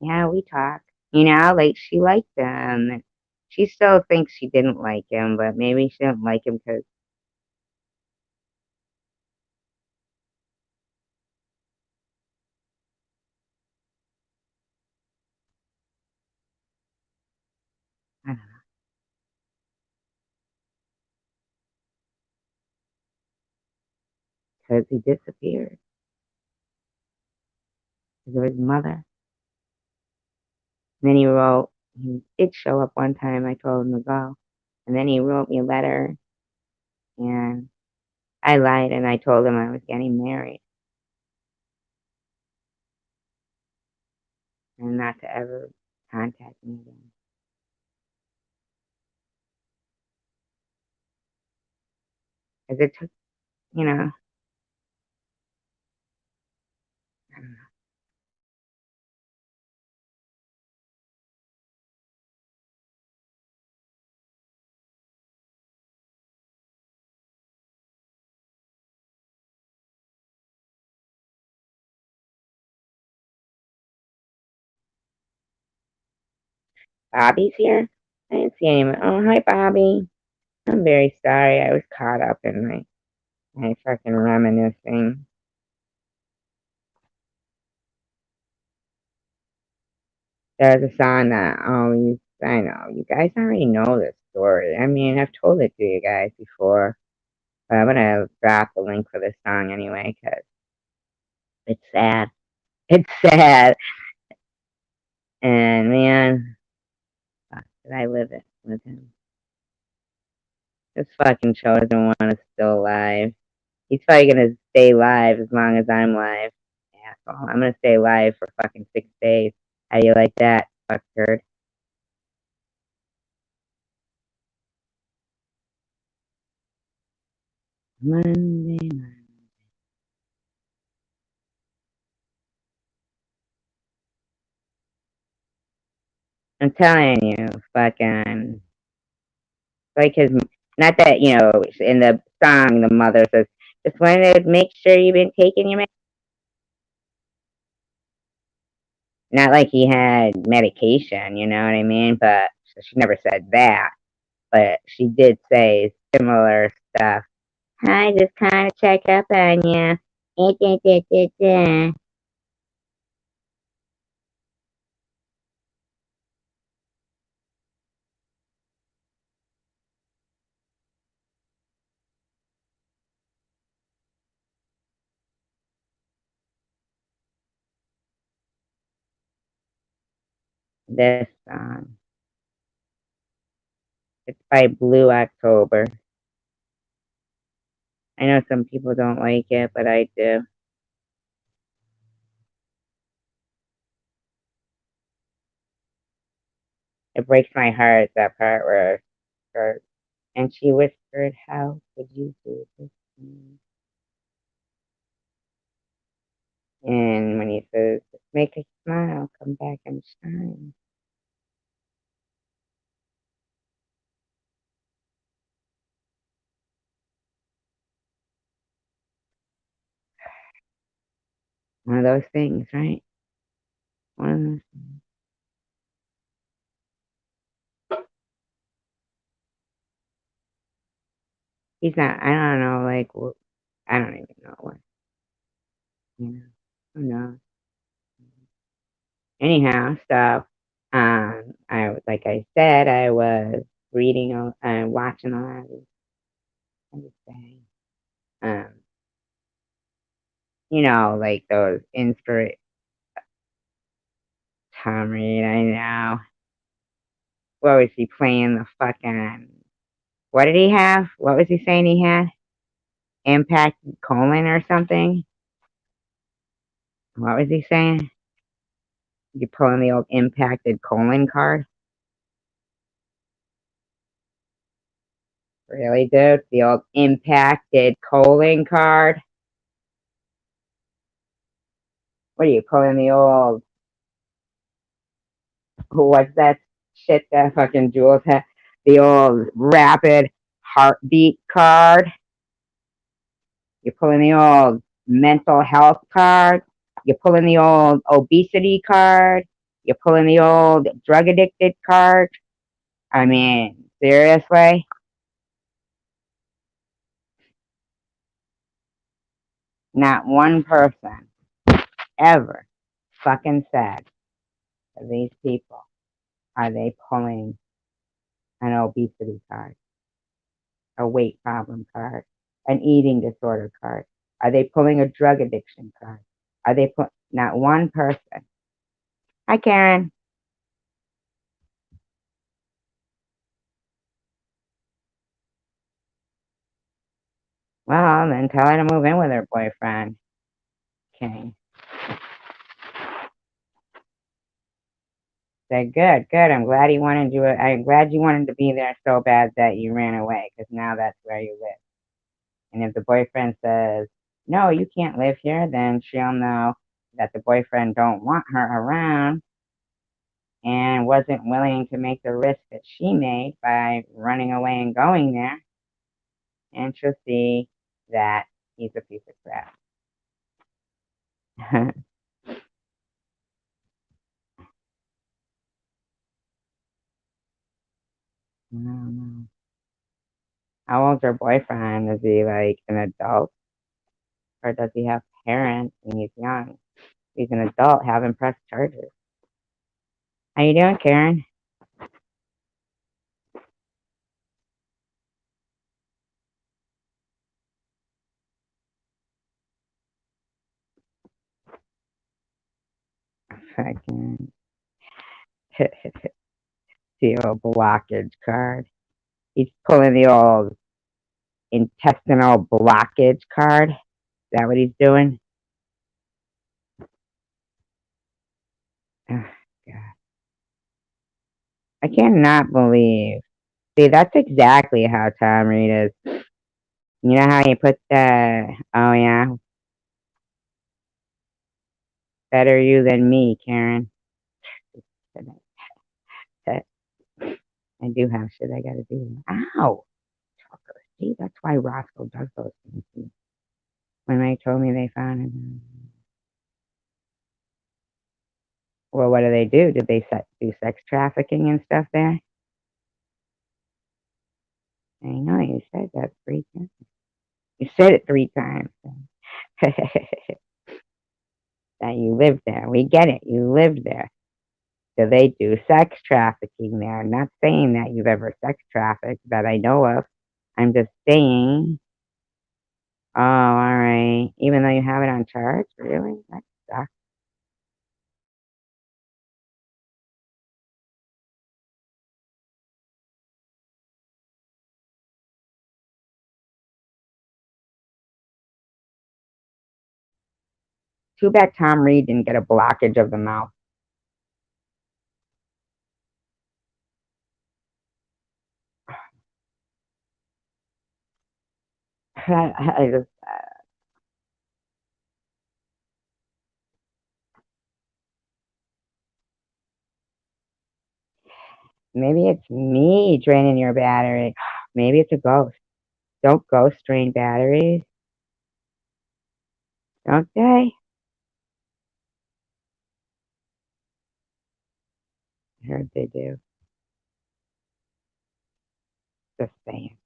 Yeah, we talked. Like she liked him. She still thinks she didn't like him, but maybe she didn't like him because I don't know, 'cause he disappeared. 'Cause of his mother. And then he wrote. He did show up one time. I told him to go, and then he wrote me a letter, and I lied, and I told him I was getting married and not to ever contact me again. Because it took, you know, I don't know. Bobby's here. I didn't see anyone. Oh, hi, Bobby. I'm very sorry. I was caught up in my fucking reminiscing. There's a song that always, I know, you guys already know this story. I mean, I've told it to you guys before, but I'm gonna drop the link for this song anyway, because it's sad. It's sad. And man, fuck, did I live it with him? This fucking chosen one is still alive. He's probably gonna stay live as long as I'm live. Asshole. I'm gonna stay live for fucking 6 days. How do you like that, fucker? Monday. I'm telling you, fucking, like his, not that, in the song, the mother says, just wanted to make sure you've been taking your not like he had medication, you know what I mean? But so she never said that, but she did say similar stuff. I just kind of check up on you. This song. It's by Blue October. I know some people don't like it, but I do. It breaks my heart, that part where her, and she whispered, how could you do this to me? And when he says, just make a smile, come back and shine. One of those things, right? One of those. He's not. I don't know. Like, I don't even know what. You know, who knows? Anyhow, so like I said, I was reading and watching a lot of these. What was saying? Um, like those inspire Tom Reed. I know. What was he playing? The fucking. What did he have? What was he saying he had? Impact colon or something? What was he saying? You pulling the old impacted colon card? Really, dude? The old impacted colon card? What are you pulling the old? What's that shit that fucking Jules had? The old rapid heartbeat card? You're pulling the old mental health card? You're pulling the old obesity card? You're pulling the old drug addicted card? I mean, seriously? Not one person ever fucking said to these people, are they pulling an obesity card, a weight problem card, an eating disorder card? Are they pulling a drug addiction card? Are they not one person? Hi, Karen. Well, then tell her to move in with her boyfriend. Okay. Said, good, good. I'm glad he wanted you. I'm glad you wanted to be there so bad that you ran away, because now that's where you live. And if the boyfriend says, no, you can't live here, then she'll know that the boyfriend don't want her around and wasn't willing to make the risk that she made by running away and going there. And she'll see that he's a piece of crap. I don't know. How old's her boyfriend? Is he like an adult? Or does he have parents and he's young? He's an adult having pressed charges. How you doing, Karen? Fucking the old blockage card. He's pulling the old intestinal blockage card. Is that what he's doing? Oh, God. I cannot believe. See, that's exactly how Tom Reed is. You know how you put the, oh yeah, better you than me, Karen. I do have shit I gotta do. Ow! Fucker. See, that's why Roscoe does those things. When they told me they found him. Well, what do they do? Did they do sex trafficking and stuff there? I know, you said that 3 times. You said it 3 times. That you lived there. We get it. You lived there. So they do sex trafficking there. I'm not saying that you've ever sex trafficked that I know of. I'm just saying, oh, all right. Even though you have it on charge? Really? That sucks. Too bad Tom Reed didn't get a blockage of the mouth. I just, maybe it's me draining your battery. Maybe it's a ghost. Don't ghosts drain batteries? Don't they? heard they do. Just saying.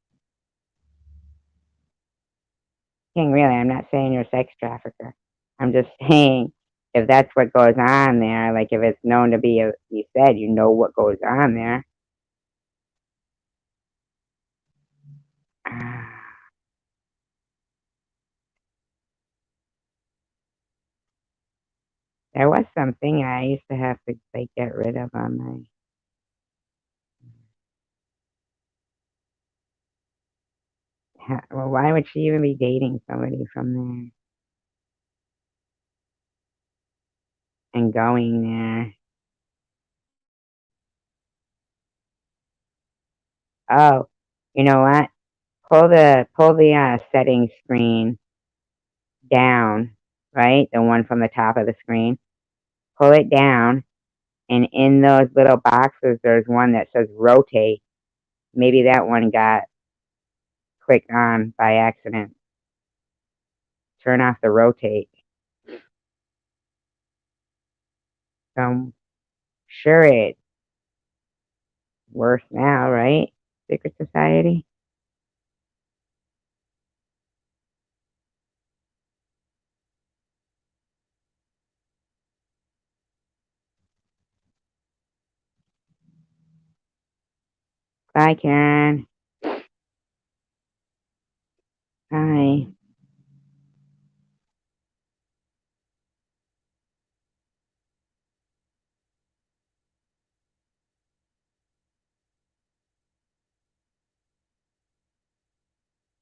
King, really, I'm not saying you're a sex trafficker. I'm just saying if that's what goes on there, like if it's known to be, you said, you know what goes on there. There was something I used to have to like get rid of on my. Well, why would she even be dating somebody from there and going there? Oh, you know what? Pull the settings screen down, right? The one from the top of the screen. Pull it down, and in those little boxes, there's one that says rotate. Maybe that one got clicked on by accident. Turn off the rotate. So sure, it's worse now, right? Secret Society. Bye, Karen. Bye.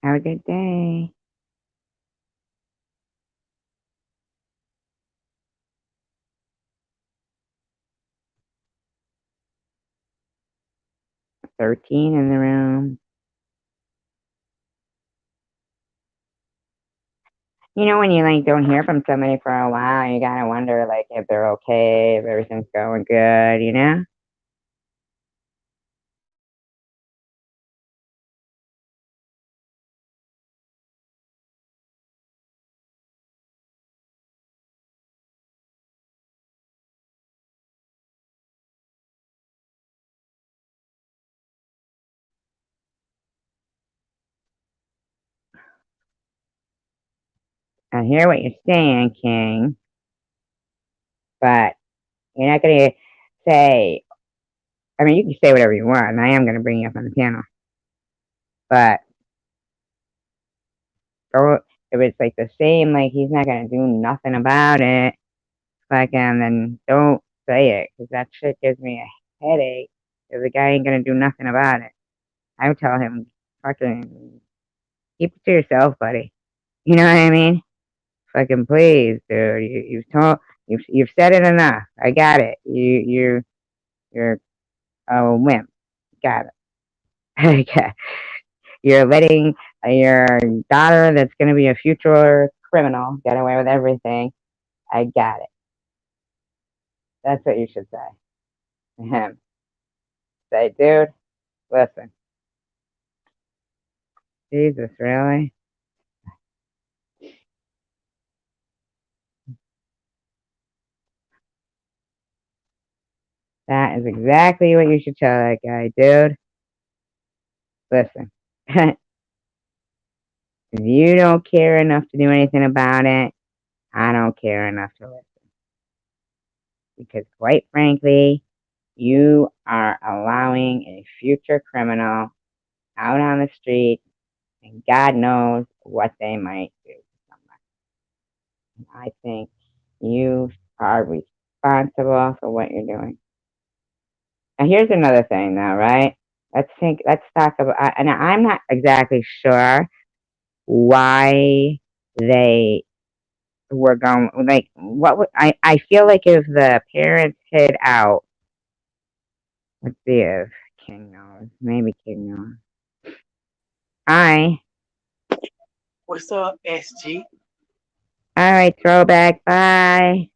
Have a good day. $13 in the room. You know, when you like don't hear from somebody for a while, you gotta wonder like if they're okay, if everything's going good, you know? I hear what you're saying, King, but you're not gonna say, I mean, you can say whatever you want, and I am gonna bring you up on the panel, but go, if it's like the same, like he's not gonna do nothing about it, then don't say it, because that shit gives me a headache if the guy ain't gonna do nothing about it. I would tell him, fucking, keep it to yourself, buddy. You know what I mean? Fucking please, dude. You've said it enough. I got it. You're a wimp. Got it. Okay. You're letting your daughter, that's gonna be a future criminal, get away with everything. I got it. That's what you should say to him. Say, dude, listen. Jesus, really? That is exactly what you should tell that guy, dude. Listen. If you don't care enough to do anything about it, I don't care enough to listen. Because quite frankly, you are allowing a future criminal out on the street, and God knows what they might do to somebody. I think you are responsible for what you're doing. Now, here's another thing, though, right? Let's talk about, and I'm not exactly sure why they were going, like, I feel like if the parents hid out, let's see if King knows. Maybe King knows. Hi. What's up, SG? All right, throwback. Bye.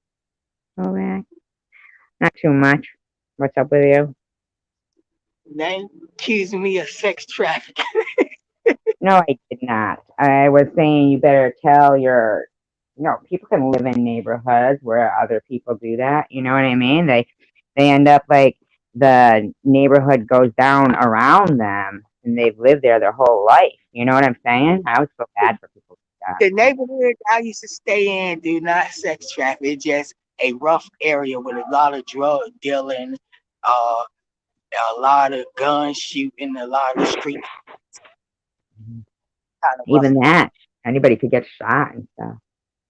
Throwback. Not too much. What's up with you? Name accusing me of sex trafficking. No, I did not. I was saying you better tell your. No, people can live in neighborhoods where other people do that. You know what I mean? They end up like the neighborhood goes down around them and they've lived there their whole life. You know what I'm saying? I always feel bad for people like that. The neighborhood I used to stay in do not sex traffic. It's just a rough area with a lot of drug dealing, uh, a lot of gun shooting, a lot of street Mhm. kind of rough. Even that, anybody could get shot and stuff.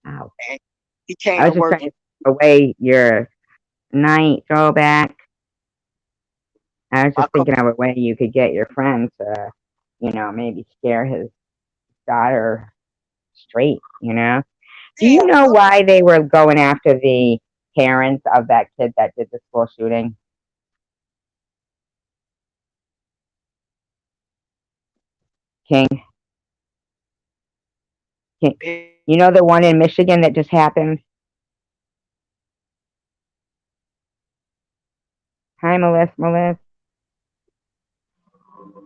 Wow. And he came I to was just work trying in to take away your night throwback. I was my just car. thinking of a way you could get your friend to, maybe scare his daughter straight, Do Yeah, you know why they were going after the parents of that kid that did the school shooting? King? King. You know the one in Michigan that just happened? Hi,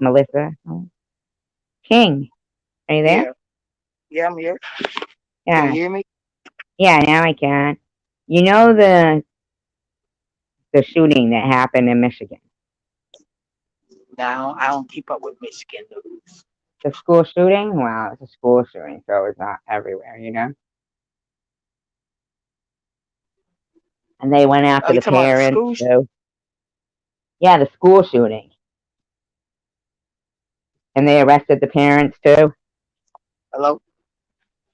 Melissa. King, are you there? yeah, yeah, I'm here. Can you Yeah, hear me? yeah. Now I can. You know the shooting that happened in Michigan, Now I don't keep up with Michigan news. the school shooting. Well, it's a school shooting, so it's not everywhere. And they went Are after you the talking about the parents school? too. Yeah, the school shooting, and they arrested the parents too. Hello?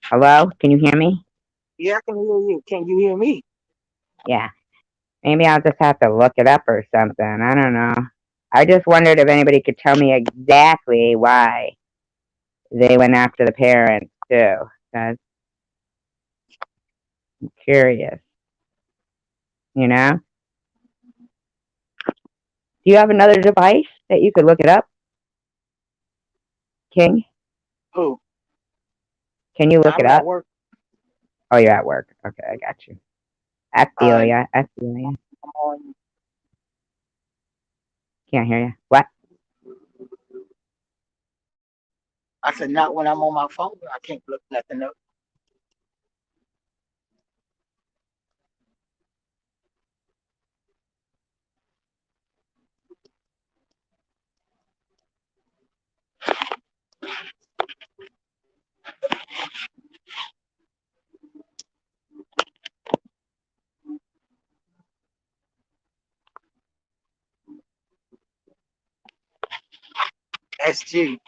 Hello, can you hear me? Yeah, I can hear you. Can you hear me? Yeah, maybe I'll just have to look it up or something. I don't know. I just wondered if anybody could tell me exactly why they went after the parents too. 'Cause I'm curious. You know? Do you have another device that you could look it up, King? Who? Can you look it I'm at up? work. Oh, you're at work. Okay, I got you. I feel Uh, ya. I feel ya. I'm on. Can't hear you. What? I said not when I'm on my phone. I can't look nothing up. SG.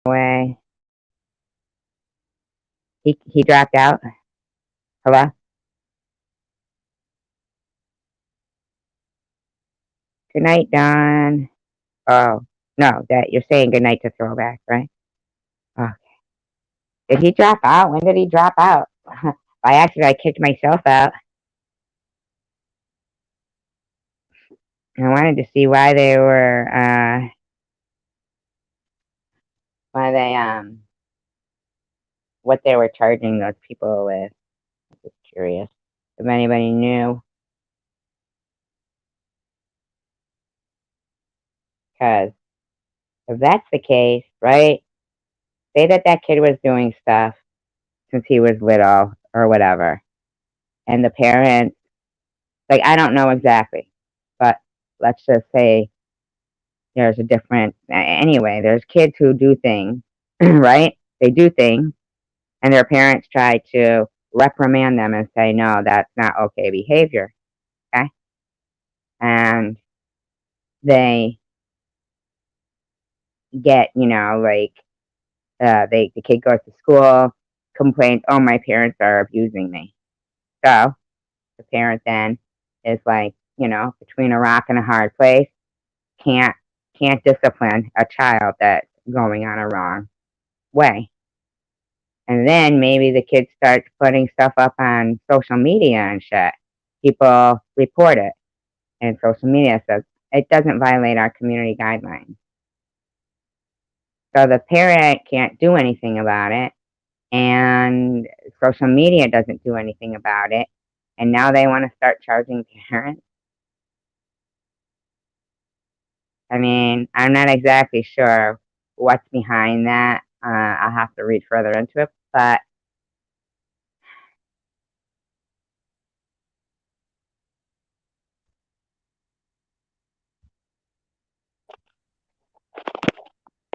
Way. He dropped out. Hello? Good night, Don. Oh, no, that you're saying good night to throwback, right? Oh. Did he drop out? When did he drop out? By accident, I kicked myself out. I wanted to see why they were, why they, what they were charging those people with. I'm just curious if anybody knew. Because if that's the case, right? Say that that kid was doing stuff since he was little or whatever, and the parents, like, I don't know exactly, but let's just say there's a different, anyway, there's kids who do things, right? They do things, and their parents try to reprimand them and say, no, that's not okay behavior, okay? And they get, like, the kid goes to school, complains, oh, my parents are abusing me. So The parent then is like, between a rock and a hard place, can't can't discipline a child that's going on a wrong way. And then maybe the kid starts putting stuff up on social media and shit. People report it, and social media says it doesn't violate our community guidelines. So the parent can't do anything about it, and social media doesn't do anything about it. And now they want to start charging parents. I mean, I'm not exactly sure what's behind that. I'll have to read further into it, but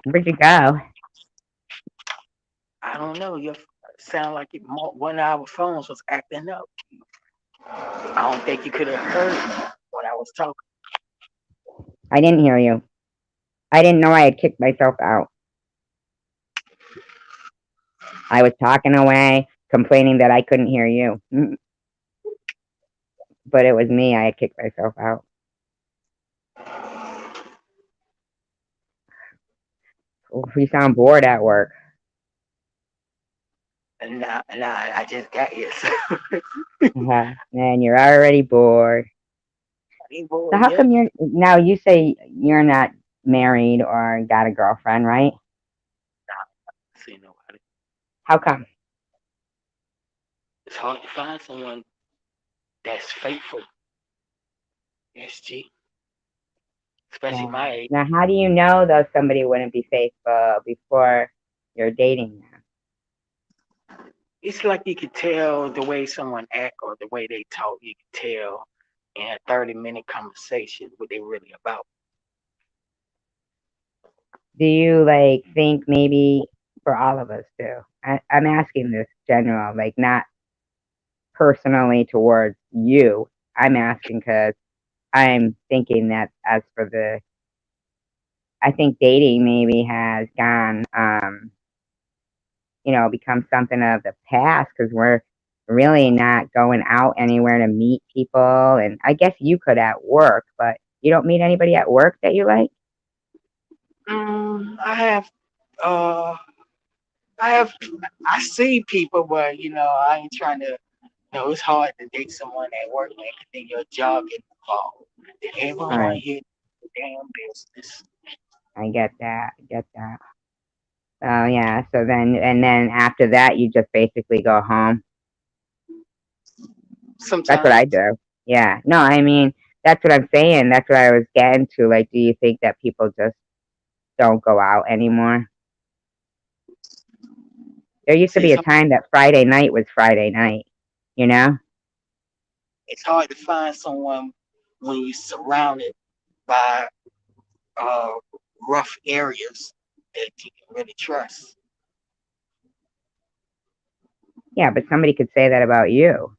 where'd you go? I don't know. You sound like one of our phones was acting up. I don't think you could have heard me when I was talking. I didn't hear you. I didn't know I had kicked myself out. I was talking away, complaining that I couldn't hear you. But it was me. I had kicked myself out. You sound bored at work. And now I just got here. So And you're already bored. I ain't bored So how yet. come now you say you're not married or got a girlfriend, right? See nobody. How come? It's hard to find someone that's faithful. SG, especially Yeah. my age. Now, how do you know though somebody wouldn't be faithful before you're dating them? It's like you could tell the way someone act or the way they talk. You could tell in a 30-minute conversation what they really about. Do you think maybe for all of us too? I'm asking this general, not personally towards you. I'm asking because I'm thinking that I think dating maybe has gone, become something of the past because we're really not going out anywhere to meet people. And I guess you could at work, but you don't meet anybody at work that you like? I have, uh, I have, I see people, but I ain't trying to. It's hard to date someone at work when everything your job get involved. Then All everyone right. here the damn business. I get that. I get that. Oh yeah. So then after that, you just basically go home. That's what I Sometimes do. Yeah. No, I mean, that's what I'm saying. That's what I was getting to. Do you think that people just don't go out anymore? There used to see be a some. time that Friday night was Friday night, you know? It's hard to find someone when you're surrounded by uh, rough areas that you can really trust. Yeah, but somebody could say that about you,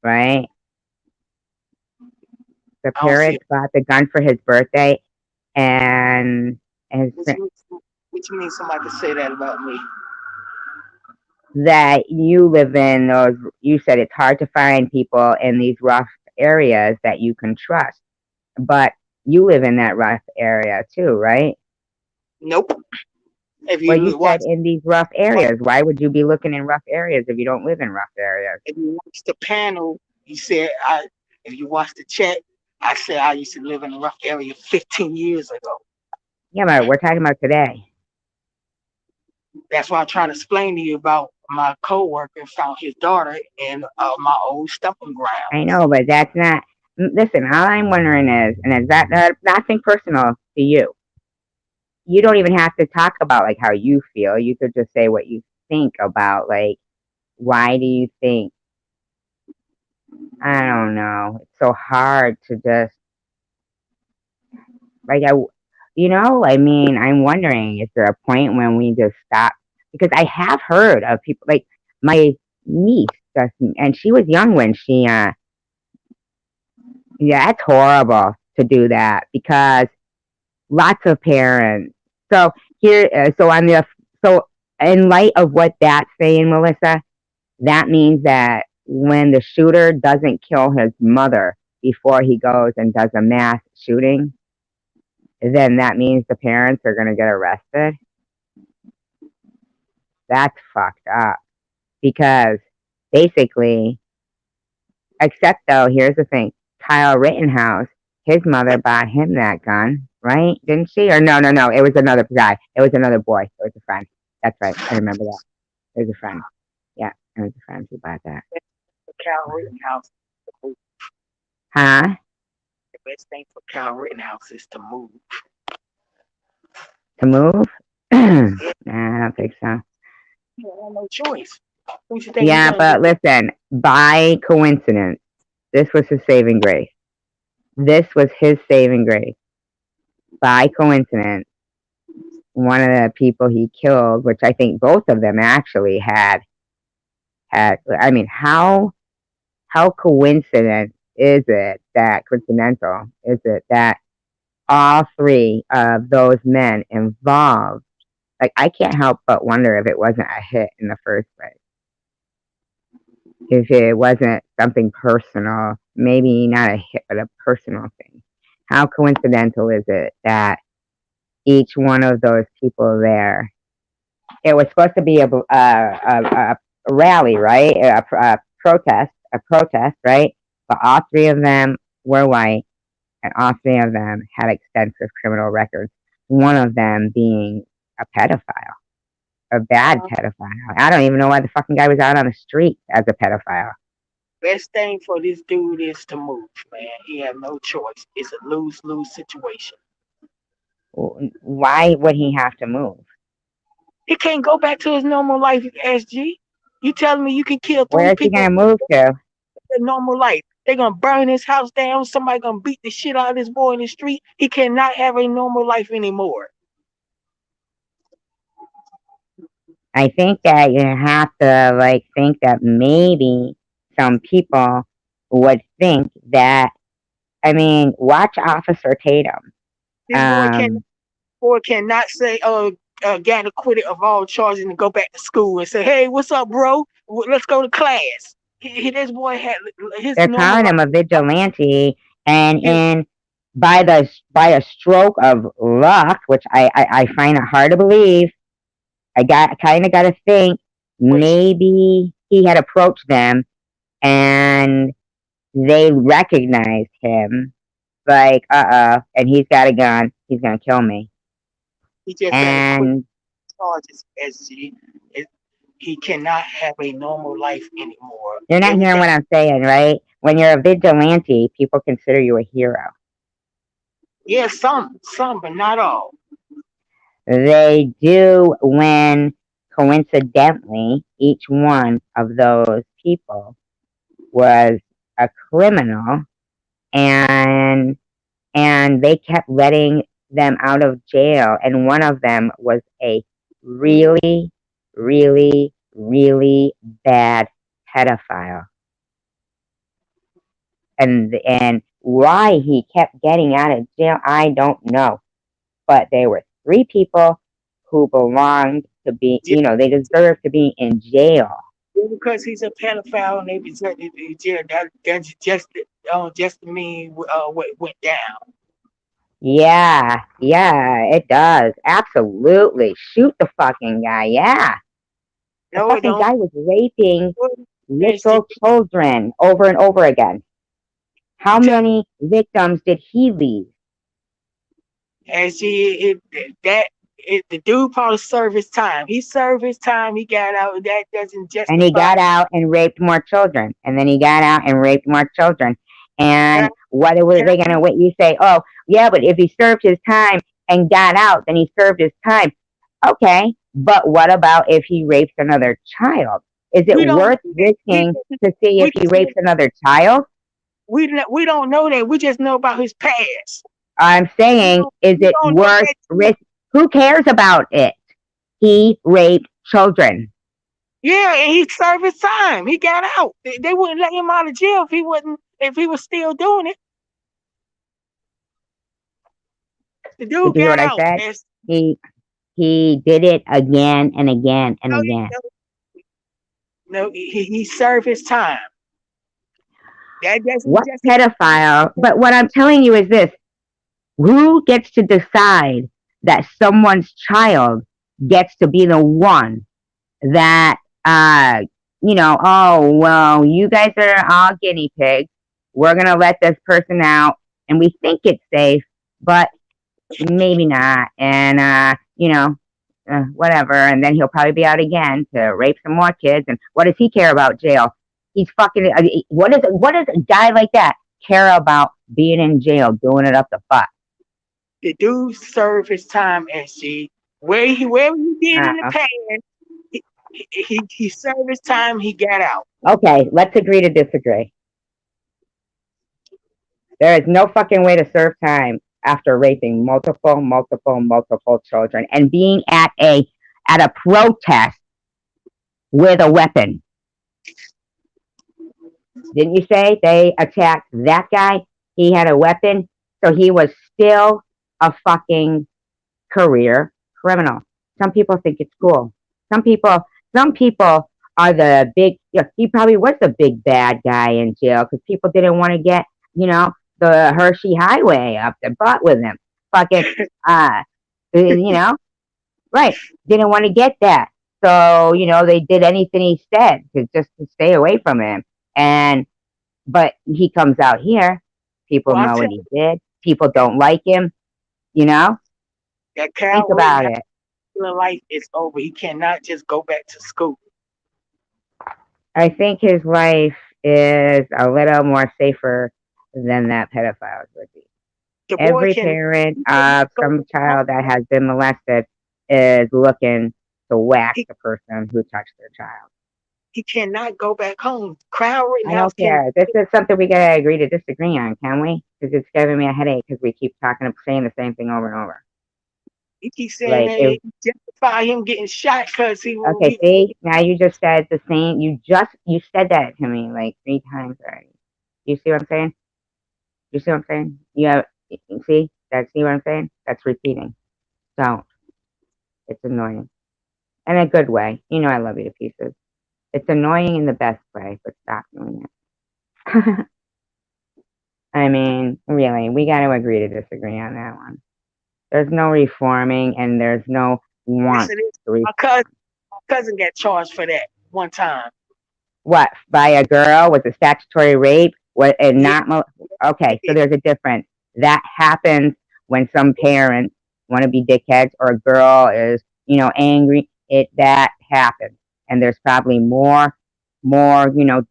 right? The I don't see parents bought the gun for his birthday, and his what you mean somebody could say that about me. that you live in those. You said it's hard to find people in these rough areas that you can trust, but you live in that rough area too, right? Nope. If Well, you you said watch, in these rough areas. Why would you be looking in rough areas if you don't live in rough areas? if you watch the panel, you said I. If you watch the chat, I said I used to live in a rough area 15 years ago. Yeah, but we're talking about today. That's why I'm trying to explain to you about my coworker found his daughter in my old stumping I grounds. know, but that's not. Listen, all I'm wondering is, and it's nothing personal to you. You don't even have to talk about how you feel. You could just say what you think about why do you think? I don't know. It's so hard to just like I, I mean, I'm wondering, is there a point when we just stop? Because I have heard of people my niece, and she was young when she yeah, it's horrible to do that because lots of parents. So here, so in light of what that's saying, Melissa, that means that when the shooter doesn't kill his mother before he goes and does a mass shooting, then that means the parents are going to get arrested. That's fucked up because basically, except though, here's the thing: Kyle Rittenhouse, his mother bought him that gun, right? Didn't she? Or no, it was another guy. It was another boy. It was a friend. That's right. I remember that. It was a friend. Yeah, it was a friend who bought that. The Cal Rittenhouse. Huh? The best thing for Cal Rittenhouse is to move. To move? Nah, Yeah, I don't think so. he had no choice. What you think he Yeah, gonna do? but listen, by coincidence, this was his saving grace. This was his saving grace. By coincidence, one of the people he killed, which I think both of them actually had. I mean, how coincidental is it that all three of those men involved? Like, I can't help but wonder if it wasn't a hit in the first place. If it wasn't something personal, maybe not a hit, but a personal thing. How coincidental is it that each one of those people there, it was supposed to be a rally, right? A protest, right? But all three of them were white, and all three of them had extensive criminal records. One of them being a pedophile, a bad Uh, pedophile. I don't even know why the fucking guy was out on the street as a pedophile. Best thing for this dude is to move, man. He have no choice. It's a lose-lose situation. Why would he have to move? He can't go back to his normal life, SG. You telling me you can kill Where three is he people gonna move to? in normal life? They're gonna burn his house down. Somebody gonna beat the shit out of this boy in the street. He cannot have a normal life anymore. I think that you have to like think that maybe some people would think that. I mean, watch Officer Tatum. This Um, boy cannot say, got acquitted of all charges and go back to school and say, hey, what's up, bro? Let's go to class. This boy had his they're normal calling life. him a vigilante, and His, by a stroke of luck, which I find it hard to believe. I kind of got to think maybe he had approached them and they recognized him, like, and he's got a gun, he's gonna kill me. he just got acquitted And of charges, SG. He cannot have a normal life anymore. you're not hearing Everything. what I'm saying, right? When you're a vigilante, people consider you a hero. Yeah, some, but not all. They do when coincidentally each one of those people was a criminal, and they kept letting them out of jail, and one of them was a really, really, really bad pedophile. And why he kept getting out of jail, I don't know. But there were three people who belonged to be, Yeah, they deserved to be in jail. because he's a pedophile and they be sent to jail. That's just to mean what went down. Yeah, it does. Absolutely. Shoot the fucking guy. Yeah. The No, it fucking don't. guy was raping SG, little children over and over again. How many victims did he leave? that the dude probably served his time. He served his time. He got out. That doesn't And he justify. got out and raped more children. And then he got out and raped more children. Can I, And what were can I, they going to, what you say, oh, yeah, but if he served his time and got out, then he served his time. Okay, but what about if he rapes another child? Is it we don't worth know that. risking to see if We he just rapes another child? we don't know that. We just know about his past. I'm saying, is We it don't know worth that. risk? Who cares about it? He raped children. Yeah, and he served his time. He got out. They wouldn't let him out of jail if he was still doing it. The Did dude you hear got what I out. said? He he did it again and again and No, again. no, he served his time. That doesn't What justify. pedophile? But what I'm telling you is this: who gets to decide that someone's child gets to be the one that, uh, oh, well, you guys are all guinea pigs. We're going to let this person out and we think it's safe, but maybe not. And, whatever. And then he'll probably be out again to rape some more kids. And what does he care about jail? He's fucking, what does a guy like that care about being in jail, doing it up the butt? The dude served his time, SG. Wherever he did in the Uh, past, he served his time. He got out. okay, let's agree to disagree. There is no fucking way to serve time after raping multiple children and being at a protest with a weapon. Didn't you say they attacked that guy? He had a weapon, so he was still a fucking career criminal. Some people think it's cool. Some people, some people are the big. He probably was the big bad guy in jail because people didn't want to get, you know, the Hershey Highway up the butt with him. Fucking, uh, you know, right? Didn't want to get that, so they did anything he said to stay away from him. And but he comes out here, people Well, I'm know what telling he did. People you don't like him. You know, that think Cal about Rittenhouse it. life is over. He cannot just go back to school. I think his life is a little more safer than that pedophile's would be. The boy Every can parent he cannot of go some back home. child that has been molested is looking to whack He, the person who touched their child. he cannot go back home. Cal I Rittenhouse don't can. care. This is something we gotta agree to disagree on, can we? Because it's giving me a headache because we keep saying the same thing over and over. He keeps saying Like, that if it justify him getting shot because okay, see, now you just said the same. You said that to me like 3 times already. You see what I'm saying? You see what I'm saying? See what I'm saying? That's repeating. Don't. It's annoying in a good way. I love you to pieces. It's annoying in the best way, but stop doing it. I mean, really, we got to agree to disagree on that one. There's no reforming, and there's no yes, want it is. to My reform. cousin got charged for that one time. What, by a girl with a statutory rape? What, and Yeah, not okay? So yeah. there's a difference. That happens when some parents want to be dickheads, or a girl is, angry. That happens, and there's probably more,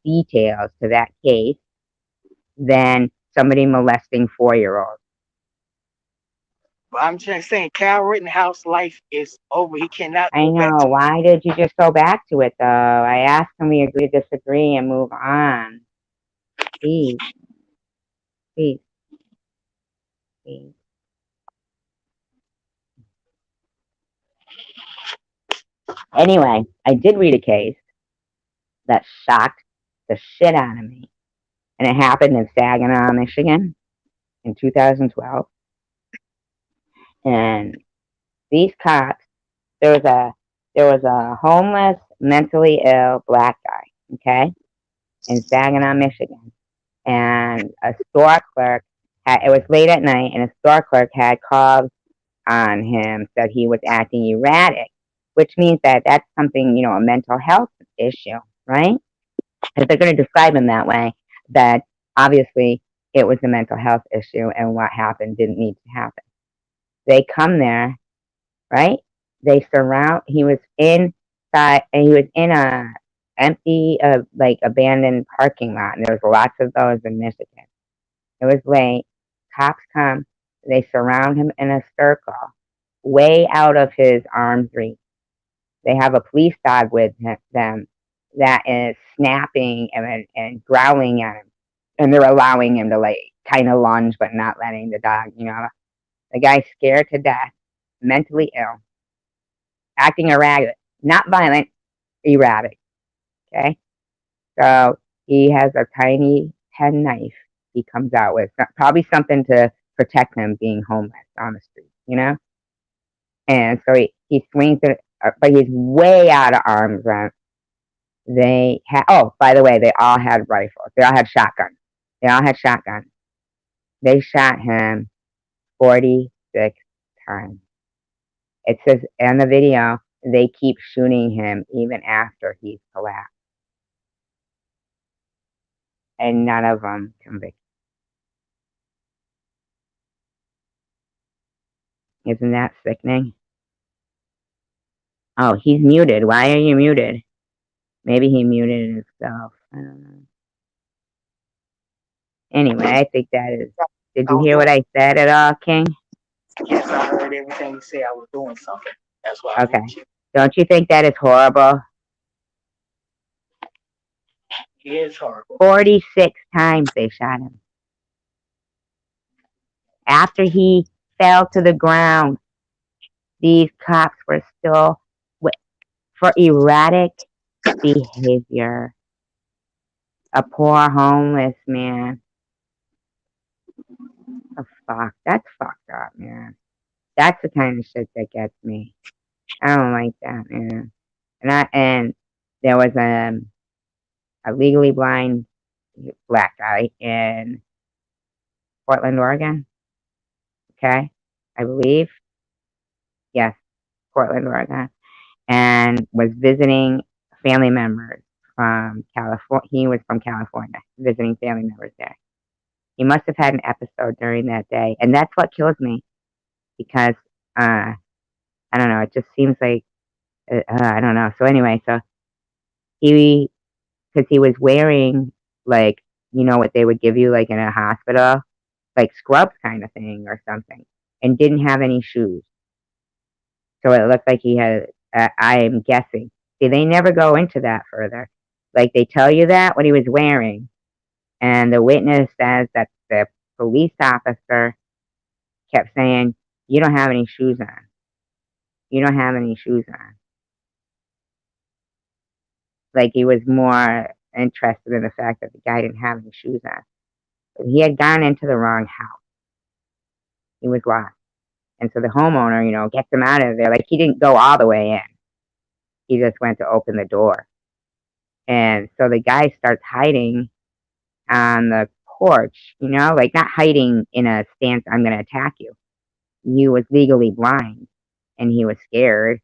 details to that case than somebody molesting 4-year-olds. But I'm just saying, Cal Rittenhouse life is over. He cannot I go back know. to. Why did you just go back to it, though? I asked, can we agree to disagree and move on? Please, please, please. Anyway, I did read a case that shocked the shit out of me, and it happened in Saginaw, Michigan, in 2012. And these cops, there was a there was a homeless, mentally ill black guy, okay, in Saginaw, Michigan, and a store clerk had. It was late at night, and a store clerk had called on him, said he was acting erratic, which means that that's something, a mental health issue, right? If they're going to describe him that way, that obviously it was a mental health issue and what happened didn't need to happen. They come there, right? They surround. He was in a empty, like abandoned parking lot, and there was lots of those in Michigan. It was late. Cops come. They surround him in a circle, way out of his arm's reach. They have a police dog with them that is snapping and growling at him, and they're allowing him to like kind of lunge, but not letting the dog. The guy's scared to death, mentally ill, acting erratic, not violent, erratic. Okay, so he has a tiny pen knife. He comes out with probably something to protect him being homeless on the street. And so he swings it, but he's way out of arm's length. They had, oh, by the way, they all had rifles. They all had shotguns. They all had shotguns. They shot him 46 times. It says in the video, they keep shooting him even after he's collapsed. And none of them convicted. Isn't that sickening? Oh, he's muted. Why are you muted? Maybe he muted himself. I don't know. Anyway, I think that is. Did I you was hear doing. what I said at all, King? Yes, I heard everything you said. I was doing something. That's why I Okay. moved you. Don't you think that is horrible? It is horrible. 46 times they shot him. After he fell to the ground, these cops were still, for erratic behavior. A poor homeless man. Oh, fuck. That's fucked up, man. That's the kind of shit that gets me. I don't like that, man. And there was a legally blind black guy in Portland, Oregon. Okay, I believe. Yes, Portland, Oregon, and was visiting family members from California. He was from California, visiting family members there. He must have had an episode during that day, and that's what kills me because I don't know. It just seems like I don't know. So anyway, so he because he was wearing like what they would give you like in a hospital, like scrubs kind of thing or something, and didn't have any shoes. So it looked like he had. I am guessing. See, they never go into that further. Like they tell you that what he was wearing, and the witness says that the police officer kept saying, "You don't have any shoes on. You don't have any shoes on." Like he was more interested in the fact that the guy didn't have any shoes on. But he had gone into the wrong house. He was lost. And so the homeowner, gets him out of there. Like he didn't go all the way in. He just went to open the door. And so the guy starts hiding on the porch, like not hiding in a stance, I'm going to attack you. He was legally blind and he was scared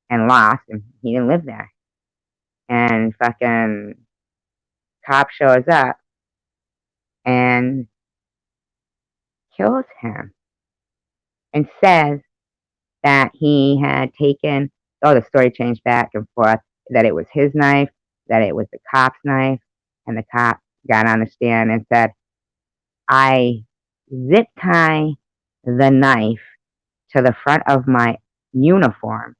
and lost and he didn't live there. And fucking cop shows up and kills him and says that he had taken, the story changed back and forth, that it was his knife, that it was the cop's knife, and the cop got on the stand and said, I zip tie the knife to the front of my uniform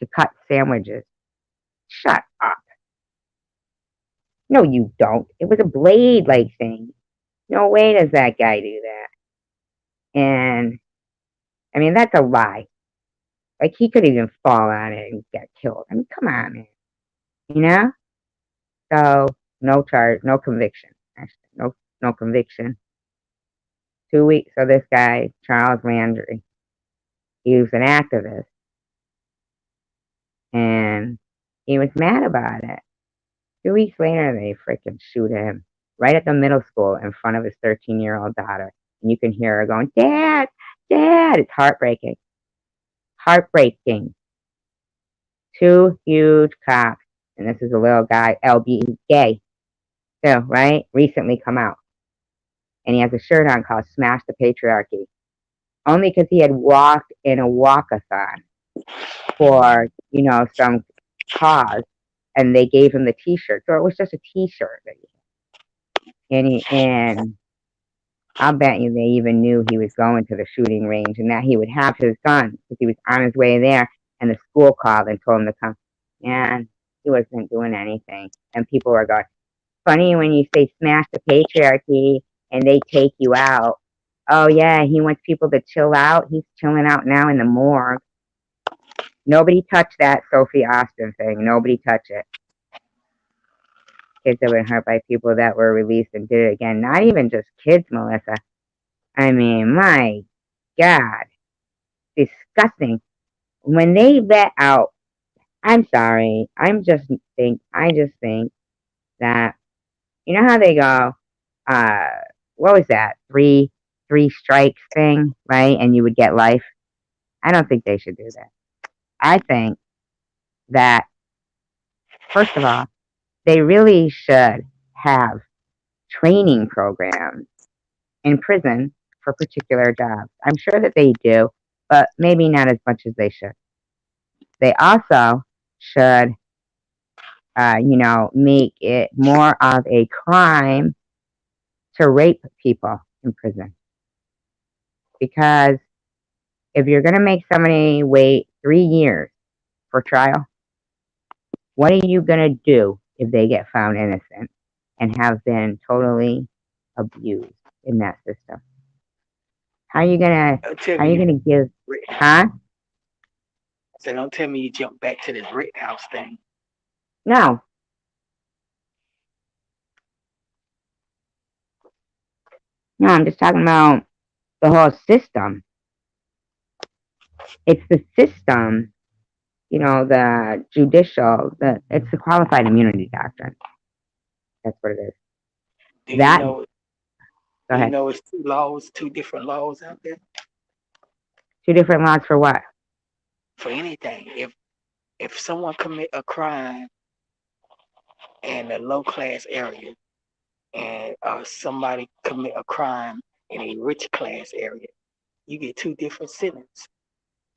to cut sandwiches. Shut up. No, you don't. It was a blade-like thing. No way does that guy do that. And, I mean, that's a lie. Like, he could even fall on it and get killed. I mean, come on, man. You know? So, no charge, no conviction. Actually, no conviction. 2 weeks. So this guy, Charles Landry, he was an activist. And he was mad about it. 2 weeks later, they freaking shoot him right at the middle school in front of his 13-year-old daughter. And you can hear her going, Dad, Dad. It's heartbreaking. Heartbreaking. Two huge cops. And this is a little guy, LB, who's gay. Still, right? Recently come out. And he has a shirt on called Smash the Patriarchy. Only because he had walked in a walkathon for, some cause. And they gave him the t-shirt. So it was just a t-shirt that he had. And I'll bet you they even knew he was going to the shooting range and that he would have his gun because he was on his way there. And the school called and told him to come. And he wasn't doing anything. And people were going, funny when you say smash the patriarchy and they take you out. Oh, yeah, he wants people to chill out. He's chilling out now in the morgue. Nobody touched that Sophie Austin thing. Nobody touch it. Kids have been hurt by people that were released and did it again. Not even just kids, Melissa. I mean, my God. Disgusting. When they let out, I'm sorry. I just think that, you know how they go, what was that? Three strikes thing, right? And you would get life. I don't think they should do that. I think that, first of all, they really should have training programs in prison for particular jobs. I'm sure that they do, but maybe not as much as they should. They also should, make it more of a crime to rape people in prison. Because if you're going to make somebody wait 3 years for trial, what are you going to do if they get found innocent and have been totally abused in that system? How are you gonna Don't tell how me are you you gonna give, Rittenhouse. huh? So don't tell me you jump back to this Rittenhouse thing. No, no, I'm just talking about the whole system. It's the system, the judicial, it's the qualified immunity doctrine. That's what it is. Do you That know? Go Do you ahead. know it's two laws, two different laws out there Two different laws for what? for anything? If someone commit a crime in a low class area and somebody commit a crime in a rich class area, you get two different sentences.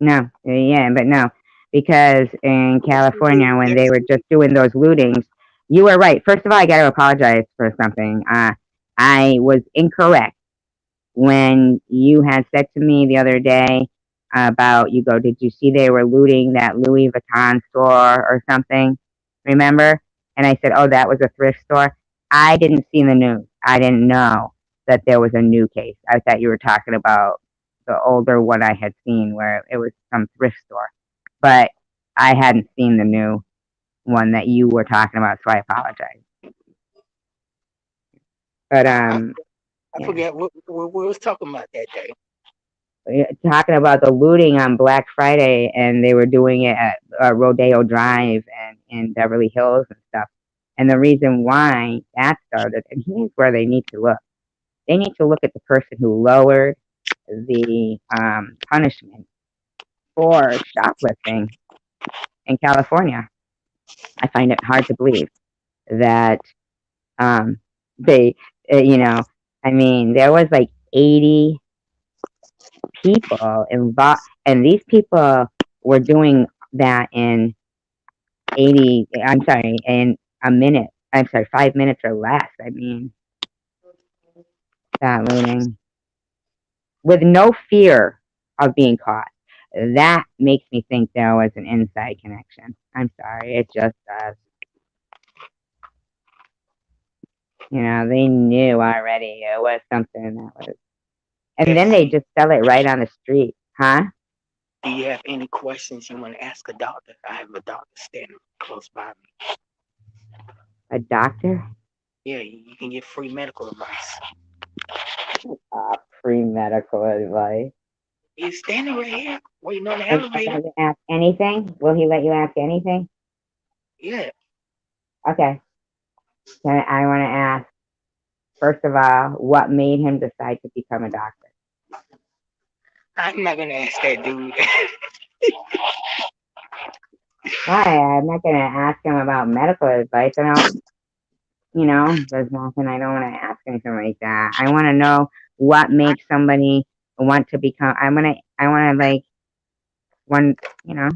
No, yeah, but no, because in Yes, you do. California when Yes, they were you just doing those lootings, you were right. First of all, I got to apologize for something. I was incorrect when you had said to me the other day about, you go, did you see they were looting that Louis Vuitton store or something? Remember? And I said, oh, that was a thrift store. I didn't see the news. I didn't know that there was a new case. I thought you were talking about the older one I had seen where it was some thrift store. But I hadn't seen the new one that you were talking about, so I apologize. But I, I yeah. forget what we was talking about that day. Talking about the looting on Black Friday, and they were doing it at Rodeo Drive and in Beverly Hills and stuff. And the reason why that started, and here's where they need to look. They need to look at the person who lowered the punishment for shoplifting in California. I find it hard to believe that they, I mean, there was like 80 people involved, and these people were doing that in 80, I'm sorry, in a minute. I'm sorry, 5 minutes or less. I mean, that looting with no fear of being caught. That makes me think there was an inside connection. I'm sorry, it just does. They knew already it was something that was, and then they FC, just sell it right on the street, huh? do you have any questions you want to ask a doctor? I have a doctor standing close by me. A doctor? Yeah, you can get free medical advice. Free medical advice. He's standing right here, waiting on the Is he elevator. going to ask anything? Will he let you ask anything? Yeah, Okay. I want to ask, first of all, what made him decide to become a doctor? I'm not gonna ask that dude. Why? I'm not going to ask him about medical advice. I don't, there's nothing, I don't want to ask anything like that. I want to know what makes somebody want to become, I want to like, one, you know,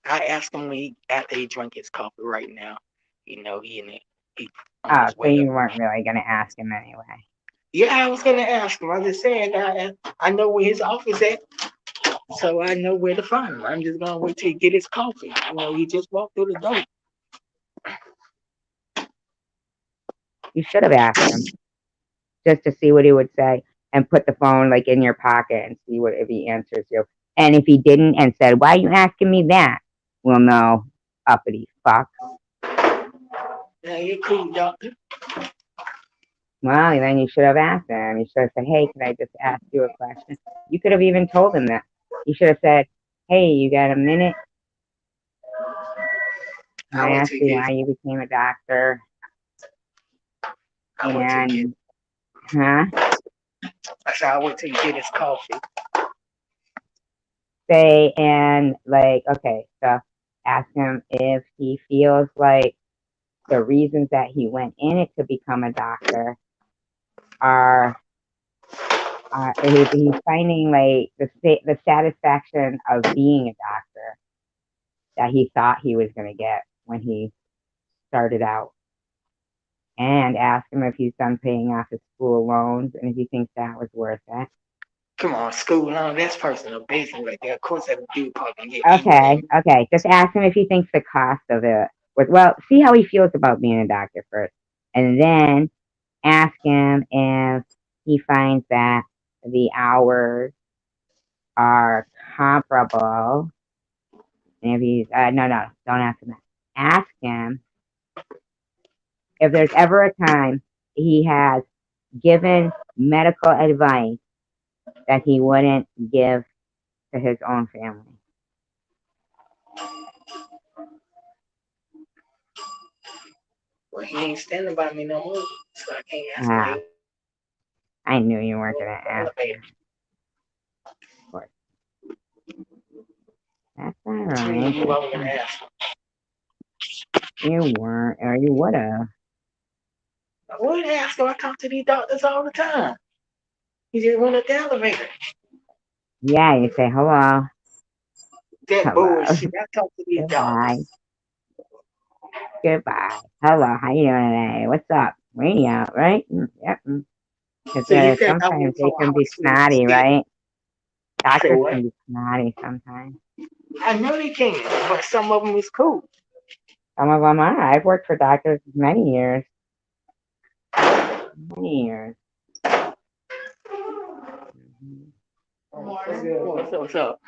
I asked him when after he drank his coffee right now. You know, he on oh, his so way up. you weren't really going to ask him anyway. Yeah, I was gonna ask him. I just said I know where his office at, so I know where to find him. I'm just gonna wait till he get his coffee. You know, he just walked through the door. You should have asked him just to see what he would say and put the phone like in your pocket and see what if he answers you. And if he didn't and said, "Why are you asking me that?" We'll know, uppity fuck. Yeah, you're cool, doctor. Well, then you should have asked him. You should have said, "Hey, can I just ask you a question?" You could have even told him that. You should have said, "Hey, you got a minute? Can I I wait ask till he you gets. why you became a doctor?" I wait till he gets. And Huh? I said I'll wait till you get his coffee. Say, and like, okay, so ask him if he feels like the reasons that he went in it to become a doctor are, if he's finding like the satisfaction of being a doctor that he thought he was going to get when he started out. And ask him if he's done paying off his school loans and if he thinks that was worth it. Come on, school loan, that's personal business right there. Of course, that dude probably can get Okay, anything. okay. Just ask him if he thinks the cost of it. Well, see how he feels about being a doctor first, and then ask him if he finds that the hours are comparable. And if he's no, don't ask him that. Ask him if there's ever a time he has given medical advice that he wouldn't give to his own family. Well, he ain't standing by me no more, so I can't ask him. Ah, I knew you weren't gonna ask Elevator. him. Of course, that's all Which means right. you That's wasn't gonna fine. ask him. You weren't, or you would have. I would ask him. I talk to these doctors all the time. He just went up the elevator. Yeah, you say hello, That hello, bullshit. I talk to these goodbye, doctors. goodbye, hello. How you doing today? What's up? Radio, right? Yep. So you Because think I sometimes went they from can high be school to snotty, still right? say Doctors what? can be snotty sometimes. I know they can, but some of them is cool. Some of them are. I've worked for doctors many years, many years. Mhm. What's up?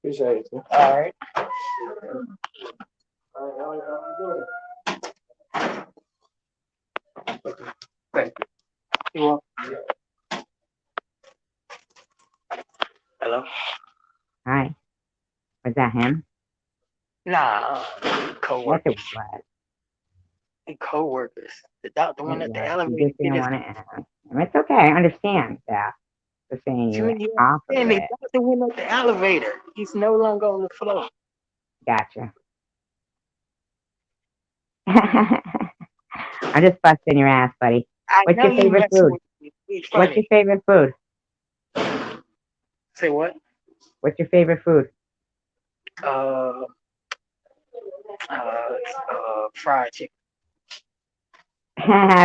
Appreciate you. All right. Thank you. You welcome. Hello? Hi, was that him? Nah, Yes, it co-workers. was. Co-workers. The doctor It went up the was. You elevator just to didn't this. want to ask. And it's okay. I understand that. Just saying you You offer understand? The it. doctor went up the elevator. He's no longer on the floor. Gotcha. I'm just busting your ass, buddy. I What's know your you favorite messing food? with me. It's What's your funny. favorite food? Say what? What's your favorite food? Uh, fried chicken.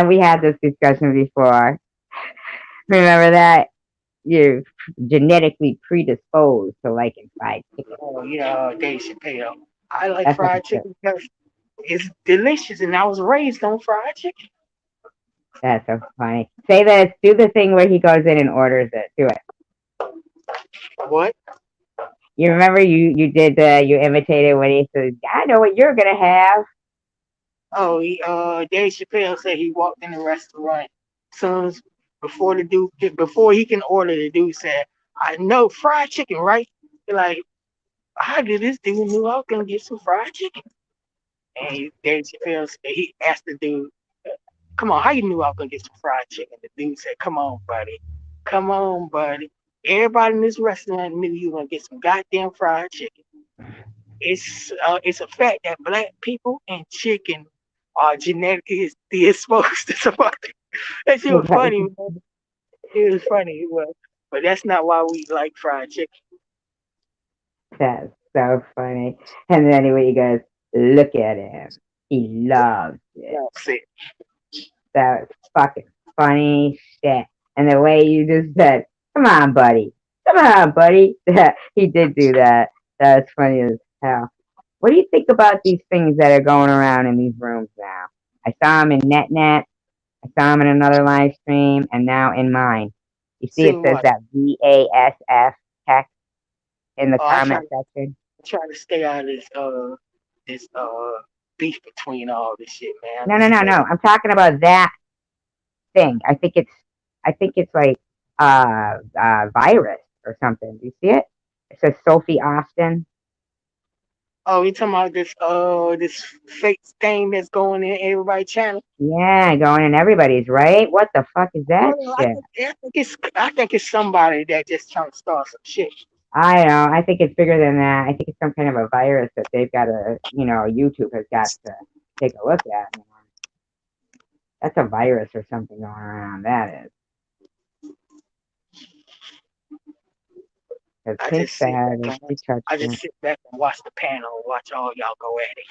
We had this discussion before. Remember that? You're genetically predisposed to liking fried chicken. Oh yeah, Dave Chappelle. I like That's what he fried said. chicken because it's delicious, and I was raised on fried chicken. That's so funny. Say this. Do the thing where he goes in and orders it. Do it. What? You remember you did you imitated when he said, "I know what you're gonna have." Oh, Dave Chappelle said he walked in the restaurant. Soon as before he can order, the dude said, "I know fried chicken, right?" You're like, how did this dude knew I was gonna get some fried chicken? And Dave Chappelle said, he asked the dude, "Come on, how you knew I was gonna get some fried chicken?" The dude said, "Come on, buddy, come on, buddy. Everybody in this restaurant knew you were gonna get some goddamn fried chicken. It's a fact that black people and chicken are genetically exposed to something." That shit was funny, man. It was funny, it was. But that's not why we like fried chicken. That's so funny. And then anyway, he goes, "Look at him. He loves it." That's it. That was fucking funny shit. And the way you just said, "Come on, buddy. Come on, buddy." He did do that. That's funny as hell. What do you think about these things that are going around in these rooms now? I saw him in NetNet. I saw him in another live stream, and now in mine. You see, it Seen says what? that VASF text in the Oh, comment section. I try to stay out of this beef between all this shit, man. No, no, Just no, stay. no. I'm talking about that thing. I think it's like virus or something. Do you see it? It says Sophie Austin. Oh, you talking about this fake thing that's going in everybody's channel? Yeah, going in everybody's, right? What the fuck is that Well, shit? I think it's somebody that just trying to start some shit. I don't know. I think it's bigger than that. I think it's some kind of a virus that they've got to, YouTube has got to take a look at. That's a virus or something going around. That is. Because I Pink just sit said back if and she watch. touched I just it. sit back and watch the panel and watch all y'all go at it.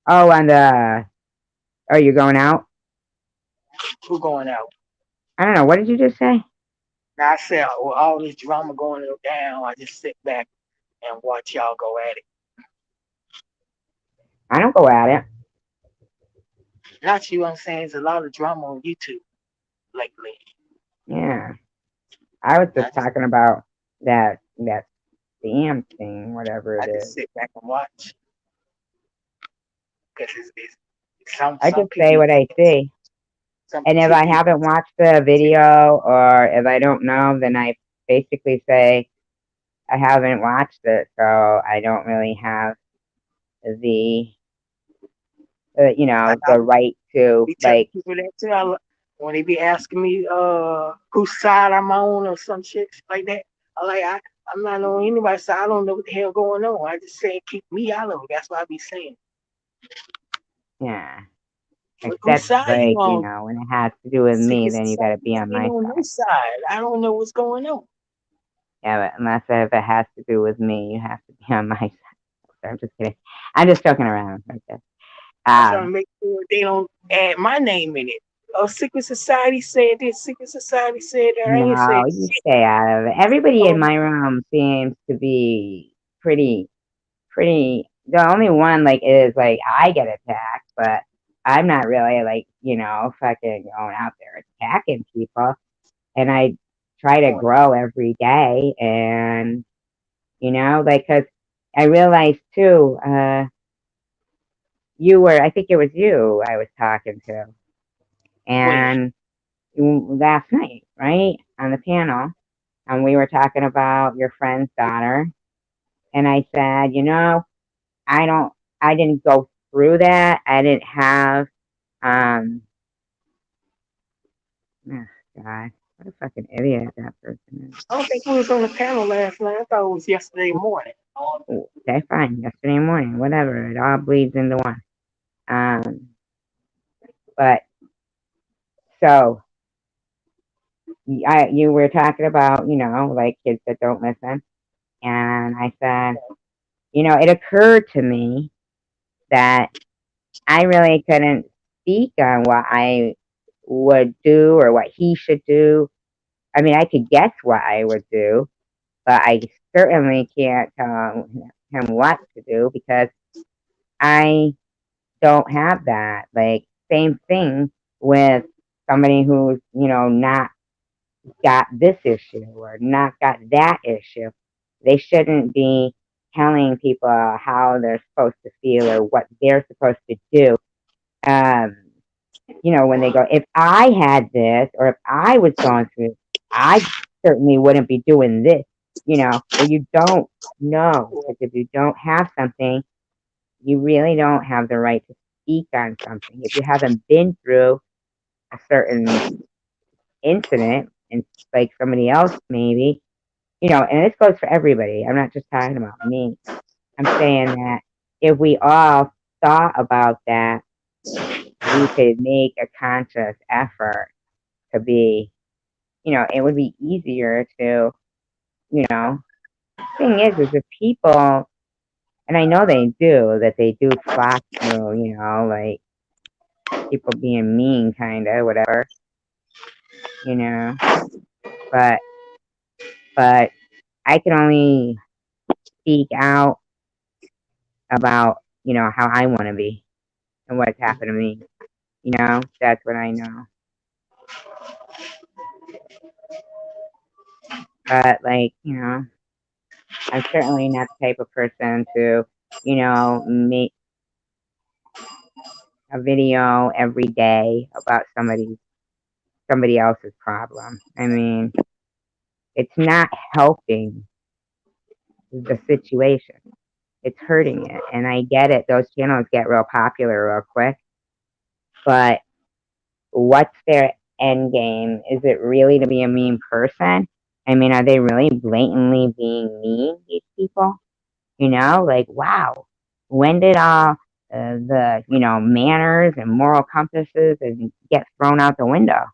Oh, and oh, you're going out? Who going out? I don't know. What did you just say? Now I said, with all this drama going down, I just sit back and watch y'all go at it. I don't go at it. Not you, I'm saying there's a lot of drama on YouTube lately. Yeah. I was I just just talking about that scam thing, whatever I it just is. sit back and watch because it's I some just say people what I see. And if some I people haven't watched the video or if I don't know, then I basically say I haven't watched it, so I don't really have the, like the right to, be telling like, people that too. When they be asking me whose side I'm on or some shit like that, I'm not on anybody's side. I don't know what the hell going on. I just say keep me out of it. That's what I be saying. yeah. Whose Except, side you like, on? when it has to do with me, Secret then you got to society be on ain't my on no side. side. I don't know what's going on. Yeah, but unless if it has to do with me, you have to be on my side. I'm just kidding. I'm just joking around. Okay. I'm trying to Um, make sure they don't add my name in it. Oh, secret society said this. Secret society said that. I ain't no, saying you shit. stay out of it. Everybody in Oh, my room seems to be pretty. The only one like is like I get attacked, but I'm not really like fucking going out there attacking people. And I try to boy. grow every day, and like because I realized too. I think it was you I was talking to, When? and last night, right on the panel, and we were talking about your friend's daughter, and I said, I don't, I didn't go through that. I didn't have, um, oh God, what a fucking idiot that person I don't think we was on the panel last night. I thought it was yesterday is. morning. Okay, fine. Yesterday morning, whatever. It all bleeds into one. Um, but so you were talking about, like kids that don't listen, and I said, it occurred to me that I really couldn't speak on what I would do or what he should do. I mean, I could guess what I would do, but I certainly can't tell him what to do because I don't have that. Like, same thing with somebody who's, not got this issue or not got that issue. They shouldn't be telling people how they're supposed to feel or what they're supposed to do. Um, when they go, if I had this or if I was going through it, I certainly wouldn't be doing this, well, you don't know because if you don't have something, you really don't have the right to speak on something. If you haven't been through a certain incident and like somebody else, maybe, and this goes for everybody. I'm not just talking about me. I'm saying that if we all thought about that, we could make a conscious effort to be, it would be easier to, you know, thing is if people, and I know they do, that they do flock through, like people being mean, kind of, whatever, you know, but, but I can only speak out about, how I want to be and what's happened to me, that's what I know. But, like, I'm certainly not the type of person to, make a video every day about somebody else's problem. I mean, it's not helping the situation. It's hurting it. And I get it. Those channels get real popular real quick. But what's their end game? Is it really to be a mean person? I mean, are they really blatantly being mean, these people? Like, wow, when did all the, manners and moral compasses get thrown out the window?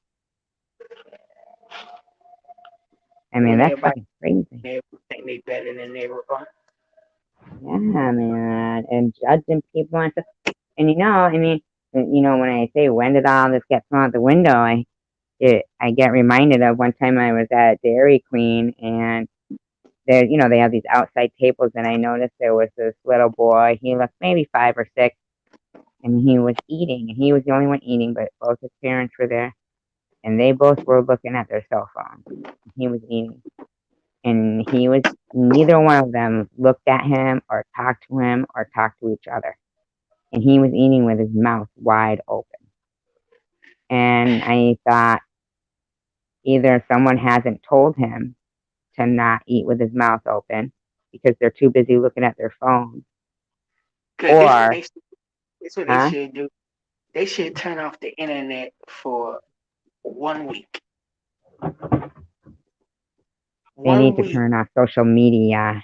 I mean, When that's everybody fucking crazy. think they better than everyone. Yeah, man. And judging people and stuff. And, I mean, when I say, when did all this get thrown out the window, I get reminded of one time I was at Dairy Queen and they have these outside tables, and I noticed there was this little boy. He looked maybe 5 or 6, and he was eating, and he was the only one eating, but both his parents were there, and they both were looking at their cell phones. He was eating, and neither one of them looked at him or talked to him or talked to each other, and he was eating with his mouth wide open. And I thought either someone hasn't told him to not eat with his mouth open because they're too busy looking at their phone, Cause or, this what they huh? should do. They should turn off the internet for 1 week. They need One to week. turn off social media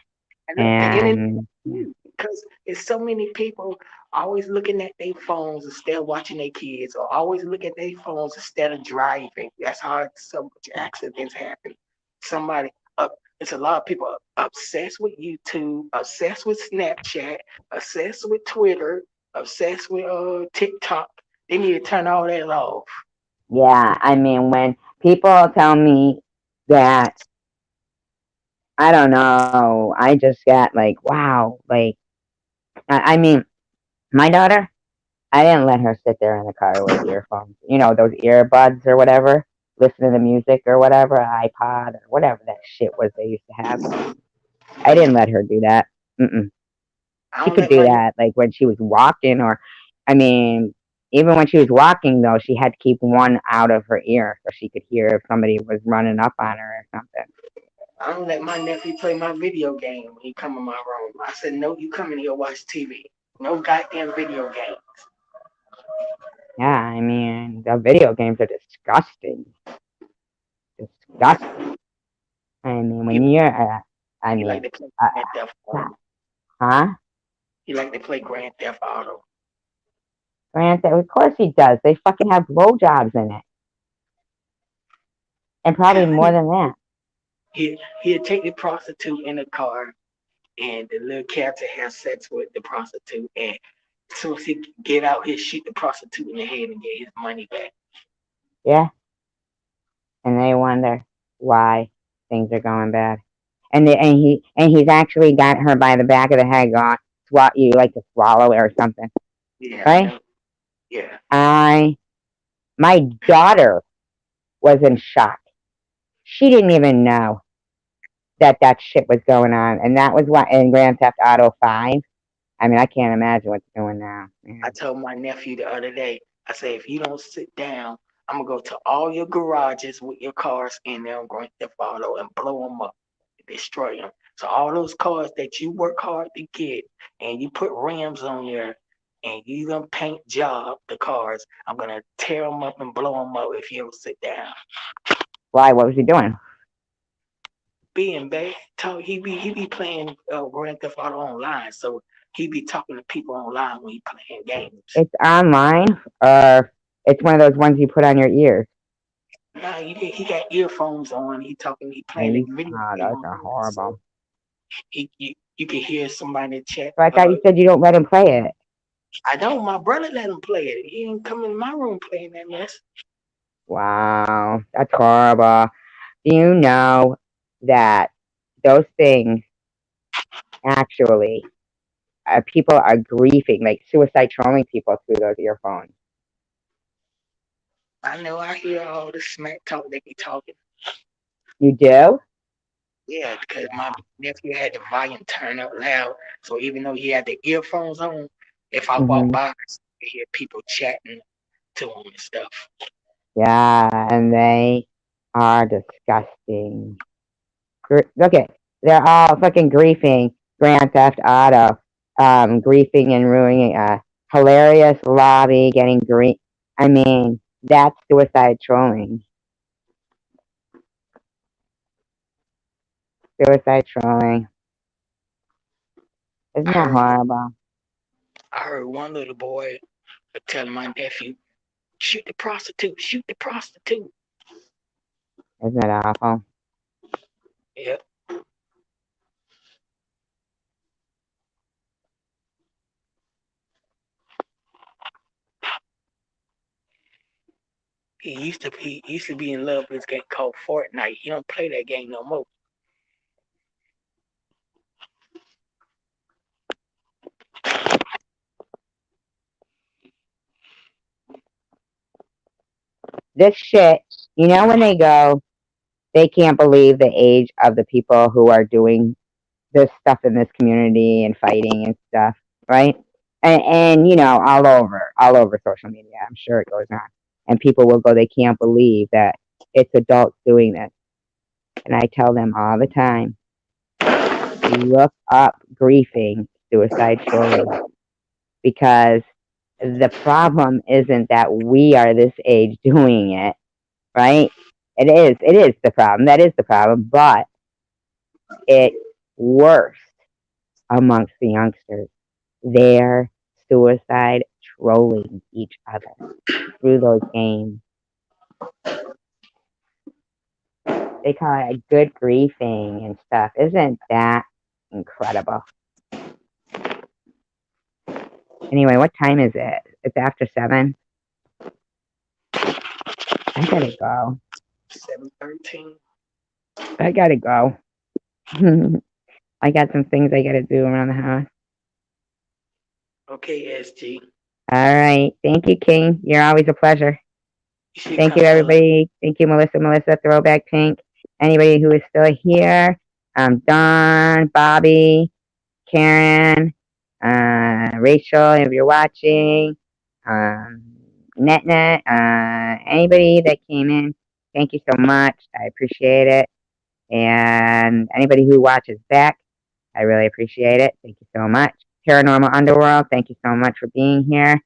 I know the internet, and because it's so many people always looking at their phones instead of watching their kids, or always look at their phones instead of driving. That's how so much accidents happen. Somebody up. It's a lot of people obsessed with YouTube, obsessed with Snapchat, obsessed with Twitter, obsessed with TikTok. They need to turn all that off. yeah, I mean, when people tell me that, I don't know, I just get like, wow, like, I mean, my daughter, I didn't let her sit there in the car with earphones, those earbuds or whatever, listen to the music or whatever, iPod or whatever that shit was they used to have. I didn't let her do that. Mm-mm. I She don't could let do my that, like, when she was walking, or, I mean, even when she was walking, though, she had to keep one out of her ear so she could hear if somebody was running up on her or something. I don't let my nephew play my video game when he come in my room. I said, no, you come in here watch TV. No goddamn video game. Yeah, I mean, the video games are disgusting. Disgusting. I mean, He, when you're, I he mean, like to play uh, Grand Theft Auto. huh? He like to play Grand Theft Auto. Granted, of course he does. They fucking have blowjobs in it, and probably more than that. He'll take the prostitute in the car, and the little character has sex with the prostitute, and as soon as he get out, he'll shoot the prostitute in the head and get his money back. Yeah, and they wonder why things are going bad. And he's actually got her by the back of the head, going, you like to swallow it or something, Yeah, I right? know. Yeah, I My daughter was in shock. She didn't even know that shit was going on, and that was what in Grand Theft Auto 5. I mean, I can't imagine what's going on. I Man. told my nephew the other day, I said, if you don't sit down, I'm gonna go to all your garages with your cars in there on Grand Theft Auto and blow them up, destroy them. So all those cars that you work hard to get, and you put rims on there, and you gonna paint job the cars, I'm gonna tear them up and blow them up if you don't sit down. Why? What was he doing? Being bad, talk, he be playing Grand Theft Auto online, so he be talking to people online when he playing games. It's online, or it's one of those ones you put on your ears. Nah, he got earphones on. He talking. He And playing the video game those online. are So horrible. you can hear somebody chat. So I thought you said you don't let him play it. I know my brother let him play it. He didn't come in my room playing that mess. Wow, that's horrible. Do you know that those things actually, people are griefing, like suicide trolling people through those earphones? I know. I hear all the smack talk they be talking. You do? Yeah, because my nephew had the volume turned up loud. So even though he had the earphones on, if I walk Hmm. by, I hear people chatting to him and stuff. Yeah, and they are disgusting. Look at, they're all fucking griefing Grand Theft Auto. griefing and ruining a hilarious lobby, getting grief. I mean, that's suicide trolling. Suicide trolling. Isn't I that heard horrible? I heard one little boy telling my nephew, shoot the prostitute, shoot the prostitute. Isn't that awful? Yep. He used to be in love with this game called Fortnite. He don't play that game no more. This shit, when they go, they can't believe the age of the people who are doing this stuff in this community and fighting and stuff, right? And all over social media, I'm sure it goes on. And people will go, they can't believe that it's adults doing this. And I tell them all the time, look up griefing, suicide trolling, because the problem isn't that we are this age doing it, right? It is the problem. That is the problem, but it's worse amongst the youngsters. They're suicide trolling each other through those games. They call it a good griefing and stuff. Isn't that incredible? Anyway, what time is it? It's after 7. I gotta go. 7:13. I gotta go. I got some things I gotta do around the house. Okay, SG. All right. Thank you, King. You're always a pleasure. You should Thank you, come to the everybody. Thank you, Melissa, Throwback Pink. Anybody who is still here, Don, Bobby, Karen, Rachel, if you're watching, NetNet, anybody that came in, thank you so much. I appreciate it. And anybody who watches back, I really appreciate it. Thank you so much. Paranormal Underworld, thank you so much for being here.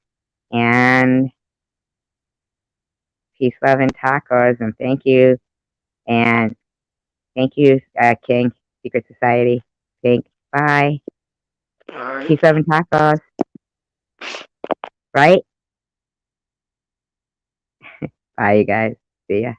And peace, love, and tacos. And thank you. And thank you, King, Secret Society. Pink. Bye. All right. Peace, love, and tacos. Right? Bye, you guys. See ya.